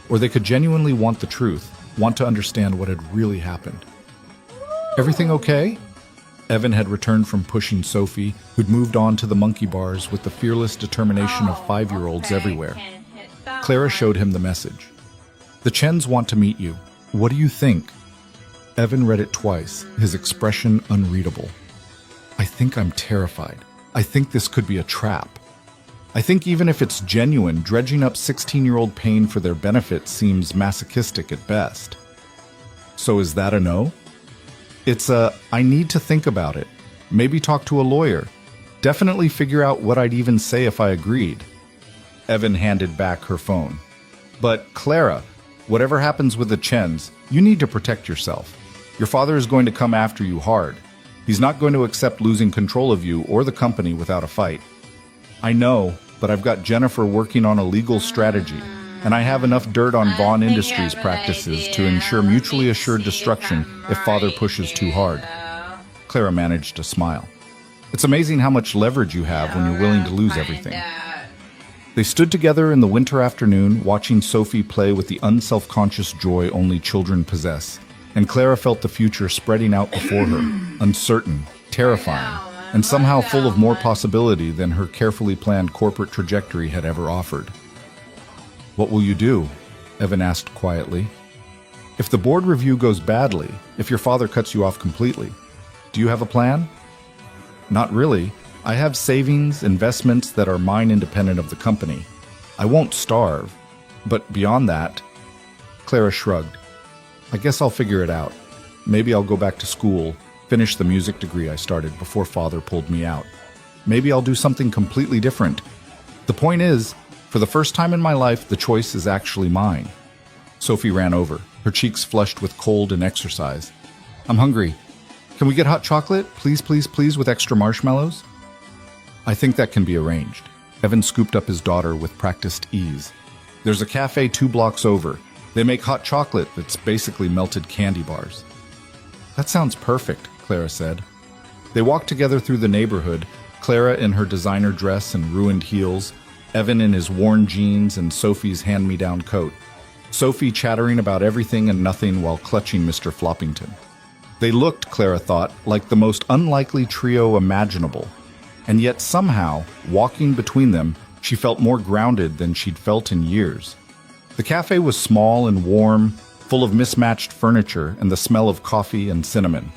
Or they could genuinely want the truth, want to understand what had really happened. Everything okay? Evan had returned from pushing Sophie, who'd moved on to the monkey bars with the fearless determination of 5-year-olds everywhere. Clara showed him the message. The Chens want to meet you. What do you think? Evan read it twice, his expression unreadable. I think I'm terrified. I think this could be a trap. I think even if it's genuine, dredging up 16-year-old pain for their benefit seems masochistic at best. So is that a no? It's a, I need to think about it. Maybe talk to a lawyer. Definitely figure out what I'd even say if I agreed. Evan handed back her phone. But Clara, whatever happens with the Chens, you need to protect yourself. Your father is going to come after you hard. He's not going to accept losing control of you or the company without a fight. I know, but I've got Jennifer working on a legal strategy, and I have enough dirt on Vaughn Industries practices to ensure mutually assured destruction if father pushes too hard. Clara managed to smile. It's amazing how much leverage you have when you're willing to lose everything. They stood together in the winter afternoon, watching Sophie play with the unself-conscious joy only children possess. And Clara felt the future spreading out before her, uncertain, terrifying, and somehow full of more possibility than her carefully planned corporate trajectory had ever offered. What will you do? Evan asked quietly. If the board review goes badly, if your father cuts you off completely, do you have a plan? Not really. I have savings, investments that are mine independent of the company. I won't starve. But beyond that, Clara shrugged. I guess I'll figure it out. Maybe I'll go back to school, finish the music degree I started before father pulled me out. Maybe I'll do something completely different. The point is, for the first time in my life, the choice is actually mine. Sophie ran over, her cheeks flushed with cold and exercise. I'm hungry. Can we get hot chocolate? Please, please, please, with extra marshmallows? I think that can be arranged. Evan scooped up his daughter with practiced ease. There's a cafe 2 blocks over. They make hot chocolate that's basically melted candy bars. That sounds perfect, Clara said. They walked together through the neighborhood, Clara in her designer dress and ruined heels, Evan in his worn jeans and Sophie's hand-me-down coat. Sophie chattering about everything and nothing while clutching Mr. Floppington. They looked, Clara thought, like the most unlikely trio imaginable. And yet somehow, walking between them, she felt more grounded than she'd felt in years. The cafe was small and warm, full of mismatched furniture and the smell of coffee and cinnamon.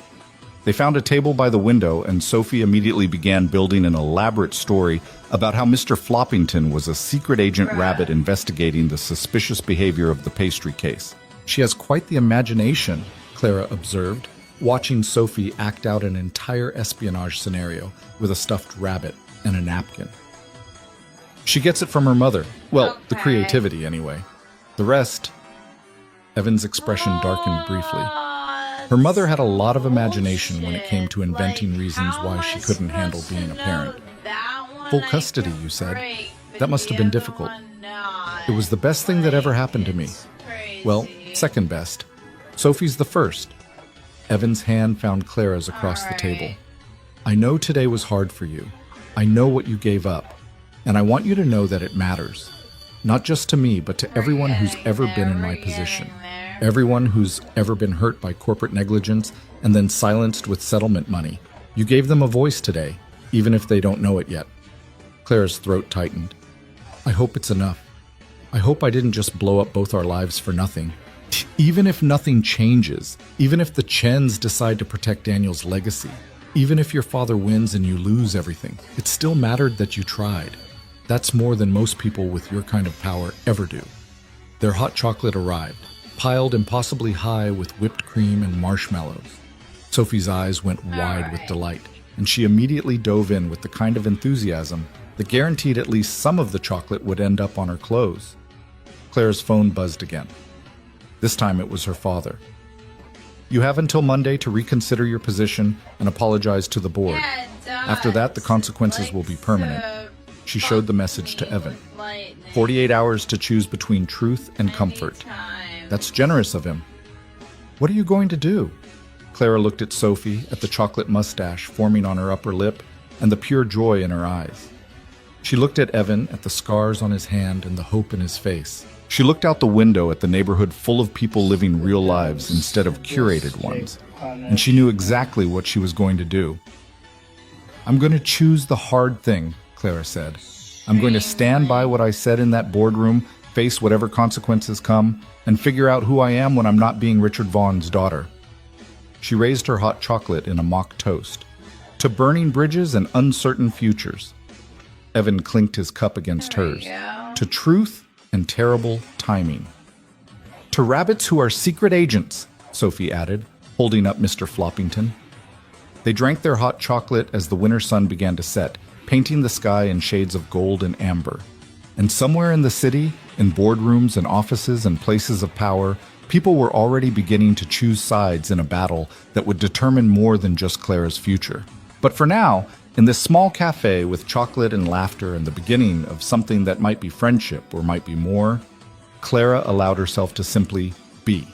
They found a table by the window, and Sophie immediately began building an elaborate story about how Mr. Floppington was a secret agent rabbit investigating the suspicious behavior of the pastry case. She has quite the imagination, Clara observed, watching Sophie act out an entire espionage scenario with a stuffed rabbit and a napkin. She gets it from her mother. Well, the creativity, anyway. The rest... Evan's expression darkened briefly. Her mother had a lot of imagination when it came to inventing reasons why she couldn't handle being a parent. Full custody, you said. That must have been difficult. It was the best thing that ever happened to me. Well, second best. Sophie's the first. Evan's hand found Clara's across the table. I know today was hard for you. I know what you gave up. And I want you to know that it matters. Not just to me, but to everyone who's ever been in my position. Everyone who's ever been hurt by corporate negligence and then silenced with settlement money. You gave them a voice today, even if they don't know it yet. Clara's throat tightened. I hope it's enough. I hope I didn't just blow up both our lives for nothing. Even if nothing changes, even if the Chens decide to protect Daniel's legacy, even if your father wins and you lose everything, it still mattered that you tried. That's more than most people with your kind of power ever do. Their hot chocolate arrived, piled impossibly high with whipped cream and marshmallows. Sophie's eyes went wide with delight, and she immediately dove in with the kind of enthusiasm that guaranteed at least some of the chocolate would end up on her clothes. Clara's phone buzzed again. This time it was her father. You have until Monday to reconsider your position and apologize to the board. After that, the consequences will be permanent. She showed the message to Evan. 48 hours to choose between truth and comfort. That's generous of him. What are you going to do? Clara looked at Sophie, at the chocolate mustache forming on her upper lip, and the pure joy in her eyes. She looked at Evan, at the scars on his hand and the hope in his face. She looked out the window at the neighborhood full of people living real lives instead of curated ones, and she knew exactly what she was going to do. I'm going to choose the hard thing, Clara said. I'm going to stand by what I said in that boardroom, face whatever consequences come, and figure out who I am when I'm not being Richard Vaughn's daughter. She raised her hot chocolate in a mock toast. To burning bridges and uncertain futures. Evan clinked his cup against hers. To truth and terrible timing. To rabbits who are secret agents, Sophie added, holding up Mr. Floppington. They drank their hot chocolate as the winter sun began to set, painting the sky in shades of gold and amber. And somewhere in the city, in boardrooms and offices and places of power, people were already beginning to choose sides in a battle that would determine more than just Clara's future. But for now, in this small cafe with chocolate and laughter and the beginning of something that might be friendship or might be more, Clara allowed herself to simply be.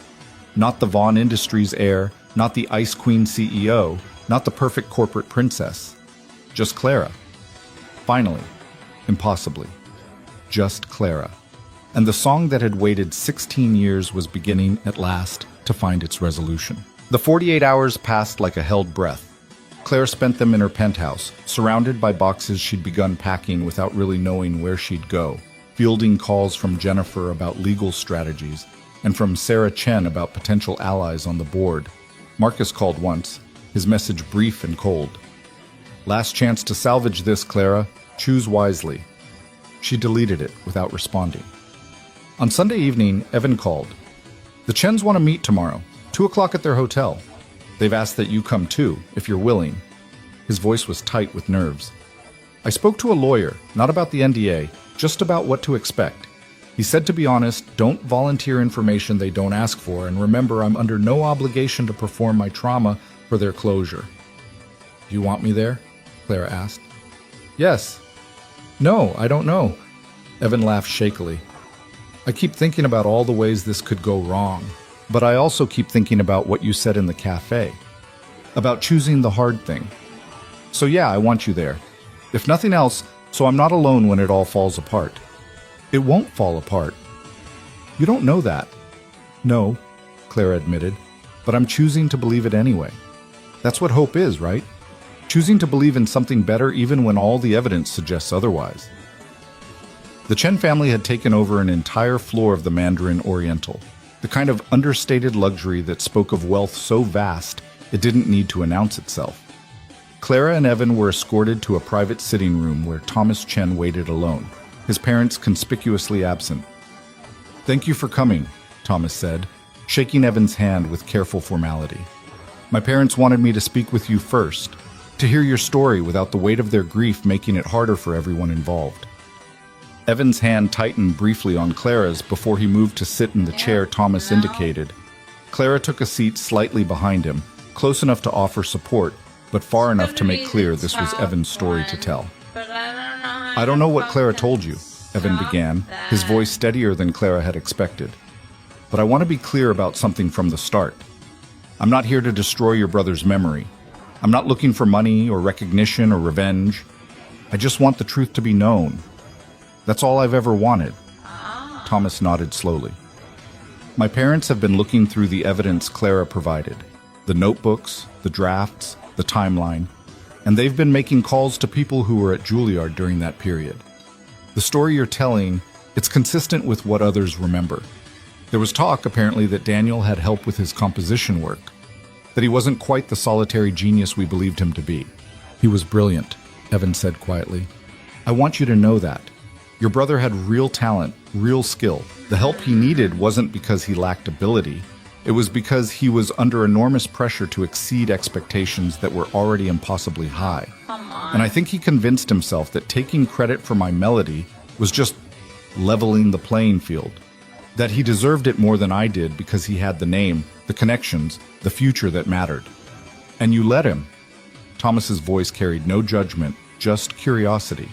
Not the Vaughn Industries heir, not the Ice Queen CEO, not the perfect corporate princess. Just Clara. Finally, impossibly, just Clara. And the song that had waited 16 years was beginning at last to find its resolution. The 48 hours passed like a held breath. Claire spent them in her penthouse, surrounded by boxes she'd begun packing without really knowing where she'd go, fielding calls from Jennifer about legal strategies, and from Sarah Chen about potential allies on the board. Marcus called once, his message brief and cold. Last chance to salvage this, Clara. Choose wisely. She deleted it without responding. On Sunday evening, Evan called. The Chens want to meet tomorrow, 2 o'clock at their hotel. They've asked that you come too, if you're willing. His voice was tight with nerves. I spoke to a lawyer, not about the NDA, just about what to expect. He said to be honest, don't volunteer information they don't ask for, and remember I'm under no obligation to perform my trauma for their closure. Do you want me there? Clara asked. Yes. No, I don't know. Evan laughed shakily. I keep thinking about all the ways this could go wrong, but I also keep thinking about what you said in the cafe, about choosing the hard thing. So yeah, I want you there. If nothing else, so I'm not alone when it all falls apart. It won't fall apart. You don't know that. No, Clara admitted, but I'm choosing to believe it anyway. That's what hope is, right? Choosing to believe in something better even when all the evidence suggests otherwise. The Chen family had taken over an entire floor of the Mandarin Oriental, the kind of understated luxury that spoke of wealth so vast it didn't need to announce itself. Clara and Evan were escorted to a private sitting room where Thomas Chen waited alone, his parents conspicuously absent. Thank you for coming, Thomas said, shaking Evan's hand with careful formality. My parents wanted me to speak with you first, to hear your story without the weight of their grief making it harder for everyone involved. Evan's hand tightened briefly on Clara's before he moved to sit in the chair Thomas indicated. Clara took a seat slightly behind him, close enough to offer support, but far enough to make clear this was Evan's story to tell. I don't know what Clara told you, Evan began, his voice steadier than Clara had expected. But I want to be clear about something from the start. I'm not here to destroy your brother's memory. I'm not looking for money or recognition or revenge. I just want the truth to be known. That's all I've ever wanted. Thomas nodded slowly. My parents have been looking through the evidence Clara provided, the notebooks, the drafts, the timeline, and they've been making calls to people who were at Juilliard during that period. The story you're telling, it's consistent with what others remember. There was talk, apparently, that Daniel had help with his composition work, that he wasn't quite the solitary genius we believed him to be. He was brilliant, Evan said quietly. I want you to know that. Your brother had real talent, real skill. The help he needed wasn't because he lacked ability. It was because he was under enormous pressure to exceed expectations that were already impossibly high. And I think he convinced himself that taking credit for my melody was just leveling the playing field. that he deserved it more than I did because he had the name, the connections, the future that mattered. And you let him. Thomas's voice carried no judgment, just curiosity.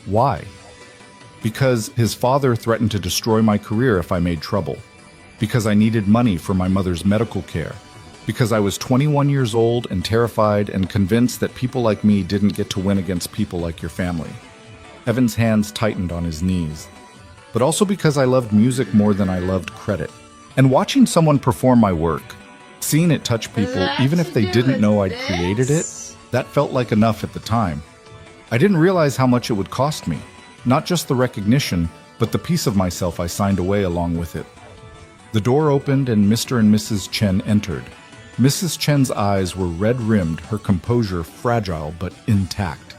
Why? Because his father threatened to destroy my career if I made trouble. Because I needed money for my mother's medical care. Because I was 21 years old and terrified and convinced that people like me didn't get to win against people like your family. Evan's hands tightened on his knees. But also because I loved music more than I loved credit. And watching someone perform my work, seeing it touch people even if they didn't know I'd created it, that felt like enough at the time. I didn't realize how much it would cost me. Not just the recognition, but the piece of myself I signed away along with it. The door opened and Mr. and Mrs. Chen entered. Mrs. Chen's eyes were red-rimmed, her composure fragile but intact.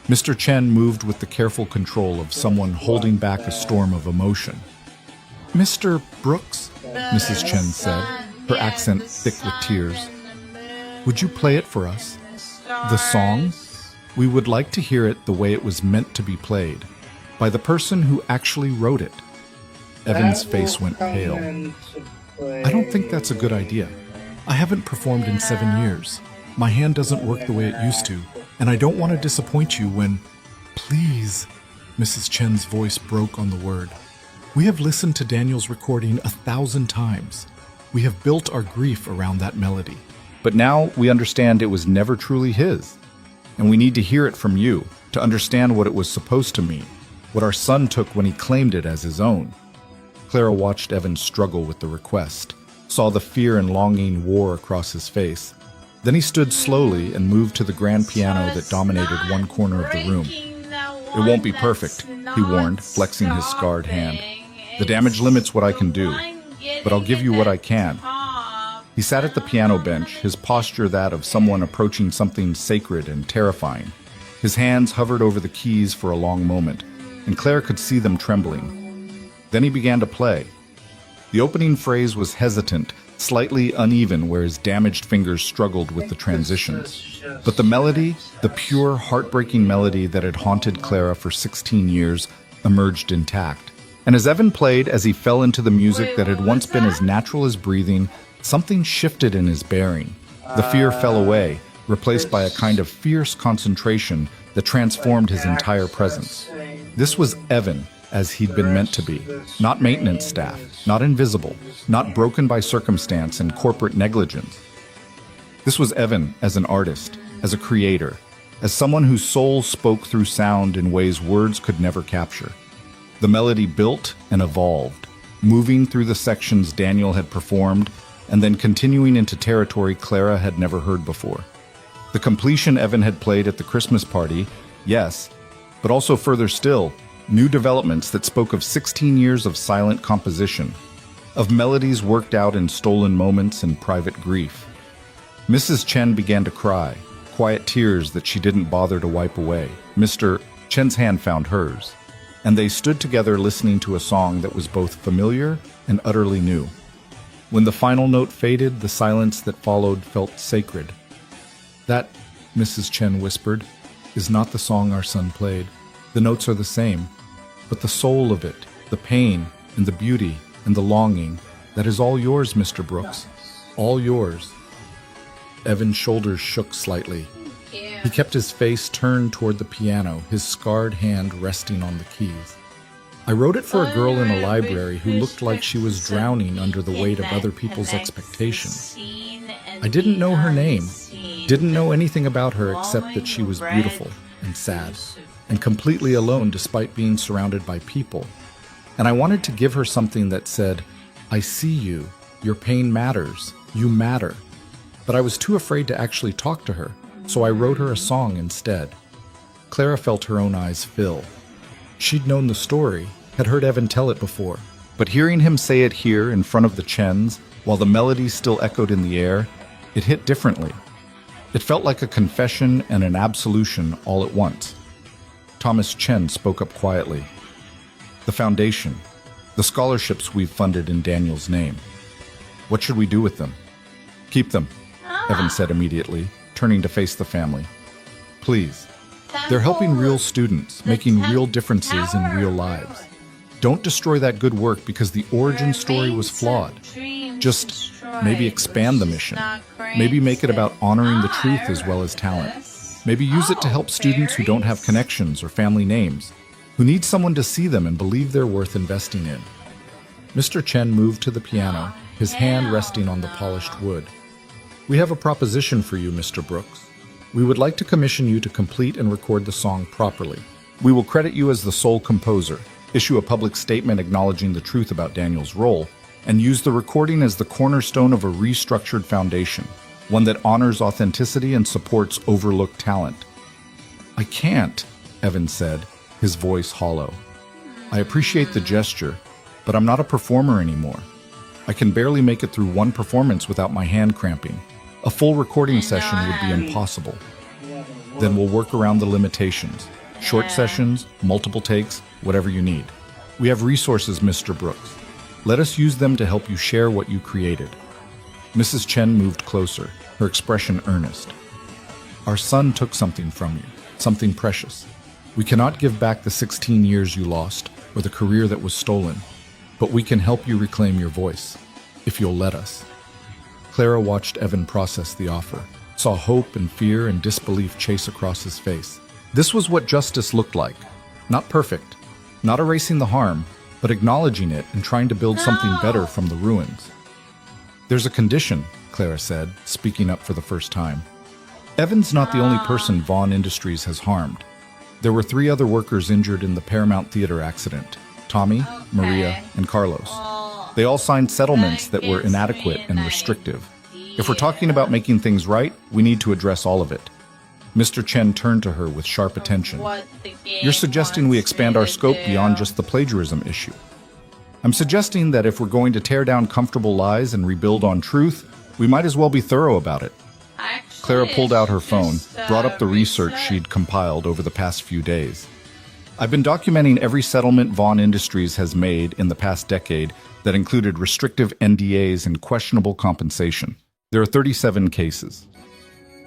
Mr. Chen moved with the careful control of someone holding back a storm of emotion. "Mr. Brooks," Mrs. Chen said, her accent thick with tears, "would you play it for us? The song? We would like to hear it the way it was meant to be played, by the person who actually wrote it." Evan's face went pale. "I don't think that's a good idea. I haven't performed in 7 years. My hand doesn't work the way it used to, and I don't want to disappoint you when—" "Please," Mrs. Chen's voice broke on the word. "We have listened to Daniel's recording 1,000 times. We have built our grief around that melody. But now we understand it was never truly his. And we need to hear it from you, to understand what it was supposed to mean, what our son took when he claimed it as his own." Clara watched Evan struggle with the request, saw the fear and longing war across his face. Then he stood slowly and moved to the grand piano that dominated one corner of the room. "It won't be perfect," he warned, flexing his scarred hand. "The damage limits what I can do, but I'll give you what I can." He sat at the piano bench, his posture that of someone approaching something sacred and terrifying. His hands hovered over the keys for a long moment, and Claire could see them trembling. Then he began to play. The opening phrase was hesitant, slightly uneven where his damaged fingers struggled with the transitions. But the melody, the pure, heartbreaking melody that had haunted Clara for 16 years, emerged intact. And as Evan played, as he fell into the music that had once been as natural as breathing, something shifted in his bearing. The fear fell away, replaced by a kind of fierce concentration that transformed his entire presence. This was Evan, as he'd been meant to be. Not maintenance staff, not invisible, not broken by circumstance and corporate negligence. This was Evan as an artist, as a creator, as someone whose soul spoke through sound in ways words could never capture. The melody built and evolved, moving through the sections Daniel had performed and then continuing into territory Clara had never heard before. The completion Evan had played at the Christmas party, yes, but also further still, new developments that spoke of 16 years of silent composition, of melodies worked out in stolen moments and private grief. Mrs. Chen began to cry, quiet tears that she didn't bother to wipe away. Mr. Chen's hand found hers, and they stood together listening to a song that was both familiar and utterly new. When the final note faded, the silence that followed felt sacred. "That," Mrs. Chen whispered, "is not the song our son played. The notes are the same, but the soul of it, the pain and the beauty and the longing, that is all yours, Mr. Brooks. All yours." Evan's shoulders shook slightly. He kept his face turned toward the piano, his scarred hand resting on the keys. "I wrote it for a girl in a library who looked like she was drowning under the weight of other people's expectations. I didn't know her name, didn't know anything about her except that she was beautiful and sad, and completely alone despite being surrounded by people. And I wanted to give her something that said, 'I see you, your pain matters, you matter.' But I was too afraid to actually talk to her, so I wrote her a song instead." Clara felt her own eyes fill. She'd known the story, had heard Evan tell it before, but hearing him say it here in front of the Chens, while the melody still echoed in the air, it hit differently. It felt like a confession and an absolution all at once. Thomas Chen spoke up quietly. "The foundation, the scholarships we've funded in Daniel's name. What should we do with them?" "Keep them," Evan said immediately, turning to face the family. "Please. They're helping real students, making real differences in real lives. Don't destroy that good work because the origin story was flawed. Just maybe expand the mission. Maybe make it about honoring the truth as well as talent. Maybe use it to help students who don't have connections or family names, who need someone to see them and believe they're worth investing in. Mr. Chen moved to the piano, his hand resting on the polished wood. We have a proposition for you, Mr. Brooks. We would like to commission you to complete and record the song properly. We will credit you as the sole composer, issue a public statement acknowledging the truth about Daniel's role, and use the recording as the cornerstone of a restructured foundation, one that honors authenticity and supports overlooked talent. I can't, Evan said, his voice hollow. I appreciate the gesture, but I'm not a performer anymore. I can barely make it through one performance without my hand cramping. A full recording session would be impossible. Then we'll work around the limitations. Short sessions, multiple takes, whatever you need. We have resources, Mr. Brooks. Let us use them to help you share what you created. Mrs. Chen moved closer, her expression earnest. Our son took something from you, something precious. We cannot give back the 16 years you lost or the career that was stolen, but we can help you reclaim your voice, if you'll let us. Clara watched Evan process the offer, saw hope and fear and disbelief chase across his face. This was what justice looked like. Not perfect, not erasing the harm, but acknowledging it and trying to build something better from the ruins. There's a condition, Clara said, speaking up for the first time. Evan's not the only person Vaughn Industries has harmed. There were 3 other workers injured in the Paramount Theater accident: Tommy, Maria, and Carlos. They all signed settlements that were inadequate and restrictive. If we're talking about making things right, we need to address all of it. Mr. Chen turned to her with sharp attention. You're suggesting we expand our scope beyond just the plagiarism issue. I'm suggesting that if we're going to tear down comfortable lies and rebuild on truth, we might as well be thorough about it. Clara pulled out her phone, brought up the research she'd compiled over the past few days. I've been documenting every settlement Vaughn Industries has made in the past decade that included restrictive NDAs and questionable compensation. There are 37 cases.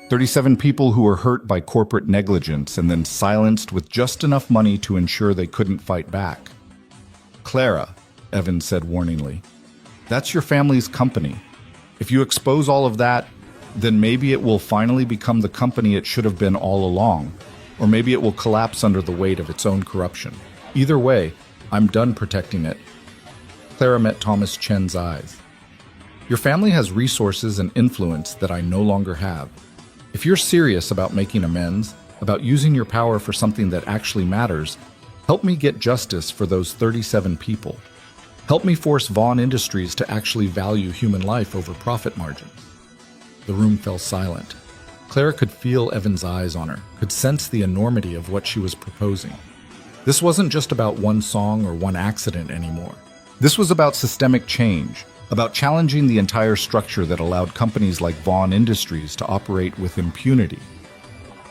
37 people who were hurt by corporate negligence and then silenced with just enough money to ensure they couldn't fight back. Clara, Evan said warningly, that's your family's company. If you expose all of that, then maybe it will finally become the company it should have been all along, or maybe it will collapse under the weight of its own corruption. Either way, I'm done protecting it. Clara met Thomas Chen's eyes. Your family has resources and influence that I no longer have. If you're serious about making amends, about using your power for something that actually matters, help me get justice for those 37 people. Help me force Vaughn Industries to actually value human life over profit margins. The room fell silent. Clara could feel Evan's eyes on her, could sense the enormity of what she was proposing. This wasn't just about one song or one accident anymore. This was about systemic change, about challenging the entire structure that allowed companies like Vaughn Industries to operate with impunity.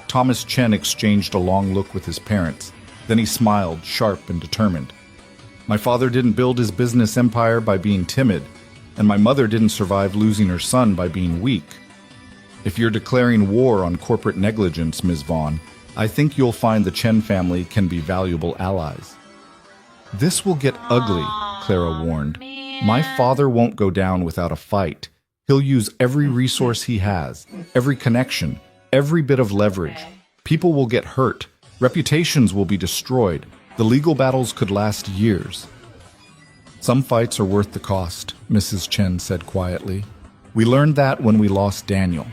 Thomas Chen exchanged a long look with his parents. Then he smiled, sharp and determined. My father didn't build his business empire by being timid, and my mother didn't survive losing her son by being weak. If you're declaring war on corporate negligence, Ms. Vaughn, I think you'll find the Chen family can be valuable allies. This will get ugly, Clara warned. My father won't go down without a fight. He'll use every resource he has, every connection, every bit of leverage. People will get hurt. Reputations will be destroyed. The legal battles could last years. Some fights are worth the cost, Mrs. Chen said quietly. We learned that when we lost Daniel.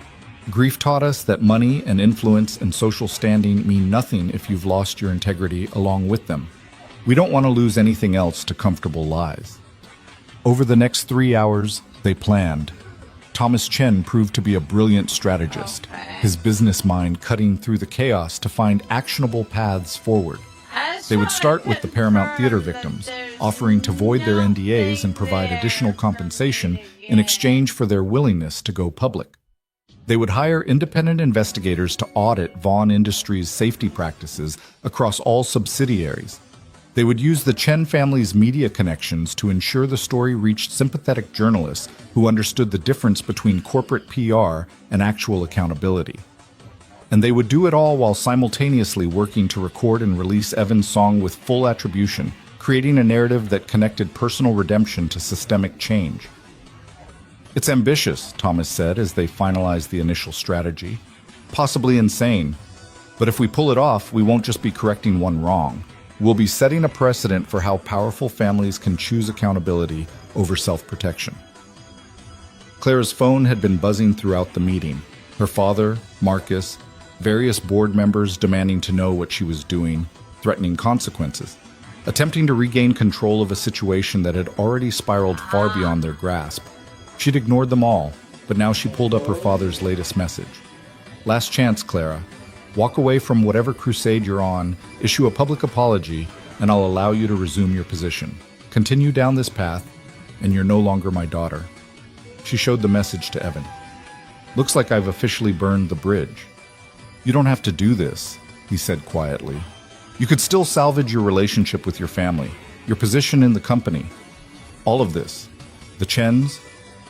Grief taught us that money and influence and social standing mean nothing if you've lost your integrity along with them. We don't want to lose anything else to comfortable lies. Over the next 3 hours, they planned. Thomas Chen proved to be a brilliant strategist, his business mind cutting through the chaos to find actionable paths forward. They would start with the Paramount Theater victims, offering to void their NDAs and provide additional compensation in exchange for their willingness to go public. They would hire independent investigators to audit Vaughn Industries' safety practices across all subsidiaries. They would use the Chen family's media connections to ensure the story reached sympathetic journalists who understood the difference between corporate PR and actual accountability. And they would do it all while simultaneously working to record and release Evan's song with full attribution, creating a narrative that connected personal redemption to systemic change. It's ambitious, Thomas said as they finalized the initial strategy. Possibly insane. But if we pull it off, we won't just be correcting one wrong. We'll be setting a precedent for how powerful families can choose accountability over self-protection. Clara's phone had been buzzing throughout the meeting. Her father, Marcus, various board members demanding to know what she was doing, threatening consequences, attempting to regain control of a situation that had already spiraled far beyond their grasp. She'd ignored them all, but now she pulled up her father's latest message. Last chance, Clara. Walk away from whatever crusade you're on, issue a public apology, and I'll allow you to resume your position. Continue down this path, and you're no longer my daughter. She showed the message to Evan. Looks like I've officially burned the bridge. You don't have to do this, he said quietly. You could still salvage your relationship with your family, your position in the company. All of this, the Chens,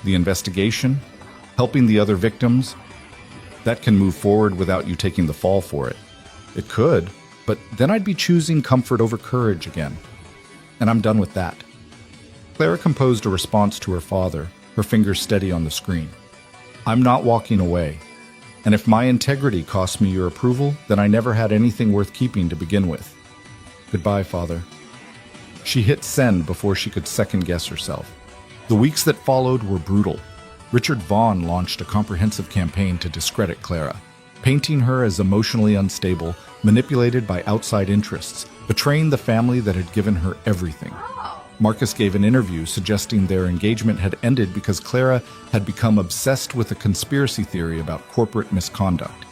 the investigation, helping the other victims, that can move forward without you taking the fall for it. It could, but then I'd be choosing comfort over courage again. And I'm done with that. Clara composed a response to her father, her fingers steady on the screen. I'm not walking away. And if my integrity costs me your approval, then I never had anything worth keeping to begin with. Goodbye, Father. She hit send before she could second-guess herself. The weeks that followed were brutal. Richard Vaughn launched a comprehensive campaign to discredit Clara, painting her as emotionally unstable, manipulated by outside interests, betraying the family that had given her everything. Marcus gave an interview suggesting their engagement had ended because Clara had become obsessed with a conspiracy theory about corporate misconduct.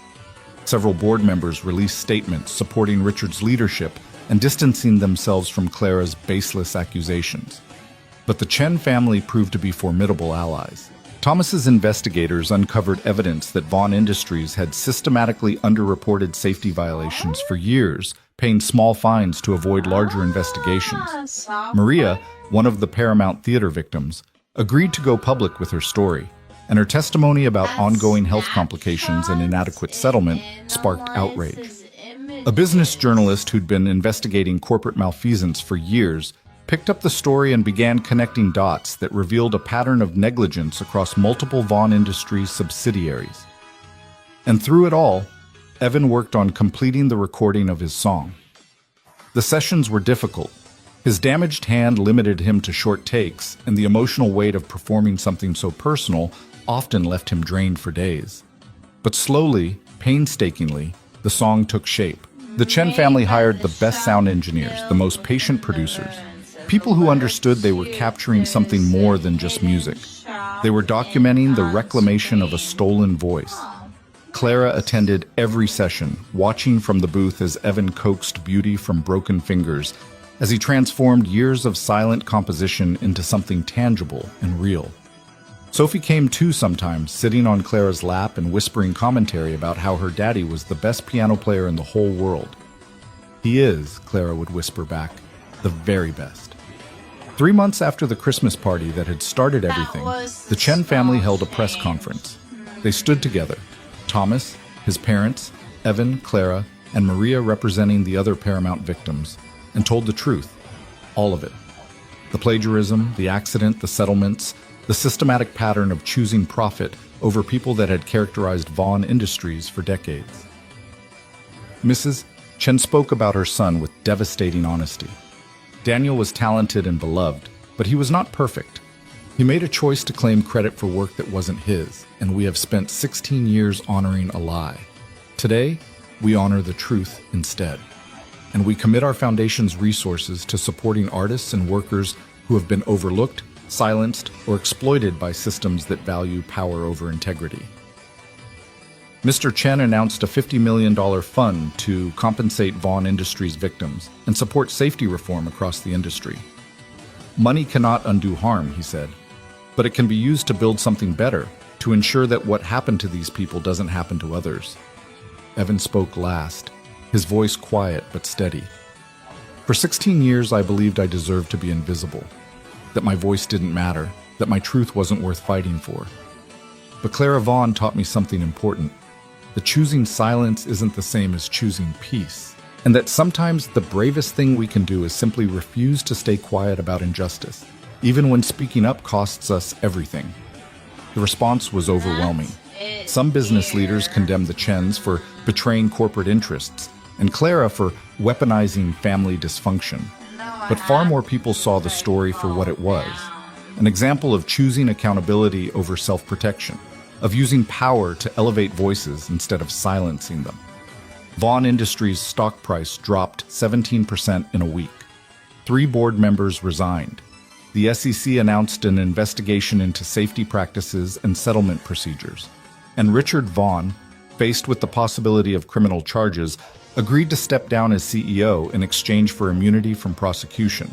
Several board members released statements supporting Richard's leadership and distancing themselves from Clara's baseless accusations. But the Chen family proved to be formidable allies. Thomas's investigators uncovered evidence that Vaughn Industries had systematically underreported safety violations for years, paying small fines to avoid larger investigations. Maria, one of the Paramount Theater victims, agreed to go public with her story, and her testimony about ongoing health complications and inadequate settlement sparked outrage. A business journalist who'd been investigating corporate malfeasance for years picked up the story and began connecting dots that revealed a pattern of negligence across multiple Vaughn Industries subsidiaries. And through it all, Evan worked on completing the recording of his song. The sessions were difficult. His damaged hand limited him to short takes, and the emotional weight of performing something so personal often left him drained for days. But slowly, painstakingly, the song took shape. The Chen family hired the best sound engineers, the most patient producers, people who understood they were capturing something more than just music. They were documenting the reclamation of a stolen voice. Clara attended every session, watching from the booth as Evan coaxed beauty from broken fingers, as he transformed years of silent composition into something tangible and real. Sophie came too sometimes, sitting on Clara's lap and whispering commentary about how her daddy was the best piano player in the whole world. He is, Clara would whisper back, the very best. 3 months after the Christmas party that had started everything, the Chen family held a press conference. They stood together, Thomas, his parents, Evan, Clara, and Maria representing the other Paramount victims, and told the truth, all of it. The plagiarism, the accident, the settlements, the systematic pattern of choosing profit over people that had characterized Vaughn Industries for decades. Mrs. Chen spoke about her son with devastating honesty. Daniel was talented and beloved, but he was not perfect. He made a choice to claim credit for work that wasn't his, and we have spent 16 years honoring a lie. Today, we honor the truth instead. And we commit our foundation's resources to supporting artists and workers who have been overlooked, silenced, or exploited by systems that value power over integrity. Mr. Chen announced a $50 million fund to compensate Vaughn Industries victims and support safety reform across the industry. Money cannot undo harm, he said, but it can be used to build something better, to ensure that what happened to these people doesn't happen to others. Evan spoke last, his voice quiet but steady. For 16 years, I believed I deserved to be invisible, that my voice didn't matter, that my truth wasn't worth fighting for. But Clara Vaughn taught me something important. That choosing silence isn't the same as choosing peace. and that sometimes the bravest thing we can do is simply refuse to stay quiet about injustice, even when speaking up costs us everything. The response was overwhelming. Some business leaders condemned the Chens for betraying corporate interests, and Clara for weaponizing family dysfunction. But far more people saw the story for what it was, an example of choosing accountability over self-protection, of using power to elevate voices instead of silencing them. Vaughn Industries' stock price dropped 17% in a week. 3 board members resigned. The SEC announced an investigation into safety practices and settlement procedures. And Richard Vaughn, faced with the possibility of criminal charges, agreed to step down as CEO in exchange for immunity from prosecution.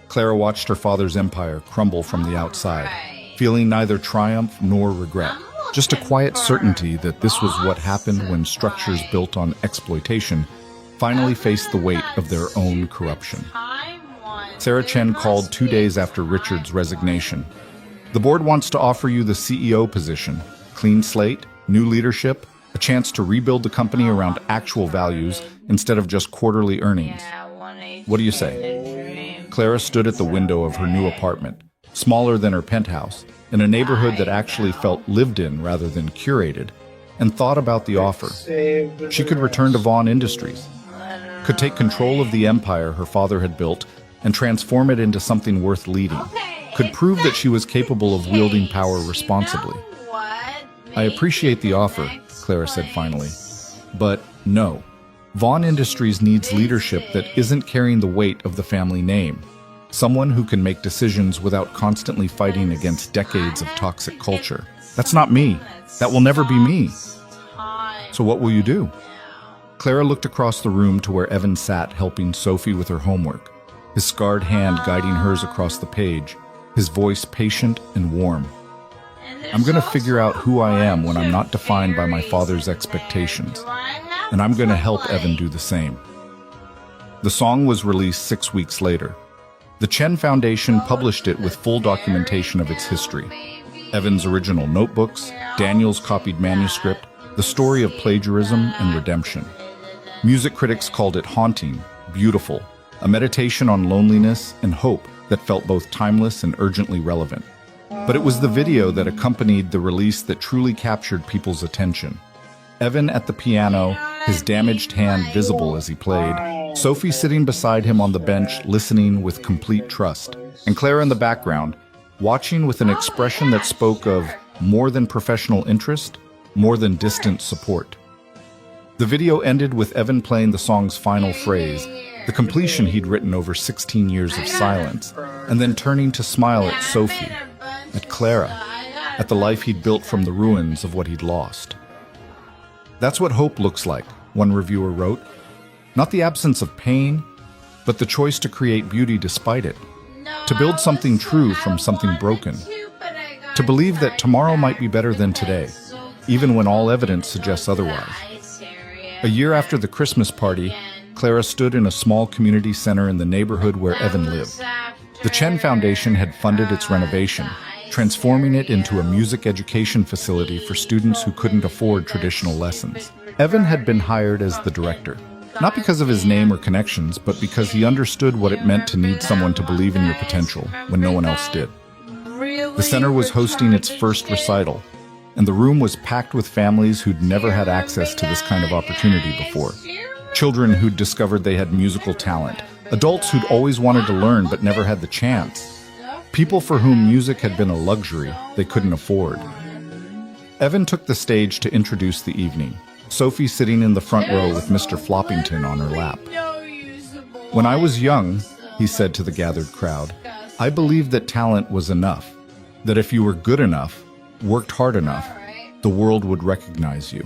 Clara watched her father's empire crumble from the outside, feeling neither triumph nor regret. Just a quiet certainty that this was what happened when structures built on exploitation finally faced the weight of their own corruption. Sarah Chen called 2 days after Richard's resignation. The board wants to offer you the CEO position. Clean slate, new leadership, a chance to rebuild the company around actual values instead of just quarterly earnings. What do you say? Clara stood at the window of her new apartment, smaller than her penthouse, in a neighborhood that actually felt lived in rather than curated, and thought about the offer. She could return to Vaughn Industries, could take control of the empire her father had built and transform it into something worth leading, could prove that she was capable of wielding power responsibly. I appreciate the offer, Clara said finally, but no. Vaughn Industries needs leadership that isn't carrying the weight of the family name. Someone who can make decisions without constantly fighting against decades of toxic culture. That's not me. That will never be me. So what will you do? Clara looked across the room to where Evan sat helping Sophie with her homework, his scarred hand guiding hers across the page, his voice patient and warm. I'm going to figure out who I am when I'm not defined by my father's expectations, and I'm going to help Evan do the same. The song was released 6 weeks later. The Chen Foundation published it with full documentation of its history. Evan's original notebooks, Daniel's copied manuscript, the story of plagiarism and redemption. Music critics called it haunting, beautiful, a meditation on loneliness and hope that felt both timeless and urgently relevant. But it was the video that accompanied the release that truly captured people's attention. Evan at the piano, his damaged hand visible as he played, Sophie sitting beside him on the bench listening with complete trust, and Clara in the background, watching with an expression that spoke of more than professional interest, more than distant support. The video ended with Evan playing the song's final phrase, the completion he'd written over 16 years of silence, and then turning to smile at Sophie, at Clara, at the life he'd built from the ruins of what he'd lost. That's what hope looks like, one reviewer wrote. Not the absence of pain, but the choice to create beauty despite it, to build something true from something broken, to believe that tomorrow might be better than today, even when all evidence suggests otherwise. A year after the Christmas party, Clara stood in a small community center in the neighborhood where Evan lived. The Chen Foundation had funded its renovation, transforming it into a music education facility for students who couldn't afford traditional lessons. Evan had been hired as the director, not because of his name or connections, but because he understood what it meant to need someone to believe in your potential when no one else did. The center was hosting its first recital, and the room was packed with families who'd never had access to this kind of opportunity before. Children who'd discovered they had musical talent, adults who'd always wanted to learn but never had the chance, people for whom music had been a luxury they couldn't afford. Evan took the stage to introduce the evening, Sophie sitting in the front row with Mr. Floppington on her lap. When I was young, he said to the gathered crowd, I believed that talent was enough, that if you were good enough, worked hard enough, the world would recognize you.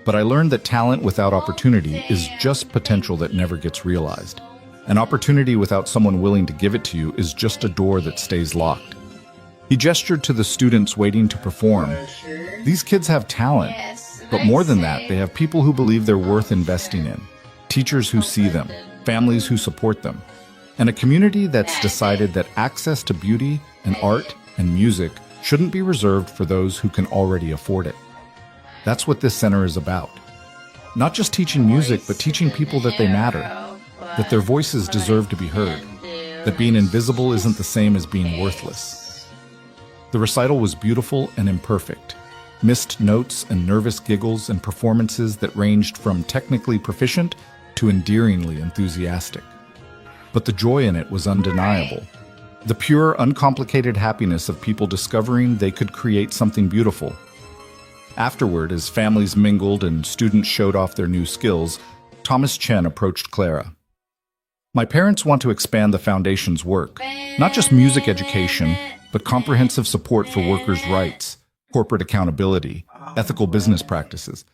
But I learned that talent without opportunity is just potential that never gets realized. An opportunity without someone willing to give it to you is just a door that stays locked. He gestured to the students waiting to perform. These kids have talent, but more than that, they have people who believe they're worth investing in, teachers who see them, families who support them, and a community that's decided that access to beauty and art and music shouldn't be reserved for those who can already afford it. That's what this center is about. Not just teaching music, but teaching people that they matter, that their voices deserve to be heard, that being invisible isn't the same as being worthless. The recital was beautiful and imperfect. Missed notes and nervous giggles and performances that ranged from technically proficient to endearingly enthusiastic. But the joy in it was undeniable. The pure, uncomplicated happiness of people discovering they could create something beautiful. Afterward, as families mingled and students showed off their new skills, Thomas Chen approached Clara. My parents want to expand the Foundation's work, not just music education, but comprehensive support for workers' rights, corporate accountability, ethical business practices.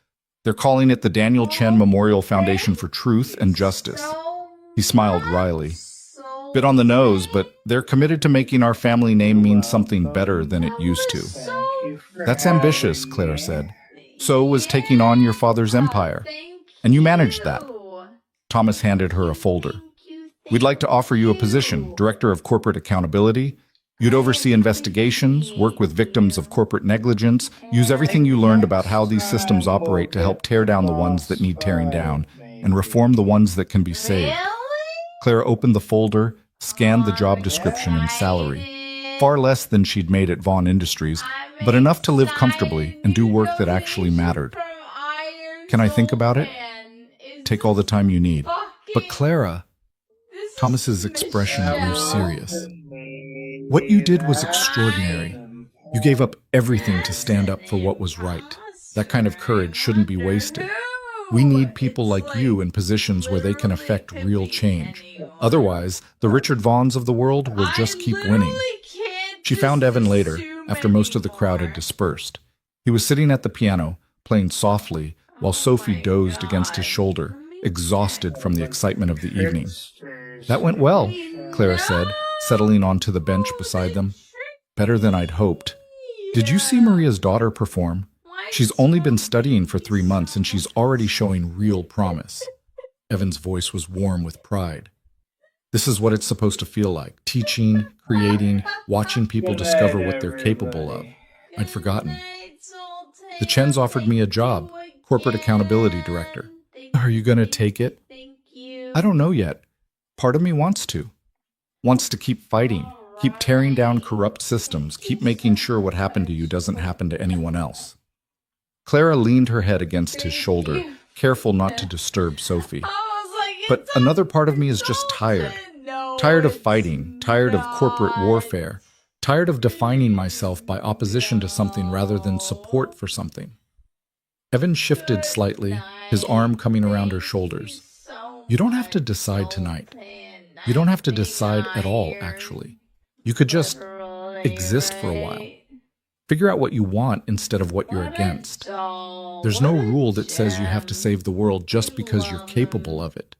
They're calling it the Daniel Chen Memorial Foundation for Truth and Justice. He smiled wryly. Bit on the nose, but they're committed to making our family name mean something better than it used to. That's ambitious, Clara said. So was taking on your father's empire. And you managed that. Thomas handed her a folder. We'd like to offer you a position, Director of Corporate Accountability. You'd oversee investigations, work with victims of corporate negligence, use everything you learned about how these systems operate to help tear down the ones that need tearing down, and reform the ones that can be saved. Clara opened the folder, scanned the job description and salary. Far less than she'd made at Vaughn Industries, but enough to live comfortably and do work that actually mattered. Can I think about it? Take all the time you need. But Clara, Thomas's expression grew serious. What you did was extraordinary. You gave up everything to stand up for what was right. That kind of courage shouldn't be wasted. We need people like you in positions where they can affect real change. Otherwise, the Richard Vaughns of the world will just keep winning. She found Evan later, after most of the crowd had dispersed. He was sitting at the piano, playing softly, while Sophie dozed against his shoulder, exhausted from the excitement of the evening. That went well, Clara said, settling onto the bench beside them. Better than I'd hoped. Did you see Maria's daughter perform? She's only been studying for 3 months and she's already showing real promise. Evan's voice was warm with pride. This is what it's supposed to feel like, teaching, creating, watching people discover what they're capable of. I'd forgotten. The Chens offered me a job, Corporate Accountability Director. Are you going to take it? I don't know yet. Part of me wants to. Wants to keep fighting, keep tearing down corrupt systems, keep making sure what happened to you doesn't happen to anyone else. Clara leaned her head against his shoulder, careful not to disturb Sophie. But another part of me is just tired. Tired of fighting, tired of corporate warfare, tired of defining myself by opposition to something rather than support for something. Evan shifted slightly, his arm coming around her shoulders. You don't have to decide tonight. You don't have to decide at all, actually. You could just exist for a while. Figure out what you want instead of what you're against. There's no rule that says you have to save the world just because you're capable of it.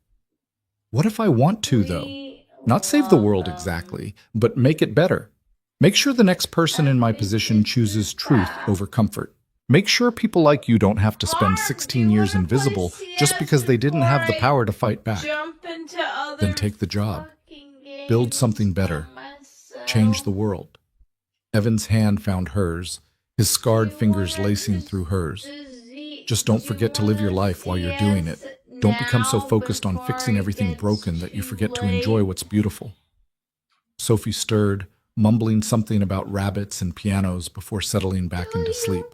What if I want to, though? Not save the world exactly, but make it better. Make sure the next person in my position chooses truth over comfort. Make sure people like you don't have to spend 16 years invisible just because they didn't have the power to fight back. Then take the job. Build something better. Change the world. Evan's hand found hers, his scarred fingers lacing through hers. Just don't forget to live your life while you're doing it. Don't become so focused on fixing everything broken that you forget to enjoy what's beautiful. Sophie stirred, mumbling something about rabbits and pianos before settling back into sleep.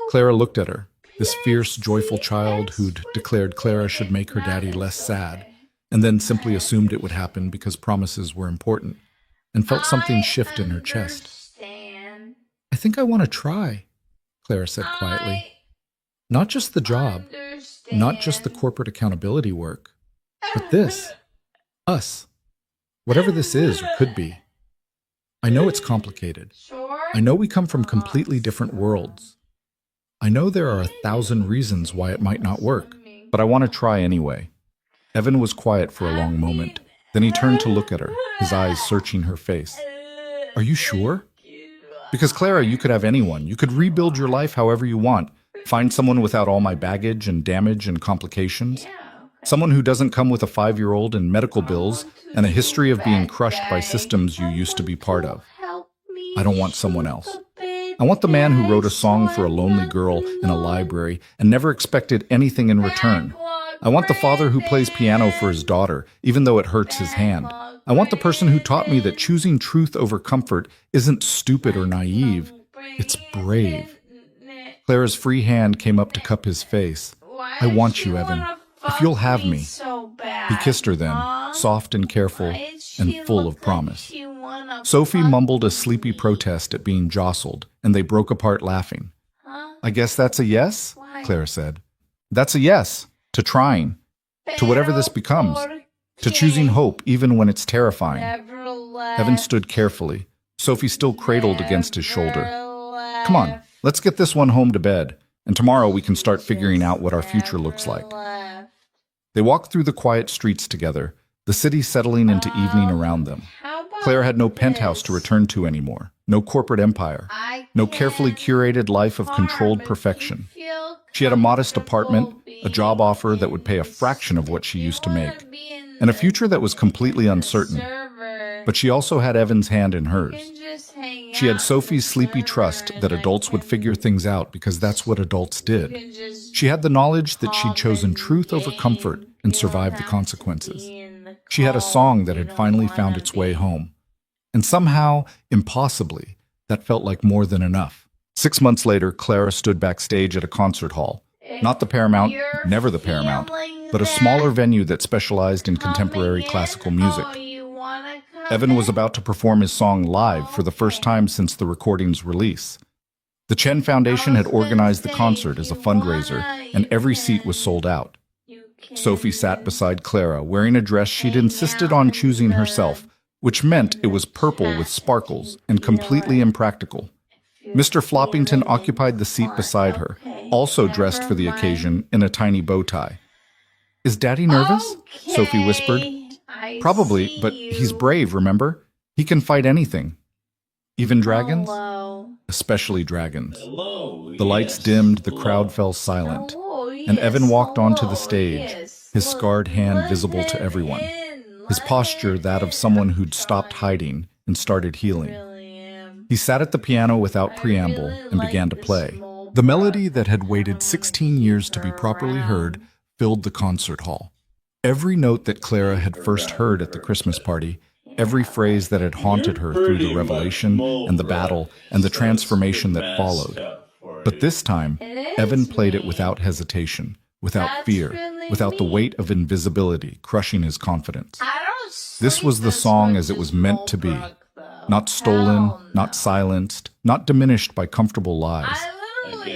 Clara looked at her, this fierce, joyful child who'd declared Clara should make her daddy less sad, and then simply assumed it would happen because promises were important, and felt something shift in her chest. I think I want to try, Clara said quietly. Not just the job, not just the corporate accountability work, but this, us, whatever this is or could be. I know it's complicated. I know we come from completely different worlds. I know there are 1,000 reasons why it might not work, but I want to try anyway. Evan was quiet for a long moment. Then he turned to look at her, his eyes searching her face. Are you sure? Because Clara, you could have anyone. You could rebuild your life however you want. Find someone without all my baggage and damage and complications. Someone who doesn't come with a 5-year-old and medical bills and a history of being crushed by systems you used to be part of. I don't want someone else. I want the man who wrote a song for a lonely girl in a library and never expected anything in return. I want the father who plays piano for his daughter, even though it hurts his hand. I want the person who taught me that choosing truth over comfort isn't stupid or naive. It's brave. Clara's free hand came up to cup his face. I want you, Evan, if you'll have me. He kissed her then, soft and careful and full of promise. Sophie mumbled a sleepy protest at being jostled, and they broke apart laughing. I guess that's a yes, Clara said. That's a yes, to trying, to whatever this becomes, to choosing hope even when it's terrifying. Evan stood carefully, Sophie still cradled against his shoulder. Come on, let's get this one home to bed, and tomorrow we can start figuring out what our future looks like. They walked through the quiet streets together, the city settling into evening around them. Clara had no penthouse to return to anymore, no corporate empire, no carefully curated life of controlled perfection. She had a modest apartment, a job offer that would pay a fraction of what she used to make, and a future that was completely uncertain. But she also had Evan's hand in hers. She had Sophie's sleepy trust that adults would figure things out because that's what adults did. She had the knowledge that she'd chosen truth over comfort and survived the consequences. She had a song that had finally found its way home. And somehow, impossibly, that felt like more than enough. 6 months later, Clara stood backstage at a concert hall. Not the Paramount, never the Paramount, but a smaller venue that specialized in contemporary classical music. Evan was about to perform his song live for the first time since the recording's release. The Chen Foundation had organized the concert as a fundraiser, and every seat was sold out. Sophie sat beside Clara, wearing a dress she'd insisted on choosing herself, which meant it was purple with sparkles and completely impractical. Mr. Floppington occupied the seat beside her, also dressed for the occasion in a tiny bow tie. Is Daddy nervous? Sophie whispered. Probably, but he's brave, remember? He can fight anything. Even dragons? Especially dragons. The lights dimmed, the crowd fell silent, and Evan walked onto the stage, his scarred hand visible to everyone, his posture that of someone who'd stopped hiding and started healing. He sat at the piano without preamble and began to play. The melody that had waited 16 years to be properly heard filled the concert hall. Every note that Clara had first heard at the Christmas party, every phrase that had haunted her through the revelation and the battle and the transformation that followed. But this time, Evan played it without hesitation, without fear, without the weight of invisibility crushing his confidence. This was the song as it was meant to be. Not stolen, not silenced, not diminished by comfortable lies.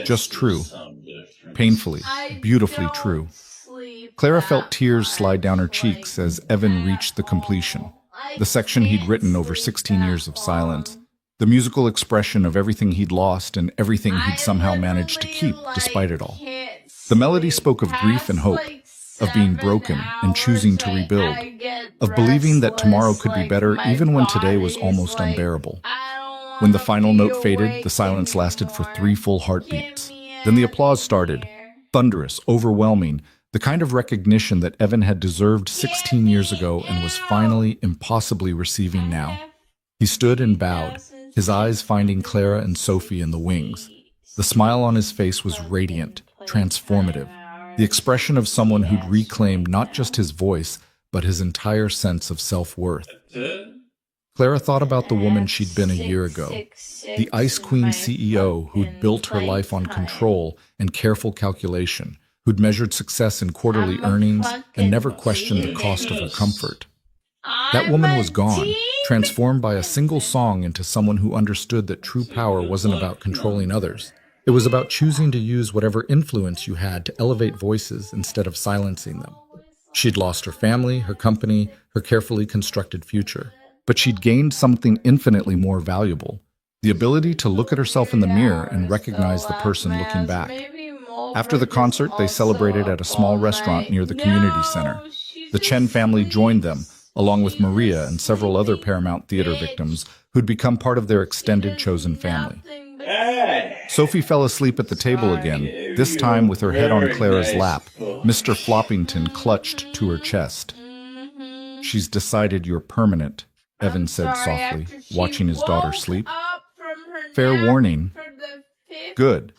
Just true. Painfully, beautifully true. Clara felt tears slide down her cheeks as Evan reached the completion, the section he'd written over 16 years of silence, the musical expression of everything he'd lost and everything he'd somehow managed to keep despite it all. The melody spoke of grief and hope, of being broken and choosing to rebuild, of believing that tomorrow could be better even when today was almost unbearable. When the final note faded, the silence lasted for 3 full heartbeats. Then the applause started, thunderous, overwhelming, the kind of recognition that Evan had deserved 16 years ago and was finally impossibly receiving now. He stood and bowed, his eyes finding Clara and Sophie in the wings. The smile on his face was radiant, transformative, the expression of someone who'd reclaimed not just his voice, but his entire sense of self-worth. Clara thought about the woman she'd been a year ago, the Ice Queen CEO who'd built her life on control and careful calculation, who'd measured success in quarterly earnings and never questioned the cost of her comfort. That woman was gone, transformed by a single song into someone who understood that true power wasn't about controlling others. It was about choosing to use whatever influence you had to elevate voices instead of silencing them. She'd lost her family, her company, her carefully constructed future. But she'd gained something infinitely more valuable, the ability to look at herself in the mirror and recognize the person looking back. After the concert, they celebrated at a small restaurant near the community center. The Chen family joined them, along with Maria and several other Paramount Theater victims who'd become part of their extended chosen family. Sophie fell asleep at the table again, this time with her head on Clara's lap. Mr. Floppington clutched to her chest. She's decided you're permanent, Evan said softly, watching his daughter sleep. Fair warning, Good,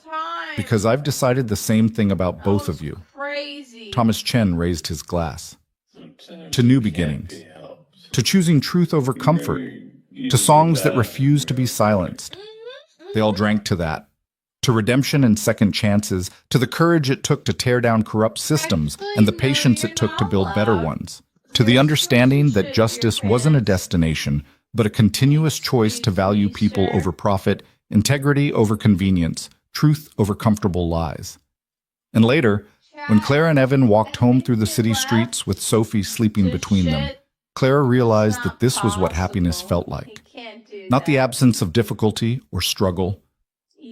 because I've decided the same thing about both of you. Crazy. Thomas Chen raised his glass. To new beginnings. To choosing truth over comfort. To songs that refuse to be silenced. They all drank to that. To redemption and second chances, to the courage it took to tear down corrupt systems and the patience it took to build better ones. To the understanding that justice wasn't a destination, but a continuous choice to value people over profit, integrity over convenience, truth over comfortable lies. And later, when Clara and Evan walked home through the city streets with Sophie sleeping between them, Clara realized that this was what happiness felt like. Not the absence of difficulty or struggle,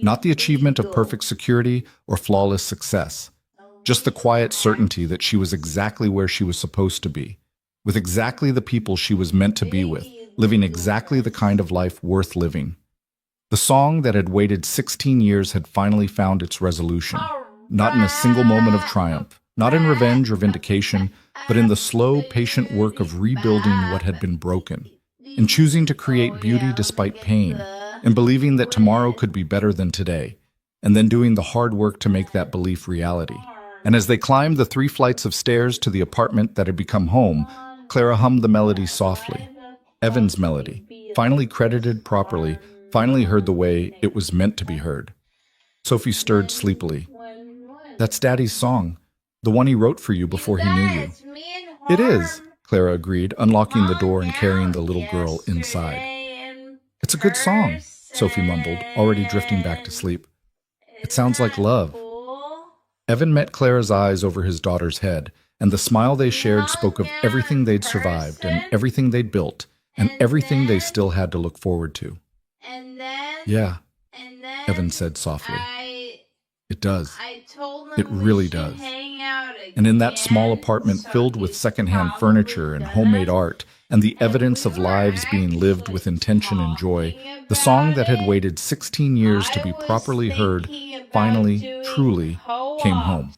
not the achievement of perfect security or flawless success, just the quiet certainty that she was exactly where she was supposed to be, with exactly the people she was meant to be with, living exactly the kind of life worth living. The song that had waited 16 years had finally found its resolution, not in a single moment of triumph, not in revenge or vindication, but in the slow, patient work of rebuilding what had been broken, in choosing to create beauty despite pain, in believing that tomorrow could be better than today, and then doing the hard work to make that belief reality. And as they climbed the 3 flights of stairs to the apartment that had become home, Clara hummed the melody softly. Evan's melody, finally credited properly, finally heard the way it was meant to be heard. Sophie stirred sleepily. That's Daddy's song, the one he wrote for you before he knew you. It is, Clara agreed, unlocking the door and carrying the little girl inside. It's a good song, Sophie mumbled, already drifting back to sleep. It sounds like love. Evan met Clara's eyes over his daughter's head, and the smile they shared spoke of everything they'd survived and everything they'd built and everything they still had to look forward to. Yeah, Evan said softly. It does. It really does. And in that small apartment filled with secondhand furniture and homemade art, and the evidence of lives being lived with intention and joy, the song that had waited 16 years to be properly heard finally, truly came home.